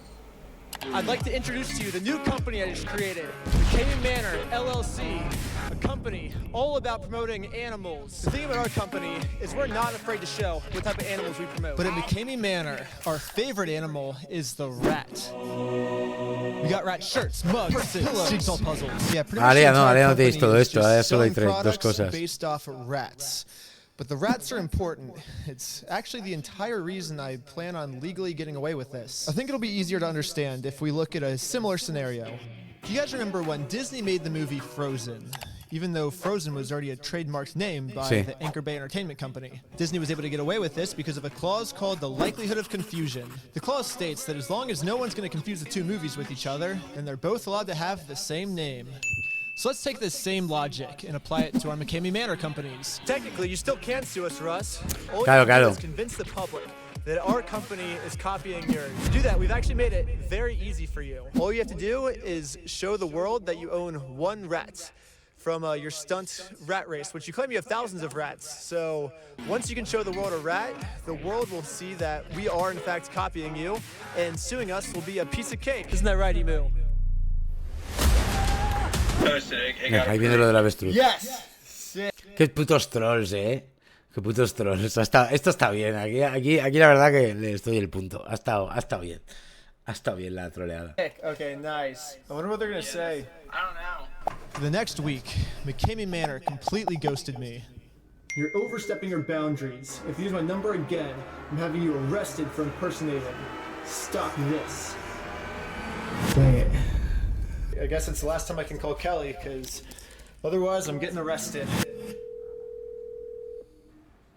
Speaker 3: I'd like to introduce to you the new company I just created, Mckamey Manor, LLC, a company all about promoting animals. The thing about our company is we're not afraid to show what type of animals we promote. But at Mckamey Manor, our favorite animal is the rat. We got rat shirts, mugs, pillows, jigsaw puzzles. Yeah, pretty much the entire
Speaker 1: no tenéis
Speaker 3: company
Speaker 1: todo
Speaker 3: is
Speaker 1: esto,
Speaker 3: just
Speaker 1: solo hay
Speaker 3: selling
Speaker 1: dos
Speaker 3: products
Speaker 1: cosas.
Speaker 3: based off of rats. But the rats are important. It's actually the entire reason I plan on legally getting away with this. I think it'll be easier to understand if we look at a similar scenario. Do you guys remember when Disney made the movie Frozen? even though Frozen was already a trademarked name by
Speaker 1: Sí.
Speaker 3: the Anchor Bay Entertainment Company. Disney was able to get away with this because of a clause called the likelihood of confusion. The clause states that as long as no one's going to confuse the two movies with each other, then they're both allowed to have the same name. So let's take this same logic and apply it to our Mckamey Manor companies.
Speaker 5: Technically, you still can sue us, Russ. All
Speaker 1: Claro,
Speaker 5: you have to
Speaker 1: claro.
Speaker 5: do is convince the public that our company is copying yours. To do that, we've actually made it very easy for you. All you have to do is show the world that you own one rat from your Stunts rat race, which you claim you have thousands of rats. So once you can show the world a rat, the world will see that we are in fact copying you, and suing us will be a piece of cake. Isn't that right, Emu?
Speaker 1: Ahí viene lo del avestruz.
Speaker 5: Yes!
Speaker 1: Qué putos trolls, Qué putos trolls. Esto está bien. Aquí la verdad que le estoy el punto. Ha estado bien. Ha estado bien la troleada.
Speaker 5: Okay, nice. I wonder what they're gonna say.
Speaker 2: I don't know.
Speaker 3: The next week, Mckamey Manor completely ghosted me.
Speaker 5: You're overstepping your boundaries. If you use my number again, I'm having you arrested for impersonating. Stop this. Dang it. I guess it's the last time I can call Kelly, because otherwise I'm getting arrested.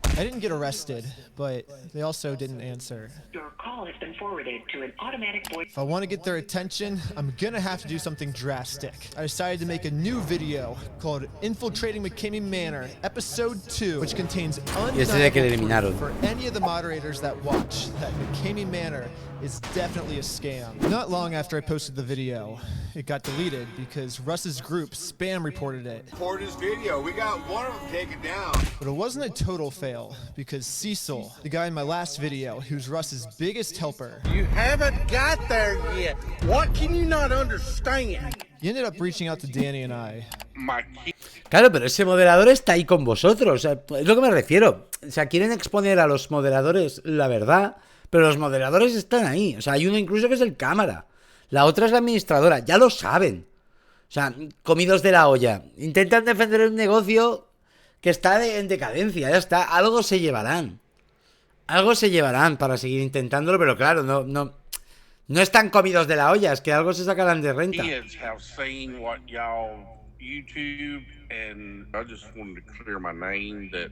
Speaker 3: I didn't get arrested, but they also didn't answer.
Speaker 21: Your call has been forwarded to an automatic voice.
Speaker 3: If I want to get their attention, I'm gonna have to do something drastic. I decided to make a new video called Infiltrating Mckamey Manor, Episode 2, which contains
Speaker 1: Y ese de que le eliminaron.
Speaker 3: for any of the moderators that watch that Mckamey Manor is definitely a scam. Not long after I posted the video, it got deleted because Russ's group spam reported it.
Speaker 9: Report his video. We got one of them taken down.
Speaker 3: But it wasn't a total fail because Cecil, the guy in my last video, who's Russ's biggest helper,
Speaker 9: You haven't got there yet. What can you not understand?
Speaker 3: he ended up reaching out to Danny and I.
Speaker 1: Claro, pero ese moderador está ahí con vosotros. O sea, es lo que me refiero. O sea, quieren exponer a los moderadores la verdad, pero los moderadores están ahí. O sea, hay uno incluso que es el cámara. La otra es la administradora. Ya lo saben. O sea, comidos de la olla. Intentan defender un negocio que está en decadencia. Ya está. Algo se llevarán. Algo se llevarán para seguir intentándolo, pero claro, no están comidos de la olla. Es que algo se sacarán de renta.
Speaker 14: Kids have seen what y'all YouTube, and I just wanted to clear my name that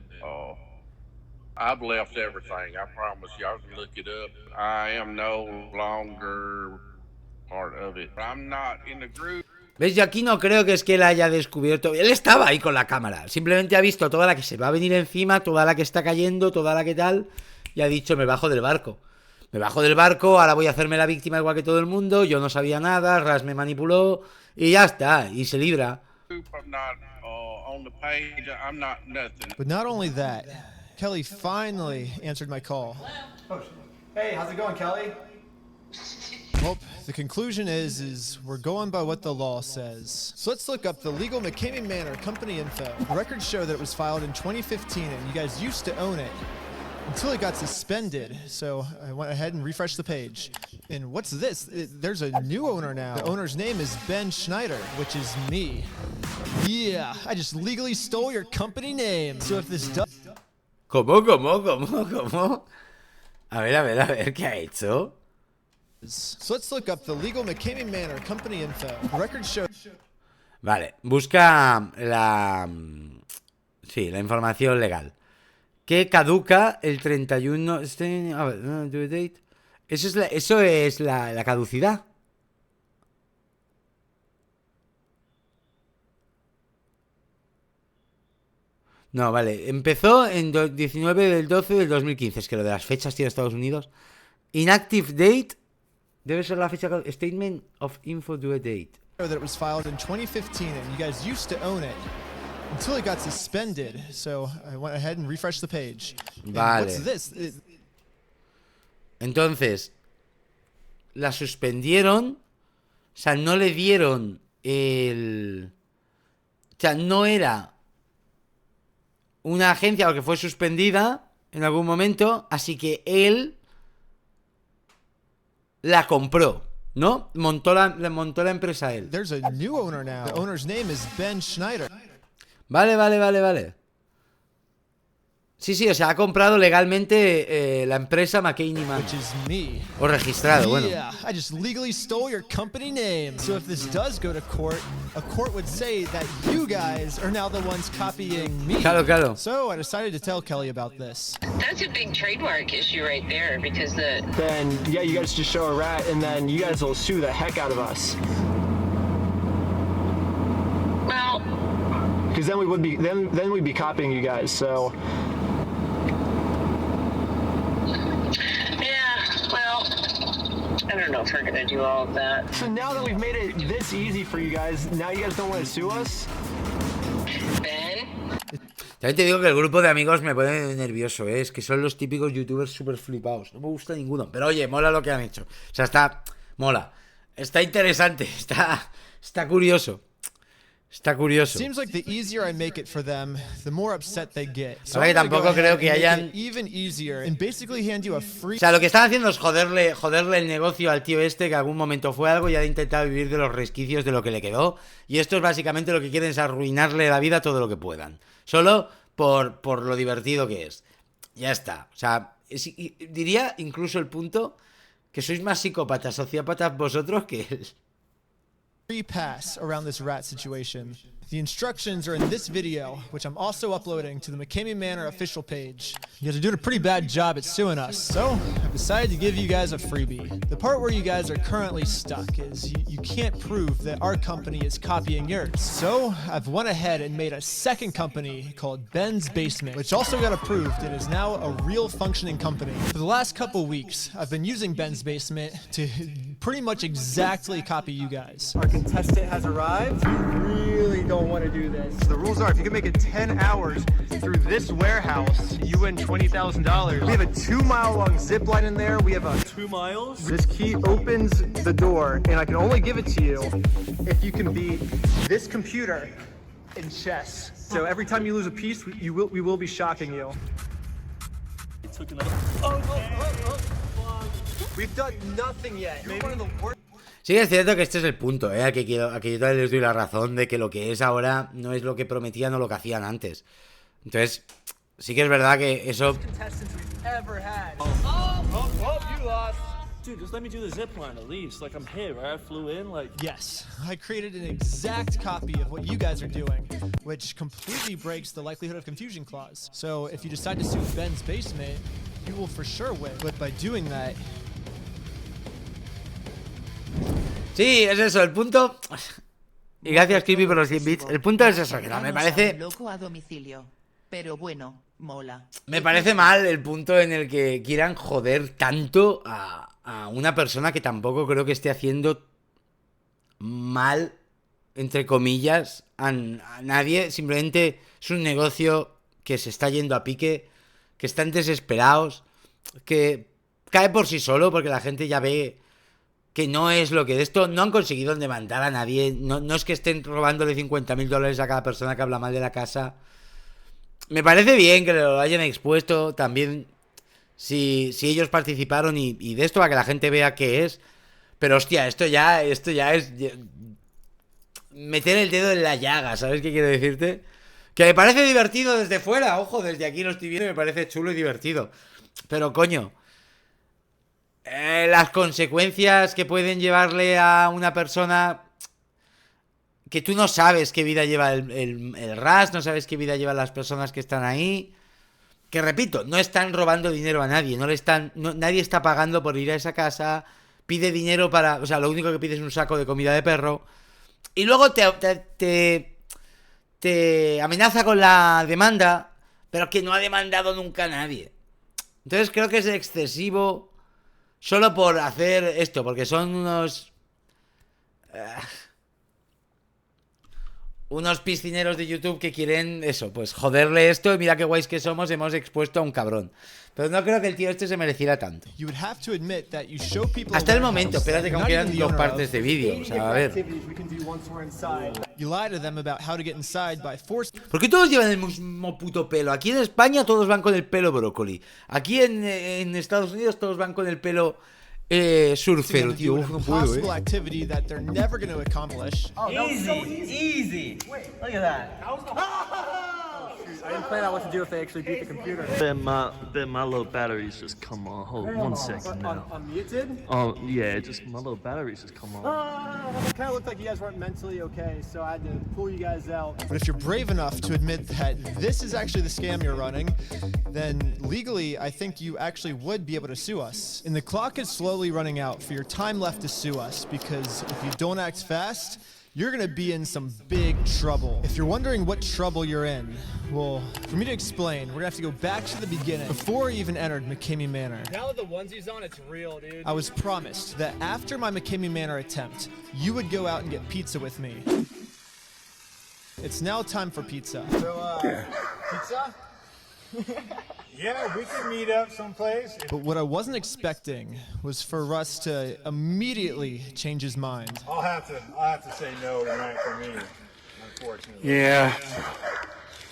Speaker 14: I've left everything. I promise y'all can look it up. I am no longer part of it. I'm not in the group.
Speaker 1: ¿Ves? Yo aquí no creo que es que él haya descubierto. Él estaba ahí con la cámara. Simplemente ha visto toda la que se va a venir encima, toda la que está cayendo, toda la que tal. Y ha dicho, me bajo del barco. Me bajo del barco, ahora voy a hacerme la víctima igual que todo el mundo. Yo no sabía nada, Ras me manipuló. Y ya está, y se libra.
Speaker 14: I'm not on the page. I'm not nothing.
Speaker 3: But not only that, Kelly finally answered my call.
Speaker 5: Oh, hey, how's it going, Kelly?
Speaker 3: Well, the conclusion is we're going by what the law says. So let's look up the legal Mckamey Manor company info. The records show that it was filed in 2015 and you guys used to own it until it got suspended. So I went ahead and refreshed the page. And what's this? There's a new owner now. The owner's name is Ben Schneider, which is me. Yeah, I just legally stole your company name. So if this does...
Speaker 1: ¿Cómo? A ver, ¿qué ha hecho?
Speaker 3: So let's look up the legal Mckamey Manor company info. The records show...
Speaker 1: Vale, busca la información legal. Que caduca el 31... A ver, due date. Eso es la caducidad. No, vale. Empezó en 19 del 12 del 2015. Es que lo de las fechas tiene Estados Unidos. Inactive date. Debe ser la fecha. Statement of info due date.
Speaker 3: That it was filed in 2015 and you guys used to own it until it got suspended. So I went ahead and refreshed the page.
Speaker 1: Vale.
Speaker 3: What's this?
Speaker 1: Entonces, la suspendieron. O sea, no le dieron el... O sea, no era una agencia porque fue suspendida en algún momento. Así que él la compró, ¿no? Montó la empresa él.
Speaker 3: There's a new owner now. The owner's name is Ben Schneider.
Speaker 1: Vale. Sí, sí, o sea, ha comprado legalmente la empresa Mckamey Manor. O registrado, bueno.
Speaker 3: Yeah, I just legally stole your company name. So if this does go to court, a court would say that you guys are now the ones copying me.
Speaker 1: Claro, claro.
Speaker 3: So I decided to tell Kelly about this.
Speaker 2: That's a big trademark issue right there because
Speaker 5: Then yeah, you guys just show a rat, and then you guys will sue the heck out of us.
Speaker 2: Well,
Speaker 5: because then we would be then we'd be copying you guys. So.
Speaker 2: I don't know if we're gonna do all of that.
Speaker 5: So now that we've made it this easy for you guys, now you guys don't want to sue us?
Speaker 2: Ben?
Speaker 1: También te digo que el grupo de amigos me pone nervioso, ¿eh? Es que son los típicos youtubers súper flipados. No me gusta ninguno. Pero oye, mola lo que han hecho. O sea, mola. Está interesante. Está curioso. Está curioso.
Speaker 3: Seems like the easier I make it for them, the more upset they get. So
Speaker 1: que tampoco creo que hayan...
Speaker 3: even easier and basically hand you a free...
Speaker 1: O sea, lo que están haciendo es joderle el negocio al tío este, que algún momento fue algo y ha intentado vivir de los resquicios de lo que le quedó. Y esto es básicamente lo que quieren, es arruinarle la vida todo lo que puedan. Solo por lo divertido que es. Ya está. O sea, diría incluso el punto que sois más psicópatas, sociópatas vosotros que él.
Speaker 3: Free pass around this rat situation. The instructions are in this video, which I'm also uploading to the Mckamey Manor official page. You guys are doing a pretty bad job at suing us, so I've decided to give you guys a freebie. The part where you guys are currently stuck is you can't prove that our company is copying yours. So I've went ahead and made a second company called Ben's Basement, which also got approved and is now a real functioning company. For the last couple weeks, I've been using Ben's Basement to pretty much exactly copy you guys.
Speaker 5: Our contestant has arrived. You really don't want to do this. The rules are, if you can make it 10 hours through this warehouse, you win $20,000. We have a 2-mile-long zip line in there. We have a 2 miles. This key opens the door, and I can only give it to you if you can beat this computer in chess. So every time you lose a piece, we will be shocking you. It took another. We've done nothing yet. You're one of the worst.
Speaker 1: Sí que es cierto que este es el punto, a que yo todavía les doy la razón de que lo que es ahora no es lo que prometían o lo que hacían antes. Entonces, sí que es verdad que eso...
Speaker 15: Dude, just let me do the zip line at least. Like, I'm here, right? I flew in, like...
Speaker 3: Yes, I created an exact copy of what you guys are doing, which completely breaks the likelihood of confusion clause. So if you decide to sue Ben's Basement, you will for sure win. But by doing that...
Speaker 1: Sí, es eso, el punto... Y gracias, Creepy, por los 100 bits. El punto es eso, que no, me parece...
Speaker 16: Loco a domicilio, pero bueno, mola.
Speaker 1: Me parece mal el punto en el que quieran joder tanto a una persona que tampoco creo que esté haciendo mal, entre comillas, a nadie. Simplemente es un negocio que se está yendo a pique, que están desesperados, que cae por sí solo porque la gente ya ve que no es lo que de esto. No han conseguido demandar a nadie. No es que estén robándole $50.000 a cada persona que habla mal de la casa. Me parece bien que lo hayan expuesto también si ellos participaron y de esto para que la gente vea qué es. Pero hostia, esto ya es meter el dedo en la llaga, ¿sabes qué quiero decirte? Que me parece divertido desde fuera, ojo, desde aquí lo estoy viendo y me parece chulo y divertido. Pero coño, las consecuencias que pueden llevarle a una persona que tú no sabes qué vida lleva el RAS, no sabes qué vida llevan las personas que están ahí. Que repito, no están robando dinero a nadie, nadie está pagando por ir a esa casa, pide dinero para... O sea, lo único que pide es un saco de comida de perro. Y luego te amenaza con la demanda, pero que no ha demandado nunca a nadie. Entonces creo que es excesivo solo por hacer esto, porque son unos piscineros de YouTube que quieren eso, pues joderle esto y mira qué guays que somos, hemos expuesto a un cabrón. Pero no creo que el tío este se mereciera tanto. Hasta el momento, espérate que aún quedan 2 partes de vídeo, o sea, a ver. ¿Por qué todos llevan el mismo puto pelo? Aquí en España todos van con el pelo brócoli. Aquí en Estados Unidos todos van con el pelo... surfero, tío. No puedo,
Speaker 5: Easy. Look at that. I didn't plan out what to do if they actually beat the computer.
Speaker 17: Bet my little batteries just come on. Hold 1 second now.
Speaker 5: On muted?
Speaker 17: Oh yeah, just my little batteries just come on.
Speaker 5: It kind of looked like you guys weren't mentally okay, so I had to pull you guys out.
Speaker 3: But if you're brave enough to admit that this is actually the scam you're running, then legally, I think you actually would be able to sue us. And the clock is slowly running out for your time left to sue us, because if you don't act fast, you're gonna be in some big trouble. If you're wondering what trouble you're in, well, for me to explain, we're gonna have to go back to the beginning, before I even entered Mckamey Manor.
Speaker 5: Now that the onesie's on, it's real, dude.
Speaker 3: I was promised that after my Mckamey Manor attempt, you would go out and get pizza with me. It's now time for pizza.
Speaker 5: So, pizza?
Speaker 7: Yeah, we can meet up someplace.
Speaker 3: But what I wasn't expecting was for Russ to immediately change his mind.
Speaker 7: I'll have to say no tonight for me, unfortunately.
Speaker 1: Yeah.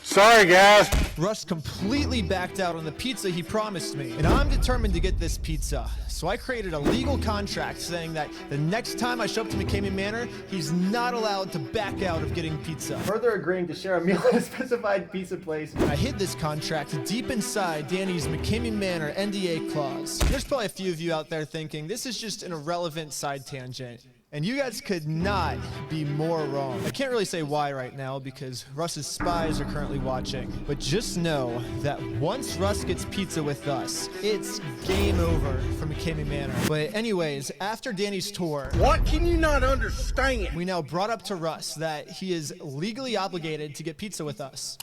Speaker 1: Sorry, guys.
Speaker 3: Russ completely backed out on the pizza he promised me, and I'm determined to get this pizza. So I created a legal contract saying that the next time I show up to Mckamey Manor, he's not allowed to back out of getting pizza.
Speaker 5: Further agreeing to share a meal at a specified pizza place.
Speaker 3: I hid this contract deep inside Danny's Mckamey Manor NDA clause. There's probably a few of you out there thinking this is just an irrelevant side tangent. And you guys could not be more wrong. I can't really say why right now because Russ's spies are currently watching. But just know that once Russ gets pizza with us, it's game over for Mckamey Manor. But anyways, after Danny's tour,
Speaker 9: What can you not understand?
Speaker 3: we now brought up to Russ that he is legally obligated to get pizza with us.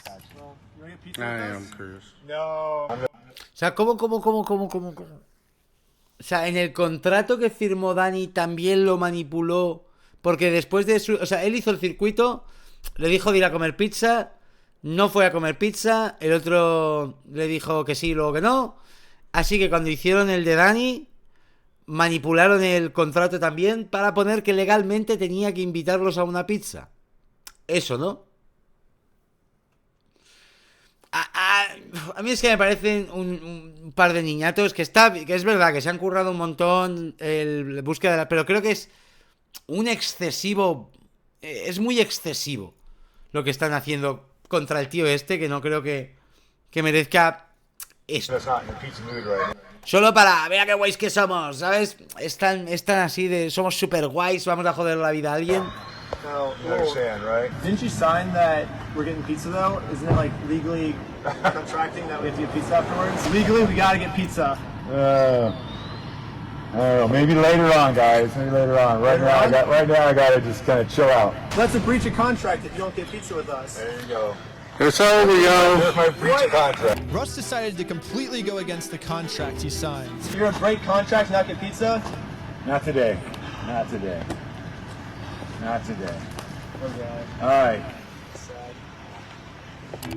Speaker 1: I am curious.
Speaker 7: No.
Speaker 1: O sea, ¿cómo? O sea, en el contrato que firmó Dani también lo manipuló. Porque después de su... O sea, él hizo el circuito, le dijo de ir a comer pizza, no fue a comer pizza, el otro le dijo que sí y luego que no. Así que cuando hicieron el de Dani, manipularon el contrato también para poner que legalmente tenía que invitarlos a una pizza. Eso, ¿no? A mí es que me parecen un par de niñatos que es verdad que se han currado un montón el búsqueda de la... Pero creo que es un excesivo... Es muy excesivo lo que están haciendo contra el tío este, que no creo que merezca esto. Solo para... Vea qué guays que somos, ¿sabes? Están así de... Somos super guays, vamos a joder la vida a alguien.
Speaker 5: No, didn't you sign that we're getting pizza though? Isn't it like legally contracting that we have to get pizza afterwards? Legally, we gotta get pizza.
Speaker 7: I don't know. Maybe later on, guys. Maybe later on. Right now, I gotta just kind of chill out.
Speaker 5: That's a breach of contract if you don't get pizza with us.
Speaker 7: There you go.
Speaker 1: It's over, yo.
Speaker 7: There's my breach of contract.
Speaker 3: Russ decided to completely go against the contract he signed.
Speaker 5: You're gonna break contract and not get pizza?
Speaker 7: Not today. Not today. Not today.
Speaker 5: Okay.
Speaker 7: All right.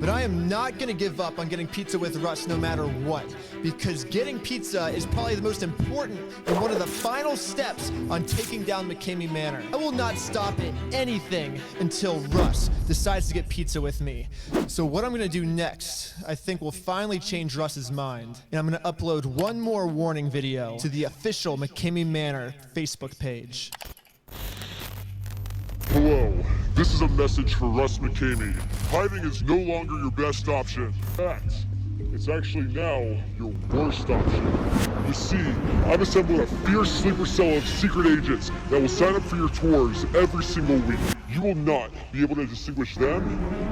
Speaker 3: But I am not going to give up on getting pizza with Russ no matter what, because getting pizza is probably the most important and one of the final steps on taking down Mckamey Manor. I will not stop at anything until Russ decides to get pizza with me. So what I'm going to do next, I think will finally change Russ's mind, and I'm going to upload one more warning video to the official Mckamey Manor Facebook page.
Speaker 20: Hello, this is a message for Russ Mckamey. Hiding is no longer your best option. In fact, it's actually now your worst option. You see, I've assembled a fierce sleeper cell of secret agents that will sign up for your tours every single week. You will not be able to distinguish them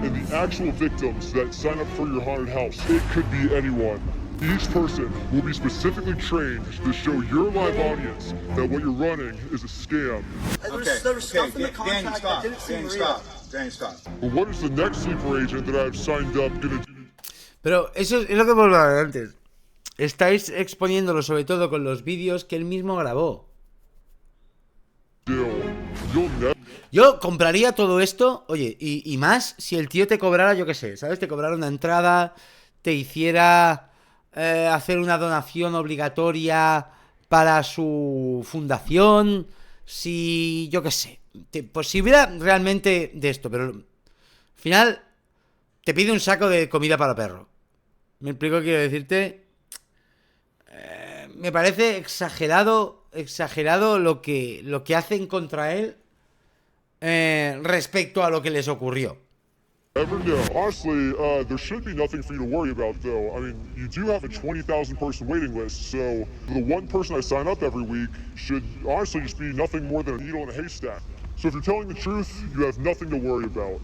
Speaker 20: and the actual victims that sign up for your haunted house. It could be anyone. Each person will be specifically trained to show your live audience that what you're running is a scam.
Speaker 9: There was stuff in the contract that didn't seem real.
Speaker 20: Danny, stop. But what is the next sleeper agent that I've signed up gonna do?
Speaker 1: Pero eso es lo que hemos hablado antes. Estáis exponiéndolo sobre todo con los vídeos que él mismo grabó. Yo compraría todo esto, oye, y más si el tío te cobrara, yo qué sé, ¿sabes? Te cobrara una entrada, te hiciera hacer una donación obligatoria para su fundación, si, yo qué sé, pues si hubiera realmente de esto, pero al final te pide un saco de comida para perro. ¿Me explico qué quiero decirte? Me parece exagerado lo que hacen contra él respecto a lo que les ocurrió.
Speaker 20: ever know. Honestly, there should be nothing for you to worry about, though. I mean, you do have a 20,000 person waiting list, so the one person I sign up every week should honestly just be nothing more than a needle in a haystack. So if you're telling the truth, you have nothing to worry about.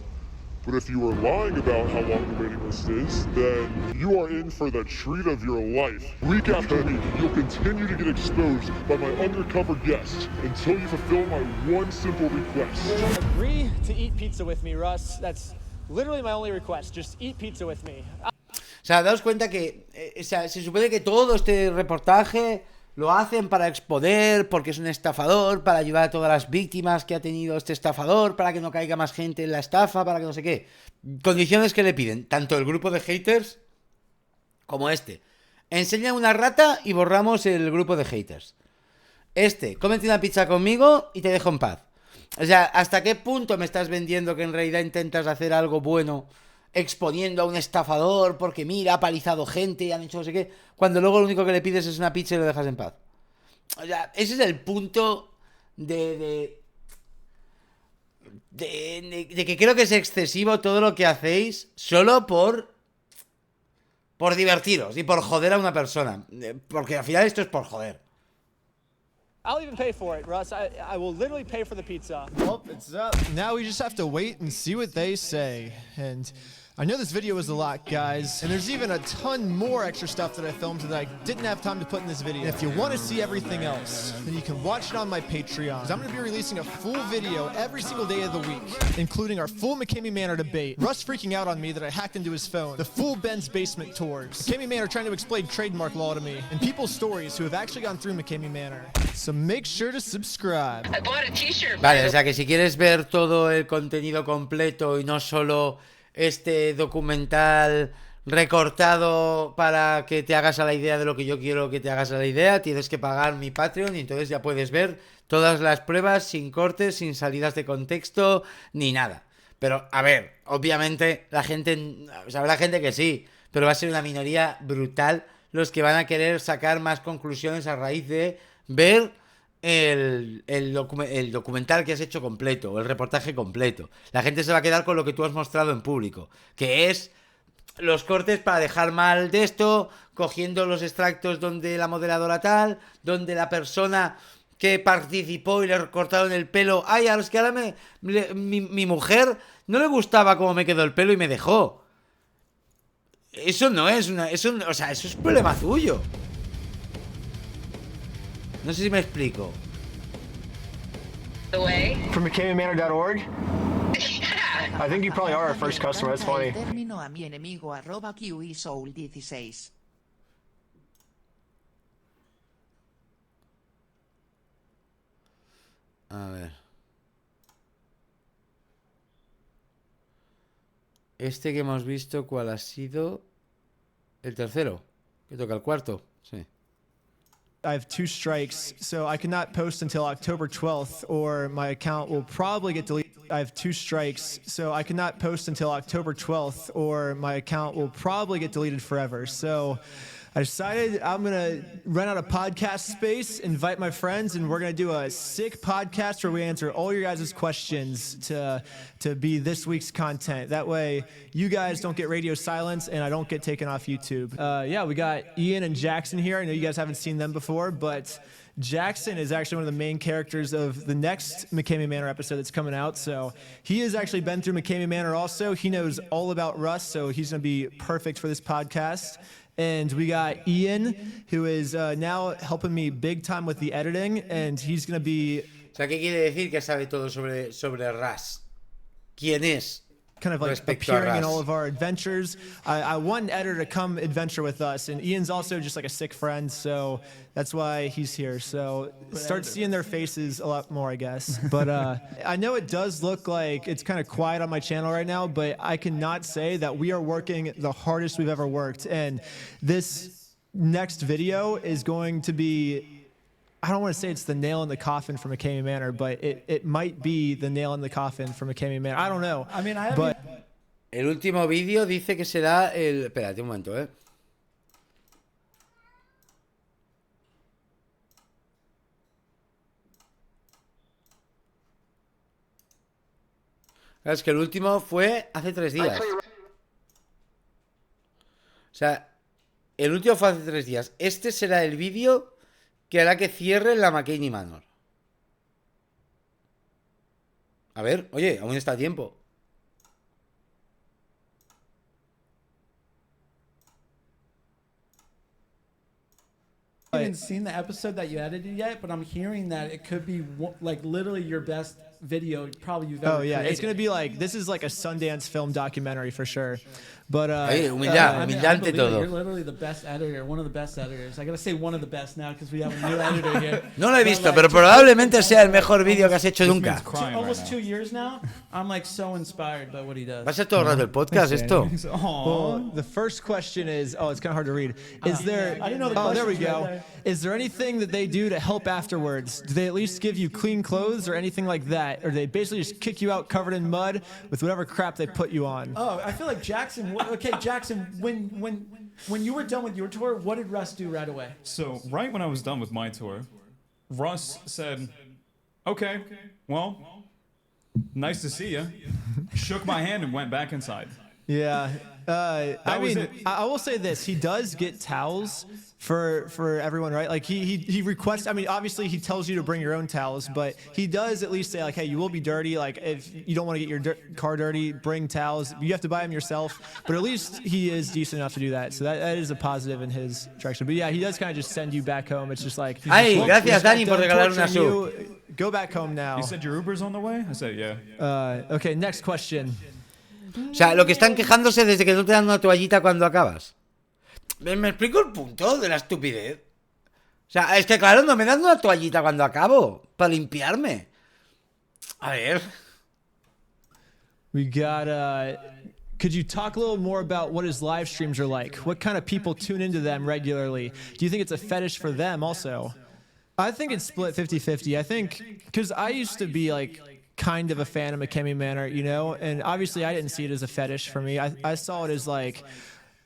Speaker 20: But if you are lying about how long the waiting list is, then you are in for the treat of your life. Week after week, you'll continue to get exposed by my undercover guests until you fulfill my one simple request.
Speaker 5: Agree to eat pizza with me, Russ. That's literally my only request. Just eat pizza with me.
Speaker 1: O sea, daos cuenta que o sea, se supone que todo este reportaje lo hacen para exponer, porque es un estafador, para ayudar a todas las víctimas que ha tenido este estafador, para que no caiga más gente en la estafa, para que no sé qué. Condiciones que le piden, tanto el grupo de haters como este. Enseña una rata y borramos el grupo de haters. Cómete una pizza conmigo y te dejo en paz. O sea, ¿hasta qué punto me estás vendiendo que en realidad intentas hacer algo bueno exponiendo a un estafador porque mira, ha palizado gente y han hecho no sé qué, cuando luego lo único que le pides es una pizza y lo dejas en paz? O sea, ese es el punto de que creo que es excesivo todo lo que hacéis solo por divertiros y por joder a una persona, porque al final esto es por joder.
Speaker 5: I'll even pay for it, Russ. I will literally pay for the pizza.
Speaker 3: Well, it's up. Now we just have to wait and see what they say. And I know this video was a lot, guys, and there's even a ton more extra stuff that I filmed that I didn't have time to put in this video. And if you want to see everything else, then you can watch it on my Patreon. 'Cause I'm going to be releasing a full video every single day of the week, including our full Mckamey Manor debate, Russ freaking out on me that I hacked into his phone, the full Ben's basement tours, Mckamey Manor trying to explain trademark law to me, and people's stories who have actually gone through Mckamey Manor. So make sure to subscribe.
Speaker 2: I bought a t-shirt.
Speaker 1: Vale, o sea que si quieres ver todo el contenido completo y no solo este documental recortado para que te hagas a la idea de lo que yo quiero que te hagas a la idea, tienes que pagar mi Patreon y entonces ya puedes ver todas las pruebas sin cortes, sin salidas de contexto, ni nada. Pero, a ver, obviamente la gente, o sea, habrá gente que sí, pero va a ser una minoría brutal los que van a querer sacar más conclusiones a raíz de ver el documental que has hecho completo, el reportaje completo. La gente se va a quedar con lo que tú has mostrado en público, que es los cortes para dejar mal de esto, cogiendo los extractos donde la moderadora tal, donde la persona que participó y le cortaron el pelo. Ay, a los que ahora mi mujer no le gustaba cómo me quedó el pelo y me dejó. Eso no es una... o sea, eso es problema tuyo. No sé si me explico.
Speaker 5: From McKameyManor.org? I think you probably are our first customer. That's funny.
Speaker 16: Término a mi enemigo @QESoul16.
Speaker 1: A ver. Este que hemos visto, ¿cuál ha sido? El tercero. Que toca el cuarto. Sí.
Speaker 3: I have 2 strikes, so I cannot post until October 12th, or my account will probably get deleted. I have 2 strikes, so I cannot post until October 12th, or my account will probably get deleted forever. So I decided I'm going to run out of podcast space, invite my friends, and we're going to do a sick podcast where we answer all your guys' questions to be this week's content. That way, you guys don't get radio silence, and I don't get taken off YouTube. Yeah, we got Ian and Jackson here. I know you guys haven't seen them before, but Jackson is actually one of the main characters of the next Mckamey Manor episode that's coming out. So he has actually been through Mckamey Manor also. He knows all about Russ, so he's going to be perfect for this podcast. And we got Ian, who is now helping me big time with the editing, and he's going to be...
Speaker 1: O sea, ¿qué quiere decir que sabe todo sobre Ras? ¿Quién es?
Speaker 3: Kind of like appearing in all of our adventures. I want an editor to come adventure with us, and Ian's also just like a sick friend, so that's why he's here. So start seeing their faces a lot more, I guess. But I know it does look like it's kind of quiet on my channel right now, but I cannot say that we are working the hardest we've ever worked. And this next video is going to be... I don't want to say it's the nail in the coffin for Mckamey Manor, but it might be the nail in the coffin for Mckamey Manor. I don't know.
Speaker 5: I mean, I
Speaker 3: but...
Speaker 1: El último vídeo dice que será el... Espérate un momento, Es que el último fue hace 3 días. O sea, el último fue hace 3 días. Este será el vídeo que hará que cierre la Mckamey Manor. A ver, oye, aún está a tiempo.
Speaker 6: I haven't seen the episode that you edited yet, but I'm hearing that it could be like literally your best video probably you've ever created.
Speaker 3: It's gonna be like, this is like a Sundance film documentary for sure. But
Speaker 1: humildad ante todo.
Speaker 6: You're literally the best editor, one of the best editors. I gotta say one of the best now because we have a new editor here.
Speaker 1: No lo he visto, pero probablemente sea el mejor vídeo que has hecho nunca.
Speaker 6: Almost 2 years now. I'm like so inspired by what he does.
Speaker 1: Va a ser todo el rato el podcast esto.
Speaker 3: Well, the first question is, it's kind of hard to read. Is there?
Speaker 6: I didn't know the
Speaker 3: there we
Speaker 6: questions
Speaker 3: go.
Speaker 6: right there.
Speaker 3: Is there anything that they do to help afterwards? Do they at least give you clean clothes or anything like that? Or do they basically just kick you out covered in mud with whatever crap they put you on?
Speaker 6: Oh, I feel like Jackson. Okay, Jackson. When you were done with your tour, what did Russ do right away?
Speaker 8: So right when I was done with my tour, Russ said, "Okay, well, nice to see you." Shook my hand and went back inside.
Speaker 3: Yeah. I will say this. He does get towels for everyone, right? Like he requests, I mean, obviously he tells you to bring your own towels, but he does at least say like, hey, you will be dirty. Like if you don't want to get your car dirty, bring towels. You have to buy them yourself, but at least he is decent enough to do that. So that is a positive in his direction. But yeah, he does kind of just send you back home. It's just like,
Speaker 1: ay, gracias Dani por regalar una sub.
Speaker 3: Go back home now.
Speaker 8: You said your Uber's on the way? I said, yeah.
Speaker 3: Okay, next question.
Speaker 1: O sea, lo que están quejándose desde que no te dan una toallita cuando acabas. ¿Me explico el punto de la estupidez? O sea, es que claro, no me dan una toallita cuando acabo para limpiarme. A ver.
Speaker 3: We got, could you talk a little more about what his live streams are like? What kind of people tune into them regularly? Do you think it's a fetish for them also? I think it's split 50-50. I think, because I used to be like kind of a fan of Mckamey Manor, you know, and obviously I didn't see it as a fetish for me. I saw it as like,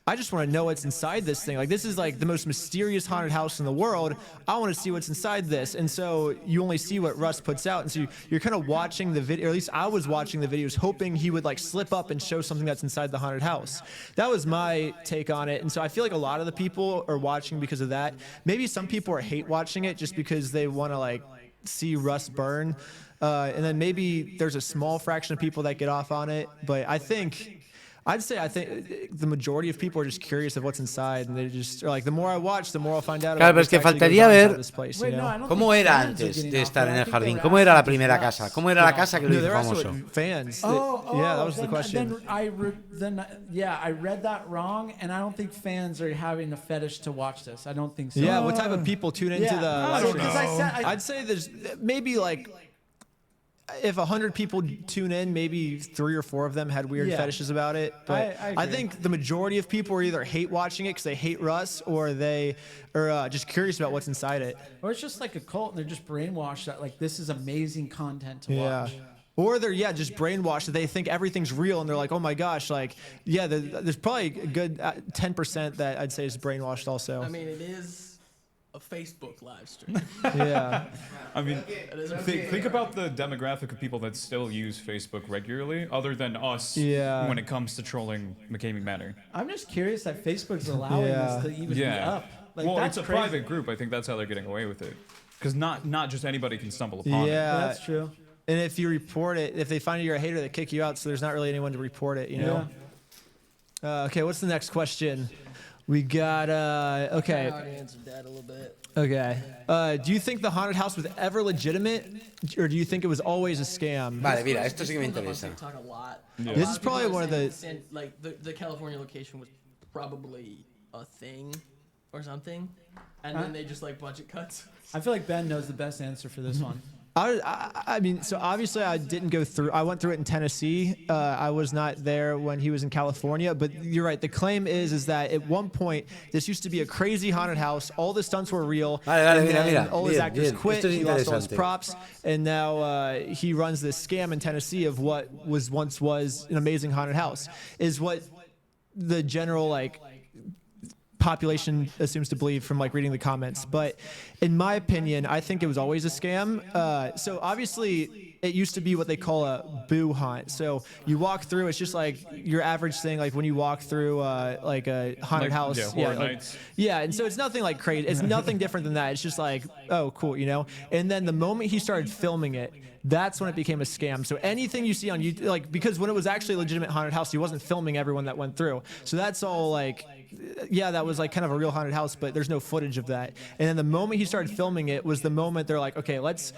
Speaker 3: I just want to know what's inside this thing. Like, this is like the most mysterious haunted house in the world. I want to see what's inside this. And so you only see what Russ puts out. And so you're kind of watching the video, or at least I was watching the videos, hoping he would like slip up and show something that's inside the haunted house. That was my take on it. And so I feel like a lot of the people are watching because of that. Maybe some people are hate watching it just because they want to like see Russ burn. And then maybe there's a small fraction of people that get off on it. But I think the majority of people are just curious of what's inside, and they just are like, the more I watch, the more I'll find out.
Speaker 1: Claro, pero es que faltaría ver cómo era
Speaker 6: fans
Speaker 1: antes de estar en el jardín. ¿Cómo era la primera casa? ¿Cómo era la casa que lo hizo famoso?
Speaker 3: Fans.
Speaker 6: Yeah,
Speaker 3: that was the question.
Speaker 6: I read that wrong, and I don't think fans are having a fetish to watch this. I don't think so.
Speaker 3: Yeah, what type of people tune into the live stream? I'd say there's maybe like, if 100 people tune in, maybe 3 or 4 of them had weird fetishes about it. But I think the majority of people are either hate watching it because they hate Russ, or they are just curious about what's inside it.
Speaker 6: Or it's just like a cult, and they're just brainwashed that like this is amazing content to watch.
Speaker 3: Or they're just brainwashed that they think everything's real, and they're like, oh my gosh, like there's probably a good 10% that I'd say is brainwashed also.
Speaker 23: I mean, it is a Facebook live stream.
Speaker 8: Yeah. I mean, think about the demographic of people that still use Facebook regularly, other than us, when it comes to trolling Mckamey Manor.
Speaker 6: I'm just curious that Facebook's allowing this to even be up. Like,
Speaker 8: well,
Speaker 6: that's
Speaker 8: it's a
Speaker 6: crazy.
Speaker 8: private group. I think that's how they're getting away with it. Because not just anybody can stumble upon it.
Speaker 3: Yeah,
Speaker 6: that's true.
Speaker 3: And if you report it, if they find you're a hater, they kick you out, so there's not really anyone to report it, you know? Okay, what's the next question? We got, okay.
Speaker 23: I already answered that a little bit.
Speaker 3: Okay. Do you think the haunted house was ever legitimate, or do you think it was always a scam?
Speaker 1: Vale, mira, esto sí que me interesa.
Speaker 3: This is probably one of the...
Speaker 23: Like, the California location was probably a thing or something, and then they just, like, budget cuts.
Speaker 6: I feel like Ben knows the best answer for this one.
Speaker 3: I mean, so obviously I didn't go through. I went through it in Tennessee. I was not there when he was in California. But you're right. The claim is that at one point this used to be a crazy haunted house. All the stunts were real. And then all his actors quit. He lost all his props, and now he runs this scam in Tennessee of what once was an amazing haunted house. Is what the general like population assumes to believe from like reading the comments. But in my opinion, I think it was always a scam. So obviously it used to be what they call a boo haunt. So you walk through, it's just like your average thing, like when you walk through like a haunted house.
Speaker 8: Yeah, horror nights.
Speaker 3: Yeah, and so it's nothing like crazy. It's nothing different than that. It's just like, oh, cool, you know? And then the moment he started filming it, that's when it became a scam. So anything you see on YouTube, like, because when it was actually a legitimate haunted house, he wasn't filming everyone that went through. So that's all like, yeah, that was like kind of a real haunted house, but there's no footage of that. And then the moment he started filming it was the moment they're like, okay, let's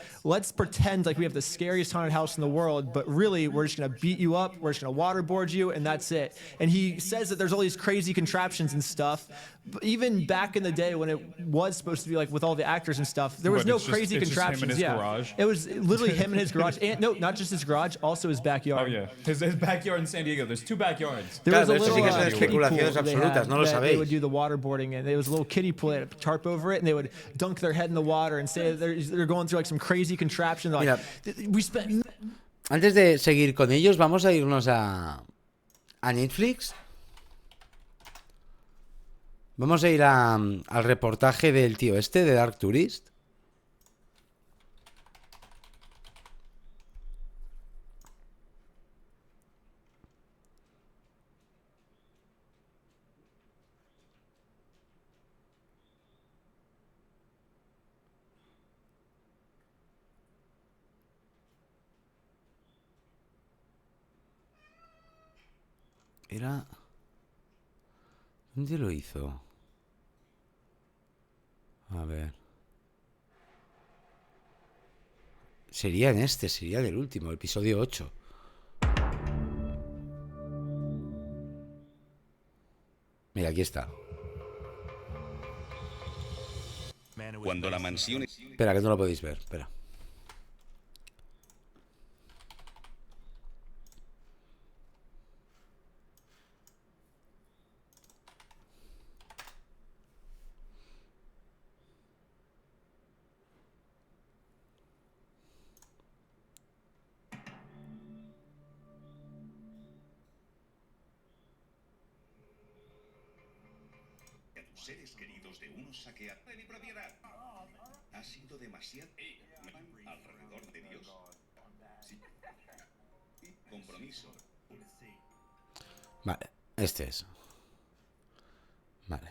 Speaker 3: pretend like we have the scariest haunted house in the world, but really we're just gonna beat you up, we're just gonna waterboard you, and that's it. And he says that there's all these crazy contraptions and stuff. But even back in the day when it was supposed to be like with all the actors and stuff, there was
Speaker 8: But
Speaker 3: no
Speaker 8: it's just-
Speaker 3: crazy
Speaker 8: it's just him in
Speaker 3: contraptions.
Speaker 8: his
Speaker 3: Yeah,
Speaker 8: garage.
Speaker 3: it was literally him in his garage. And no, not just his garage, also his backyard.
Speaker 8: Oh yeah, his backyard in San Diego. There's 2 backyards.
Speaker 3: There was a
Speaker 1: Claro, eso
Speaker 3: little
Speaker 1: sí que son
Speaker 3: kiddie pool
Speaker 1: especulaciones
Speaker 3: they
Speaker 1: absolutas,
Speaker 3: had
Speaker 1: no lo
Speaker 3: that they would
Speaker 1: sabéis.
Speaker 3: do the waterboarding in. There was a little kiddie pool, they had a tarp over it, and they would dunk their head in the water and say they're going through like some crazy contraption. They're like, we spent.
Speaker 1: Antes de seguir con ellos, vamos a irnos a Netflix. Vamos a ir al reportaje del tío este, de Dark Tourist. Era... ¿Dónde lo hizo? A ver. Sería en este, sería del último, episodio 8. Mira, aquí está.
Speaker 10: Cuando la mansión...
Speaker 1: Espera, que no lo podéis ver, espera.
Speaker 10: Seres queridos de unos saqueados de mi propiedad. Ha sido demasiado alrededor de Dios. Sí. Compromiso.
Speaker 1: Vale, este es. Vale.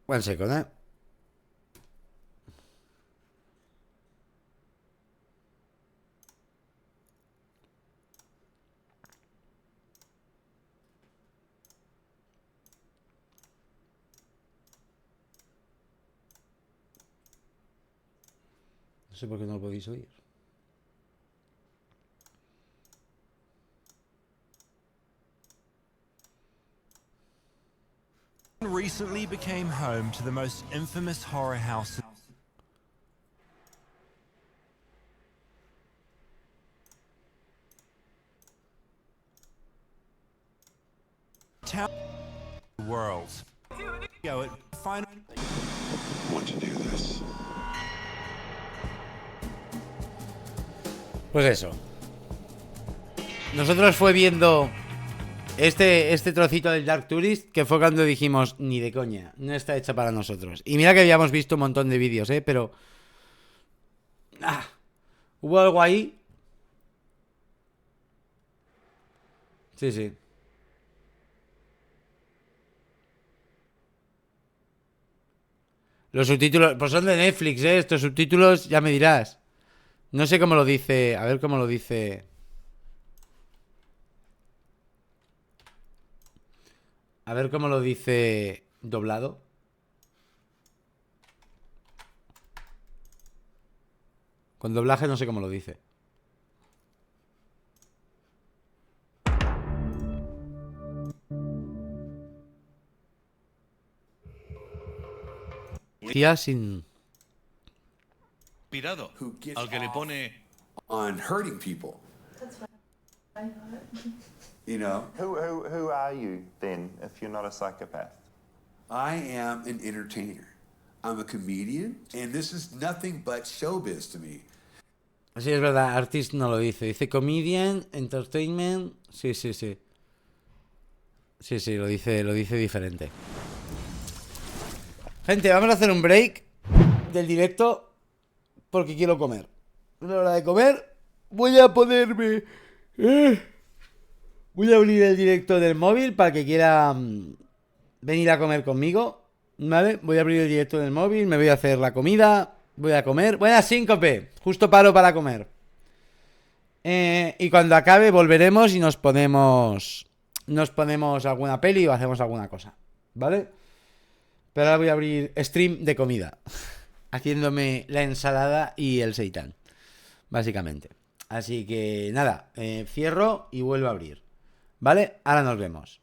Speaker 1: One second, ¿eh? No sé por qué no lo podéis oír.
Speaker 12: Recently became home to the most infamous horror house. Town world. Go it. Find.
Speaker 10: Want to do this?
Speaker 1: Pues eso. Nosotros fue viendo este trocito del Dark Tourist, que fue cuando dijimos, ni de coña, no está hecha para nosotros. Y mira que habíamos visto un montón de vídeos, pero... hubo algo ahí. Sí, sí. Los subtítulos, pues son de Netflix, estos subtítulos, ya me dirás. No sé cómo lo dice, a ver cómo lo dice. A ver cómo lo dice doblado. Con doblaje no sé cómo lo dice. Tía sin...
Speaker 10: Pirado. Al que le pone...
Speaker 22: on hurting people.
Speaker 24: That's what I thought.
Speaker 22: You know,
Speaker 25: Who are you then, if you're not a psychopath?
Speaker 22: I am an entertainer. I'm a comedian, and this is nothing but showbiz to me.
Speaker 1: Sí, es verdad, artist no lo dice. Dice comedian, entertainment. Sí. Sí, lo dice diferente. Gente, vamos a hacer un break del directo porque quiero comer. Es la hora de comer. Voy a ponerme... Voy a abrir el directo del móvil para que quiera venir a comer conmigo. ¿Vale? Voy a abrir el directo del móvil, me voy a hacer la comida, voy a comer. Buena Sinkope, justo paro para comer. Y cuando acabe volveremos y nos ponemos alguna peli o hacemos alguna cosa. ¿Vale? Pero ahora voy a abrir stream de comida. Haciéndome la ensalada y el seitán. Básicamente. Así que nada, cierro y vuelvo a abrir. ¿Vale? Ahora nos vemos.